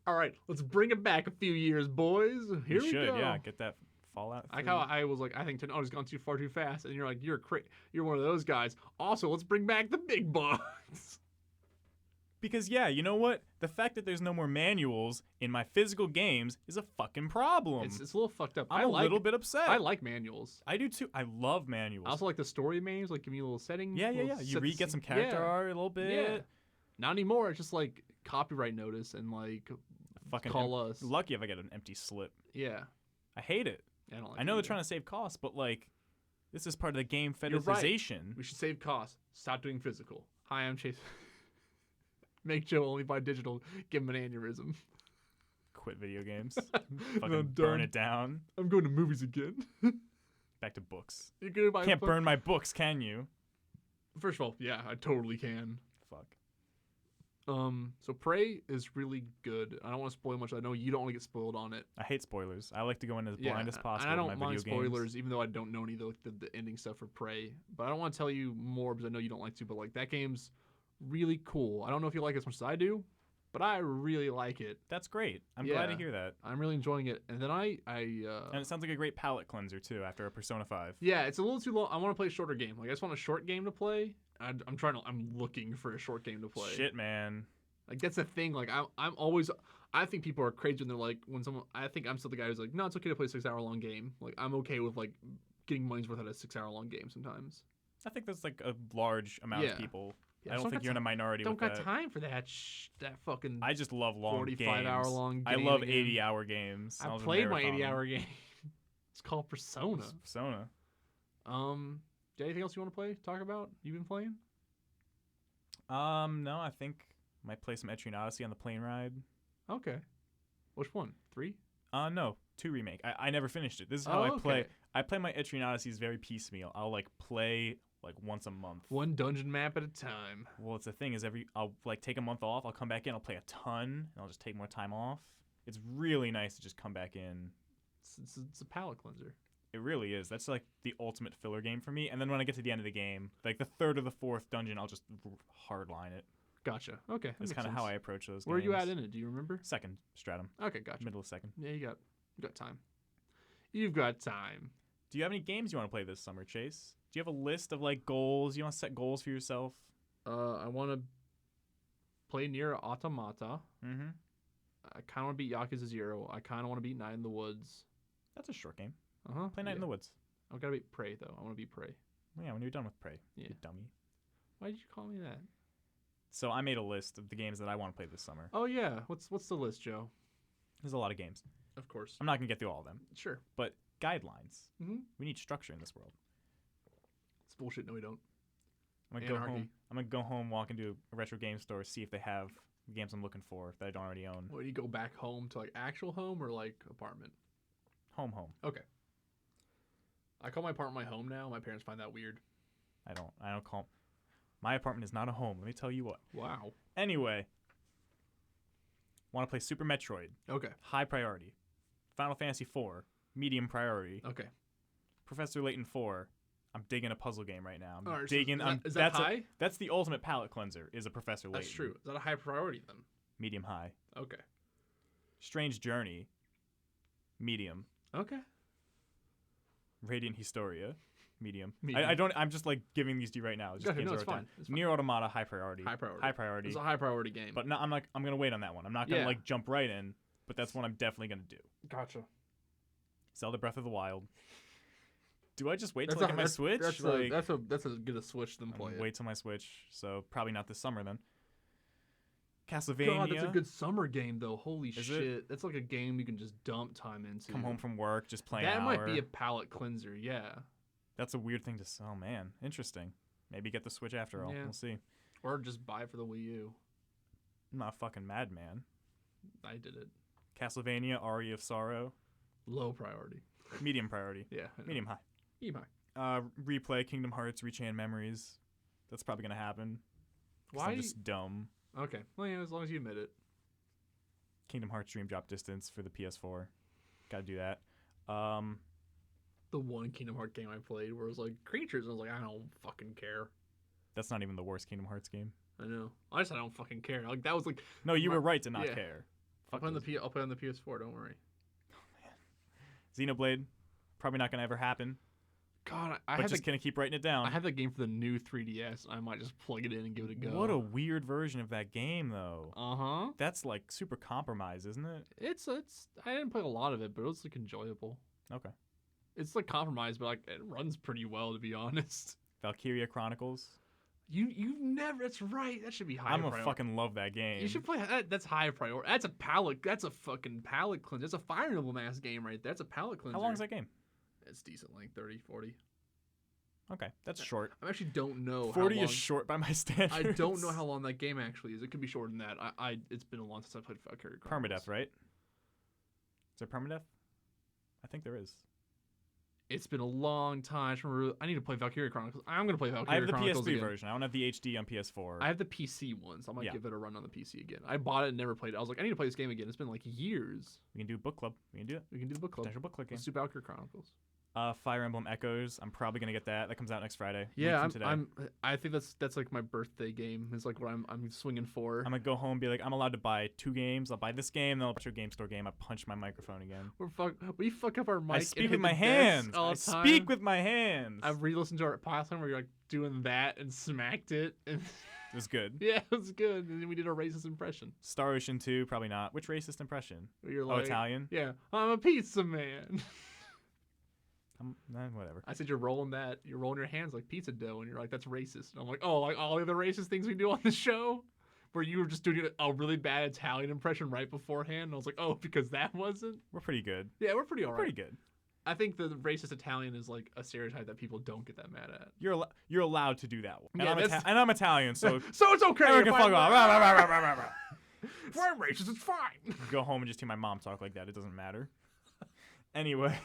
All right, let's bring it back a few years, boys. Here we should, go. yeah, get that Fallout 3. Like how I was like, I think technology's gone too far too fast, and you're like, you're one of those guys. Also, let's bring back the big box. Because, yeah, you know what? The fact that there's no more manuals in my physical games is a fucking problem. It's a little fucked up. I'm a little bit upset. I like manuals. I do too. I love manuals. I also like the story manuals, like give me a little setting. Yeah. You get some character art a little bit. Yeah. Not anymore. It's just like copyright notice and like Fucking call us. Lucky if I get an empty slip. Yeah. I hate it. I don't like I know it they're either. trying to save costs, but like, this is part of the game You're right. fetishization. We should save costs. Stop doing physical. Hi, I'm Chase. Make Joe only buy digital. Give him an aneurysm. Quit video games. I'm Fucking burn done. it down. I'm going to movies again. Back to books. You're gonna buy. Can't burn my books, can you? First of all, yeah, I totally can. Fuck. So Prey is really good. I don't want to spoil much. I know you don't want to get spoiled on it. I hate spoilers. I like to go in as Yeah, blind as possible. and I don't with my mind video spoilers, games. even though I don't know any of the ending stuff for Prey. But I don't want to tell you more because I know you don't like to. But like that game's really cool. I don't know if you like it as much as I do, but I really like it. That's great. I'm glad to Yeah. hear that. I'm really enjoying it. And then And it sounds like a great palate cleanser too. After a Persona 5. yeah, it's a little too long. I want to play a shorter game. Like I just want a short game to play. I'm looking for a short game to play. Shit, man. Like that's the thing. Like I'm always. I think people are crazy when they're like when someone. I think I'm still the guy who's like, no, it's okay to play a 6-hour long game. Like I'm okay with like getting money's worth out of a 6-hour long game sometimes. I think that's like a large amount Yeah. of people. Yeah, I don't think you're in a minority Don't with got that. time for that. That fucking. I just love long 45-hour games. long I game love again. 80-hour games. I I'll just played my marathon 80-hour them. game. It's called Persona. It's Persona. Do you have anything else you want to play? Talk about? You've been playing? No, I think might play some Etrian Odyssey on the plane ride. Okay. Which one? 3? No, 2 remake. I never finished it. This is Oh, how I play. okay. I play my Etrian Odysseys very piecemeal. I'll like play like once a month. One dungeon map at a time. Well, it's the thing is I'll like take a month off. I'll come back in. I'll play a ton, and I'll just take more time off. It's really nice to just come back in. It's a palate cleanser. It really is. That's like the ultimate filler game for me. And then when I get to the end of the game, like the 3rd or the 4th dungeon, I'll just hardline it. Gotcha. Okay. That's kind of how I approach those Where are games. you at in it? Do you remember? 2nd stratum. Okay, gotcha. Middle of 2nd. Yeah, you got time. You've got time. Do you have any games you want to play this summer, Chase? Do you have a list of like goals? You want to set goals for yourself? I want to play Nier Automata. Mm-hmm. I kind of want to beat Yakuza 0. I kind of want to beat Night in the Woods. That's a short game. Uh-huh. Play Night in the Woods. I've got to beat Prey, though. I want to beat Prey. Well, yeah, when you're done with Prey. Yeah. You dummy. Why did you call me that? So I made a list of the games that I want to play this summer. Oh, yeah. What's the list, Joe? There's a lot of games. Of course. I'm not going to get through all of them. Sure. But guidelines. Mm-hmm. We need structure in this world. It's bullshit. No, we don't. I'm gonna go Anarchy. home. I'm gonna go home, walk into a retro game store, see if they have the games I'm looking for that I don't already own. What, do you go back home to like actual home or like apartment? Home. Okay. I call my apartment my home now. My parents find that weird. I don't call. My apartment is not a home. Let me tell you what. Wow. Anyway, want to play Super Metroid? Okay. High priority. Final Fantasy IV, medium priority. Okay. Professor Layton 4, I'm digging a puzzle game right now. I'm Alright, so digging. is that high? That's the ultimate palate cleanser. Is a Professor Layton. That's true. Is that a high priority then? Medium high. Okay. Strange Journey. Medium. Okay. Radiant Historia. Medium. Medium. I don't. I'm just like giving these to you right now. Just Okay, games no, I it's wrote fine. down. It's fine. Nier Automata, high priority. High priority. High priority. It's a high priority game. But no, I'm gonna wait on that one. I'm not gonna like jump right in. But that's one I'm definitely gonna do. Gotcha. Zelda Breath of the Wild. Do I just wait till I get my Switch? That's a get a Switch then play it. Wait till my Switch. So probably not this summer then. Castlevania. God, that's a good summer game though. Holy Is shit. it? That's like a game you can just dump time into. Come home from work, just play That an might hour. be a palate cleanser, yeah. That's a weird thing to sell, man. Interesting. Maybe get the Switch after all. Yeah. We'll see. Or just buy it for the Wii U. I'm not a fucking madman. I did it. Castlevania, Aria of Sorrow. Low priority. Medium priority. Yeah. Medium high. Medium high. Replay Kingdom Hearts, Rechain Memories. That's probably gonna happen. 'Cause Why? I'm just dumb. Okay. Well, yeah, as long as you admit it. Kingdom Hearts Dream Drop Distance for the PS4. Gotta do that. The one Kingdom Hearts game I played where it was like creatures, and I was like, I don't fucking care. That's not even the worst Kingdom Hearts game. I know. I don't fucking care. Like that was like. No, you were right to not yeah. care. I'll play on the PS4. Don't worry. Xenoblade, probably not gonna ever happen. God, But just gonna keep writing it down. I have that game for the new 3DS. I might just plug it in and give it a go. What a weird version of that game, though. Uh-huh. That's like super compromised, isn't it? It's. I didn't play a lot of it, but it was like enjoyable. Okay. It's like compromised, but like it runs pretty well to be honest. Valkyria Chronicles. You've never. That's right. That should be high. I'm gonna fucking love that game. You should play that. That's high priority. That's a palate. That's a fucking palate cleanser. That's a Fire Emblem ass game right there. That's a palate cleanser. How long is that game? It's decent, like 30, 40. Okay, that's short. I actually don't know. 40 how long, is short by my standards. I don't know how long that game actually is. It could be shorter than that. It's been a long since I played Valkyria Chronicles. Permadeath, right? Is there permadeath? I think there is. It's been a long time. I need to play Valkyria Chronicles. I'm gonna play Valkyria I have the Chronicles PS3 again. version. I don't have the HD on PS4. I have the PC one, so I might Yeah. give it a run on the PC again. I bought it and never played it. I was like, I need to play this game again. It's been like years. We can do book club. We can do it. We can do the book club. Potential book club game. Let's do Valkyria Chronicles. Fire Emblem Echoes. I'm probably gonna get that. That comes out next Friday. Yeah, Week from today. I think that's like my birthday game. It's like what I'm swinging for. I'm gonna go home and be like, I'm allowed to buy 2 games. I'll buy this game, then I'll put your game store game. I punch my microphone again. We fuck up our mic. I and speak hit with my the desk hands. all I the time. speak with my hands. I've re-listened to our podcast where you're like doing that and smacked it. And It was good. yeah, it was good. And then we did a racist impression. Star Ocean 2, probably not. Which racist impression? Where you're Oh, like, Italian? yeah, I'm a pizza man. Whatever. I said you're rolling your hands like pizza dough, and you're like, that's racist. And I'm like, oh, like all the other racist things we do on the show, where you were just doing a really bad Italian impression right beforehand. And I was like, oh, because that wasn't. We're pretty good. Yeah, we're pretty alright. Pretty good. I think the racist Italian is like a stereotype that people don't get that mad at. You're allowed to do that one. And, Yeah, and I'm Italian, so So it's okay. everyone if can fuck off. If I'm racist, it's fine. Go home and just hear my mom talk like that. It doesn't matter. Anyway,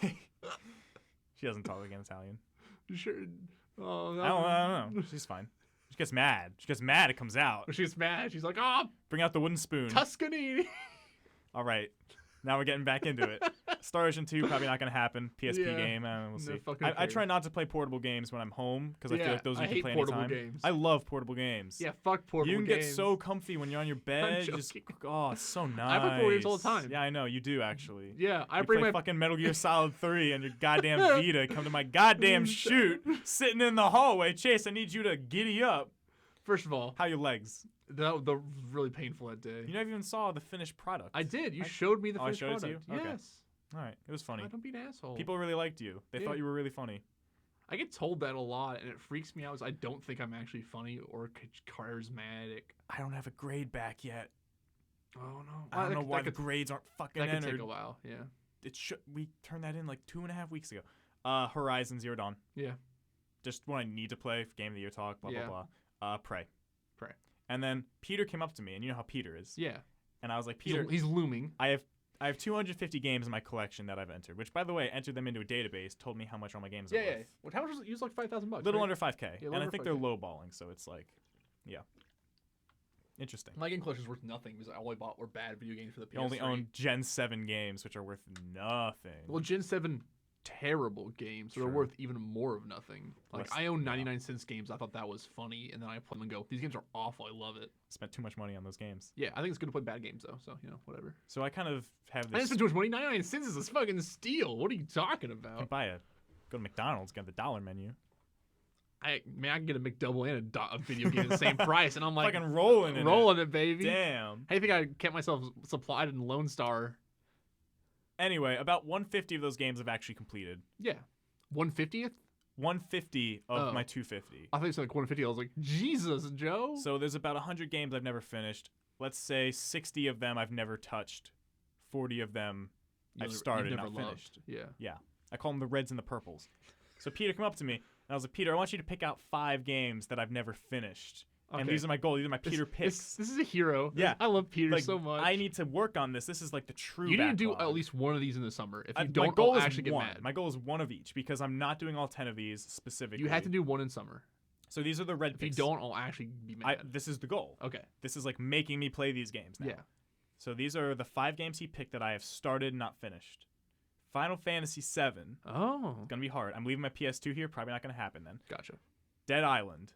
she doesn't talk like an Italian. You sure? Oh, no. I don't know. She's fine. She gets mad. It comes out. When she's mad, she's like, oh, Bring out the wooden spoon. Tuscany. All right. Now we're getting back into it. Star Ocean 2 probably not going to happen. PSP Yeah. game. We'll No see. fucking I cares. try not to play portable games when I'm home because I feel Yeah, like those I you can hate play portable anytime. games. I love portable games. Yeah, fuck portable You can games. get so comfy when you're on your bed. Just, joking. oh, it's so nice. I play portable games all the time. Yeah, I know. You do, actually. Yeah, I You bring play my fucking Metal Gear Solid 3 and your goddamn Vita. Come to my goddamn shoot. Sitting in the hallway. Chase, I need you to giddy up. First of all, How your legs? the really painful that day. You never even saw the finished product. I did. You showed me the I finished showed it to product. you? Okay. Yes. All right. It was funny. Don't be an asshole. People really liked you. They Yeah. thought you were really funny. I get told that a lot, and it freaks me out. I don't think I'm actually funny or charismatic. I don't have a grade back yet. Oh no! I don't know why that the could, grades aren't fucking that could entered. take a while. Yeah. We turned that in like 2.5 weeks ago. Horizon Zero Dawn. Yeah. Just what I need to play for Game of the Year talk. Blah Yeah. blah blah. Prey. Prey. And then Peter came up to me, and you know how Peter is. Yeah. And I was like, Peter, He's looming. I have 250 games in my collection that I've entered. Which, by the way, entered them into a database. Told me how much all my games are Yeah. worth. Well, how much was it? You was like $5,000. Little right? under 5K. Yeah, And I under think they're 5K. lowballing, so it's like, yeah. Interesting. My game collection's worth nothing because all I bought were bad video games for the PS3. You only own Gen 7 games, which are worth nothing. Well, Gen 7 terrible games, so they're Sure. worth even more of nothing. Like, Less- I own yeah. 99-cent games. I thought that was funny, and then I play them and go, these games are awful. I love it. Spent too much money on those games. Yeah, I think it's good to play bad games, though, so, whatever. So I kind of have I didn't this. spend too much money. 99 cents is a fucking steal. What are you talking You can about? go to McDonald's, get the dollar menu. I can get a McDouble and a video game at the same price, and I'm like, Fucking rolling in rolling it, baby. Damn. How do you think I kept myself supplied in Lone Star? Anyway, about 150 of those games I've actually completed. Yeah. 150th? 150 of Oh. my 250. I think it's like 150. I was like, Jesus, Joe. So there's about 100 games I've never finished. Let's say 60 of them I've never touched. 40 of them I've started, you've not never loved. finished. Yeah. Yeah. I call them the reds and the purples. So Peter came up to me, and I was like, Peter, I want you to pick out 5 games that I've never finished. And Okay. these are my goals. These are my Peter picks. This is a hero. Yeah. I love Peter Like, so much. I need to work on this. This is like the true You need to do backlog. at least one of these in the summer. If you My don't, goal I'll is actually get one. mad. My goal is one of each because I'm not doing all 10 of these specifically. You have to do one in summer. So these are the red If you picks. don't, I'll actually be mad. This is the goal. Okay. This is like making me play these games now. Yeah. So these are the 5 games he picked that I have started and not finished. Final Fantasy VII. Oh. It's gonna be hard. I'm leaving my PS2 here. Probably not gonna happen then. Gotcha. Dead Island.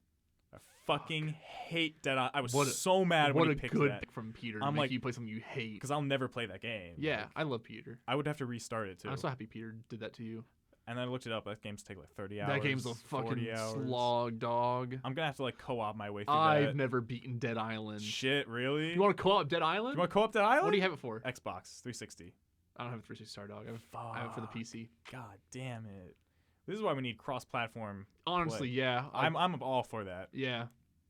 I fucking hate Dead Island. I was What a- so mad What when a he picked good that pick from Peter. I'm to make like- you play something you hate. because I'll never play that game. Yeah, Like, I love Peter. I would have to restart it too. I'm so happy Peter did that to you. And then I looked it up. That game's take like 30 hours. That game's a 40 fucking hours. slog, dog. I'm gonna have to like co-op my way through I've that. never beaten Dead Island. Shit, really? You want to co-op Dead Island? You want to co-op Dead Island? What do you have it for? Xbox 360. I don't have a 360 Star Dog. I have it for the PC. God damn it. This is why we need cross-platform. Honestly, yeah. I'm all for that. Yeah.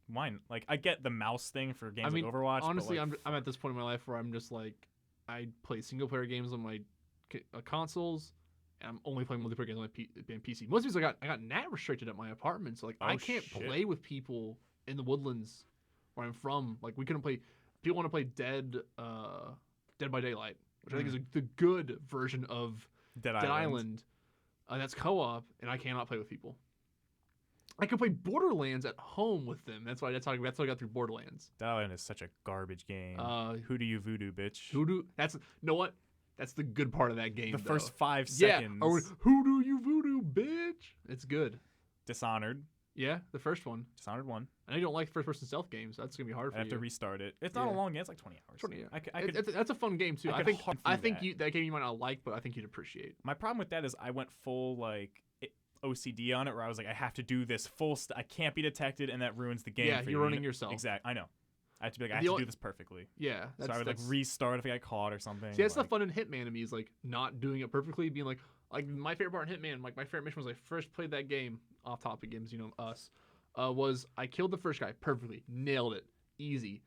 Why? Like I get the mouse thing for games I mean, like Overwatch. honestly, but, like, I'm at this point in my life where I'm just like, I play single player games on my consoles, and I'm only playing multiplayer games on my PC. Most because I got NAT restricted at my apartment, so like I Oh, can't shit. play with people in the Woodlands where I'm from. Like we couldn't play. People want to play Dead by Daylight, which I think is the good version of Dead Dead Island. Island. That's co-op, and I cannot play with people. I can play Borderlands at home with them. That's how I got through Borderlands. Dead Island is such a garbage game. Uh, Who do you voodoo, bitch? That's that's the good part of that game. the though. first 5 yeah, seconds. or who do you voodoo, bitch? It's good. Dishonored. Yeah, the first one. Dishonored 1. I know you don't like first-person stealth games. That's gonna be hard for I have you. to restart it. It's not a Yeah. long game. It's like 20 hours. 20, yeah. I could, That's a fun game too. I I could think hunt I through think that. that game you might not like, but I think you'd appreciate. my problem with that is I went full like OCD on it, where I was like, I have to do this full. I can't be detected, and that ruins the game. Yeah, for you're you. running yourself. Exactly. I know. I have to be like, I have The to only- do this perfectly. Yeah, So I would like restart if I got caught or something. See, that's the like, fun in Hitman to me is like not doing it perfectly, being like my favorite part in Hitman, like my favorite mission was I first played that game, off topic games, us, was I killed the first guy perfectly, nailed it, easy,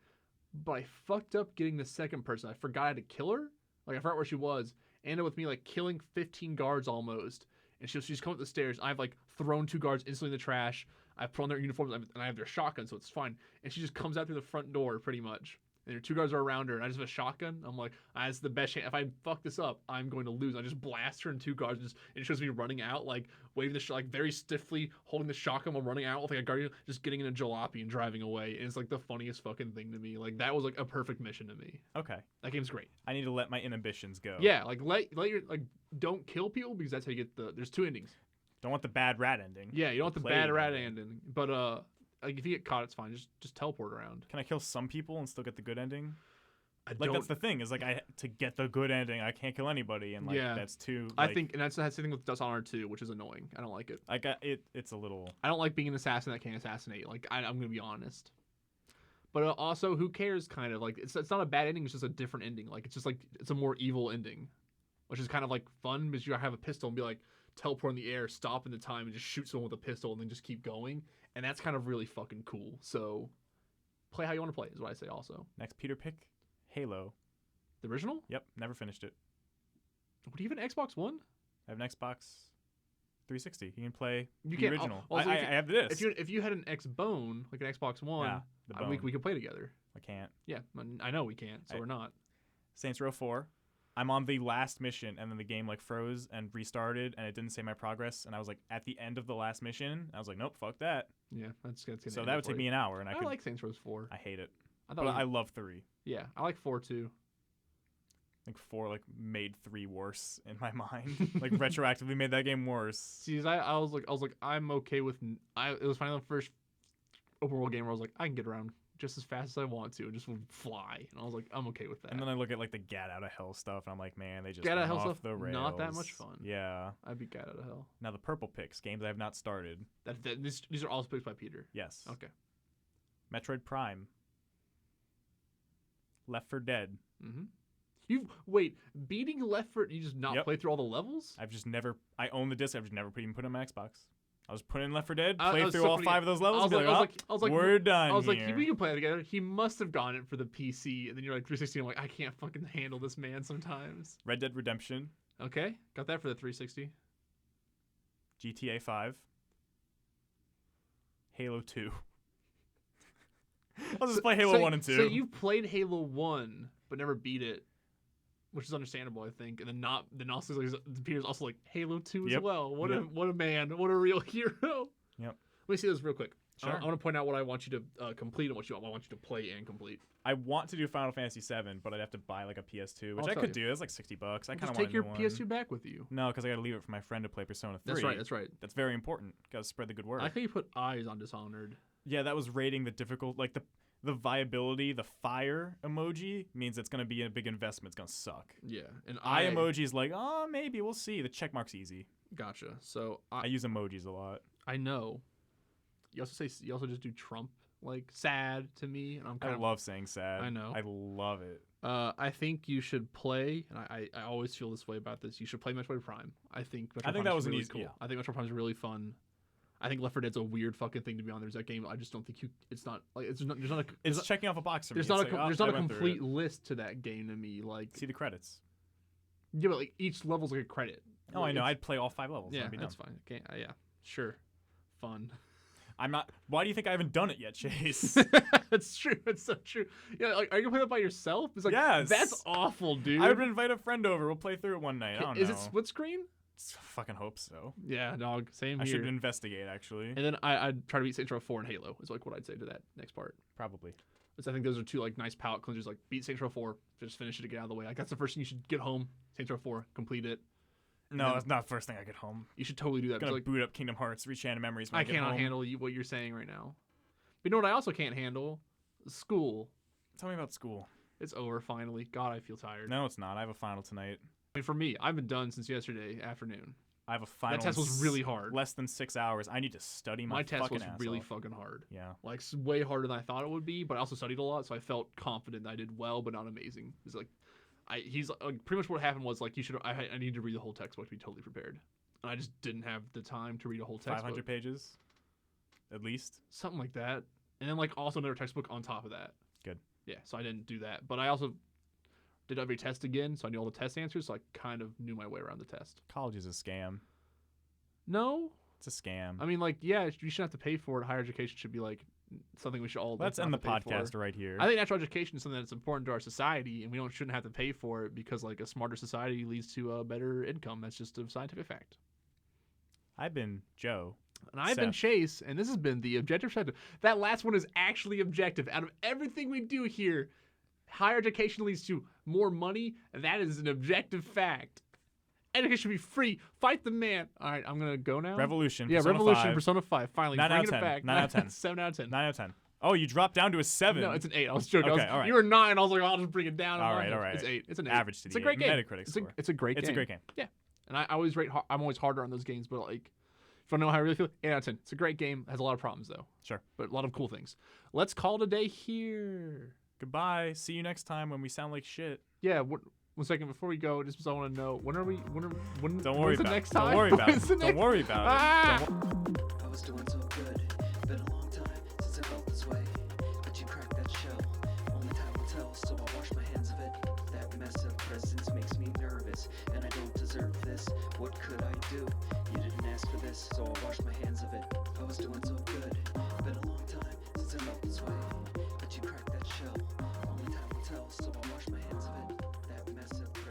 but I fucked up getting the second person. I forgot I had to kill her, like I forgot where she was, ended with me like killing 15 guards almost, and she's coming up the stairs. I've like thrown 2 guards instantly in the trash. I've put on their uniforms and I have their shotgun, so it's fine. And she just comes out through the front door pretty much. And her 2 guards are around her, and I just have a shotgun. I'm like, that's the best chance. If I fuck this up, I'm going to lose. I just blast her in 2 guards, and it shows me running out, like waving the like very stiffly holding the shotgun while running out with like a guardian, just getting in a jalopy and driving away. And it's like the funniest fucking thing to me. Like that was like a perfect mission to me. Okay. That game's great. I need to let my inhibitions go. Yeah, like let your like don't kill people because that's how you get there's 2 endings. Don't want the bad rat ending. Yeah, you don't want the Play bad rat ending. ending, but like if you get caught, it's fine. Just teleport around. Can I kill some people and still get the good ending? I Like don't. that's the thing is like to get the good ending, I can't kill anybody, and like Yeah. that's too. I Like, think, and that's the thing with Dishonored 2, which is annoying. I don't like it. I got it. It's a little. I don't like being an assassin that can't assassinate. Like I'm gonna be honest. But also, who cares? Kind of like it's not a bad ending. It's just a different ending. Like it's just like it's a more evil ending, which is kind of like fun because you have a pistol and be like teleport in the air, stop in the time, and just shoot someone with a pistol, and then just keep going. And that's kind of really fucking cool. So play how you want to play is what I say. Also, Next Peter pick, Halo. the original. Yep, never finished it. What do you have an Xbox One? I have an Xbox 360. You can play You the can't- original. also, I if you- have this. If you had an Xbone, like an Xbox One, yeah, the bone. we could play together. I can't. Yeah, I know we can't, so we're not. Saints Row 4. I'm on the last mission, and then the game like froze and restarted, and it didn't say my progress. And I was like at the end of the last mission. I was like, nope, fuck that. Yeah, that's gonna So end that it would for take you. me an hour, and I I could. like Saints Row 4. I hate it, I but thought I love 3. yeah, I like 4 too. think 4 like made 3 worse in my mind. Like retroactively made that game worse. See, I was like, I'm okay with. It was finally the first open world game where I was like, I can get around just as fast as I want to, and just fly. And I was like, I'm okay with that. And then I look at like the Gat Out of Hell stuff, and I'm like, man, they just Gat Out of went Hell off stuff, the rails. not that much fun. Yeah. I beat Gat Out of Hell. Now the purple picks, games I have not started. These are also picked by Peter. Yes. Okay. Metroid Prime. Left 4 Dead. Mm-hmm. Beating Left 4 you just not play through all the levels? I've just never. I own the disc. I've just never even put it on my Xbox. I was putting in Left 4 Dead, I play was through so all funny. 5 of those levels. I was like, we're done. I was like, here. we can play it together. He must have gotten it for the PC, and then you're like 360. I'm like, I can't fucking handle this man sometimes. Red Dead Redemption. Okay, got that for the 360. GTA 5. Halo 2. I'll just play Halo 1 and 2. So you played Halo 1, but never beat it, which is understandable, I think. And then also like, Peter's also like Halo 2 as well. What a man, what a real hero. Yep. Let me see this real quick. Sure. I want to point out what I want you to complete and what I want you to play and complete. I want to do Final Fantasy 7, but I'd have to buy like a PS2, which I could do. It's like $60. I kind of want take your PS2 back with you. No, because I got to leave it for my friend to play Persona 3. That's right. That's very important. Got to spread the good word. I like how you put eyes on Dishonored. Yeah, that was rating the difficult, like the viability, the fire emoji means it's going to be a big investment. It's going to suck. Yeah. And eye emoji is like, oh, maybe, we'll see. The check mark's easy. Gotcha. So I use emojis a lot. I know. You also just do Trump, like sad to me, and I love saying sad. I know. I love it. I think you should play, and I always feel this way about this. You should play Metroid Prime. I think that was really an easy. cool. Yeah. I think Metroid Prime is really fun. I think Left 4 Dead's a weird fucking thing to be on. There's that game. I just don't think it's not like it's checking off a box for me. There's not a complete list to that game to me. Like see the credits. Yeah, but like each level's like a credit. Oh, I know. I'd play all 5 levels. Yeah, that's fine. Okay, yeah, sure, fun. I'm not. Why do you think I haven't done it yet, Chase? That's true. It's so true. Yeah, like, are you gonna play that by yourself? It's like, yes. That's awful, dude. I would invite a friend over. We'll play through it one night. I don't know. Is it split screen? Fucking hope so. Yeah, dog. Same I here. should investigate actually. And then I'd try to beat Saints Row 4 and Halo. Is like what I'd say to that next part. Probably. Because I think those are two like nice palate cleansers. Like beat Saints Row 4, just finish it to get out of the way. Like that's the first thing you should get home. Saints Row 4, complete it. No, that's not the first thing I get home. You should totally do that. I'm gonna like, boot up Kingdom Hearts, Rechanted Memories. I cannot handle what you're saying right now. But you know what I also can't handle? School. Tell me about school. It's over finally. God, I feel tired. No, it's not. I have a final tonight. I mean, for me, I've been done since yesterday afternoon. I have a final. That test was really hard. Less than 6 hours. I need to study my test was ass really off. fucking hard. Yeah. Like way harder than I thought it would be, but I also studied a lot, so I felt confident that I did well, but not amazing. It's like, he's like, pretty much what happened was like I needed to read the whole textbook to be totally prepared, and I just didn't have the time to read a whole textbook. 500 pages, at least. Something like that, and then like also another textbook on top of that. Good. Yeah, so I didn't do that, but I also did every test again, so I knew all the test answers, so I kind of knew my way around the test. College is a scam. No, it's a scam. I mean, like, yeah, you shouldn't have to pay for it. Higher education should be like something we should all. Let's end the podcast right here. I think natural education is something that's important to our society, and we shouldn't have to pay for it because like a smarter society leads to a better income. That's just a scientific fact. I've been Joe. And I've been Chase, and this has been the objective perspective. That last one is actually objective. Out of everything we do here, higher education leads to more money, and that is an objective fact. Education should be free. Fight the man. All right, I'm going to go now. Revolution. Yeah, Persona Revolution, 5. Persona 5. Finally, 9 bringing out of 10. it back. 9 out of 10. 7 out of 10. 9 out of 10. Oh, you dropped down to a 7. No, it's an 8. I was joking. Okay, all right. You were 9. I was like, I'll just bring it down. All right. It's 8. It's an 8. Average to it's the a great 8. game. Metacritic score. It's a great game. It's a great game. Yeah. And I always rate. I'm always harder on those games, but like, if I know how I really feel, 8 out of 10. It's a great game. It has a lot of problems though. Sure. But a lot of cool things. Let's call it a day here. Goodbye. See you next time when we sound like shit. Yeah. 1 second before we go, just I want to know when Don't worry about the next it. time? Don't worry about it. Don't worry about it. I was doing so good. Been a long time since I felt this way. But you cracked that shell. Only time will tell, so I'll wash my hands of it. That mess of presence makes me nervous, and I don't deserve this. What could I do? You didn't ask for this, so I'll wash my hands of it. I was doing so good. Been a long time since I felt this way. But you cracked that shell. Only time will tell, so I'll wash my hands of it. That mess of presence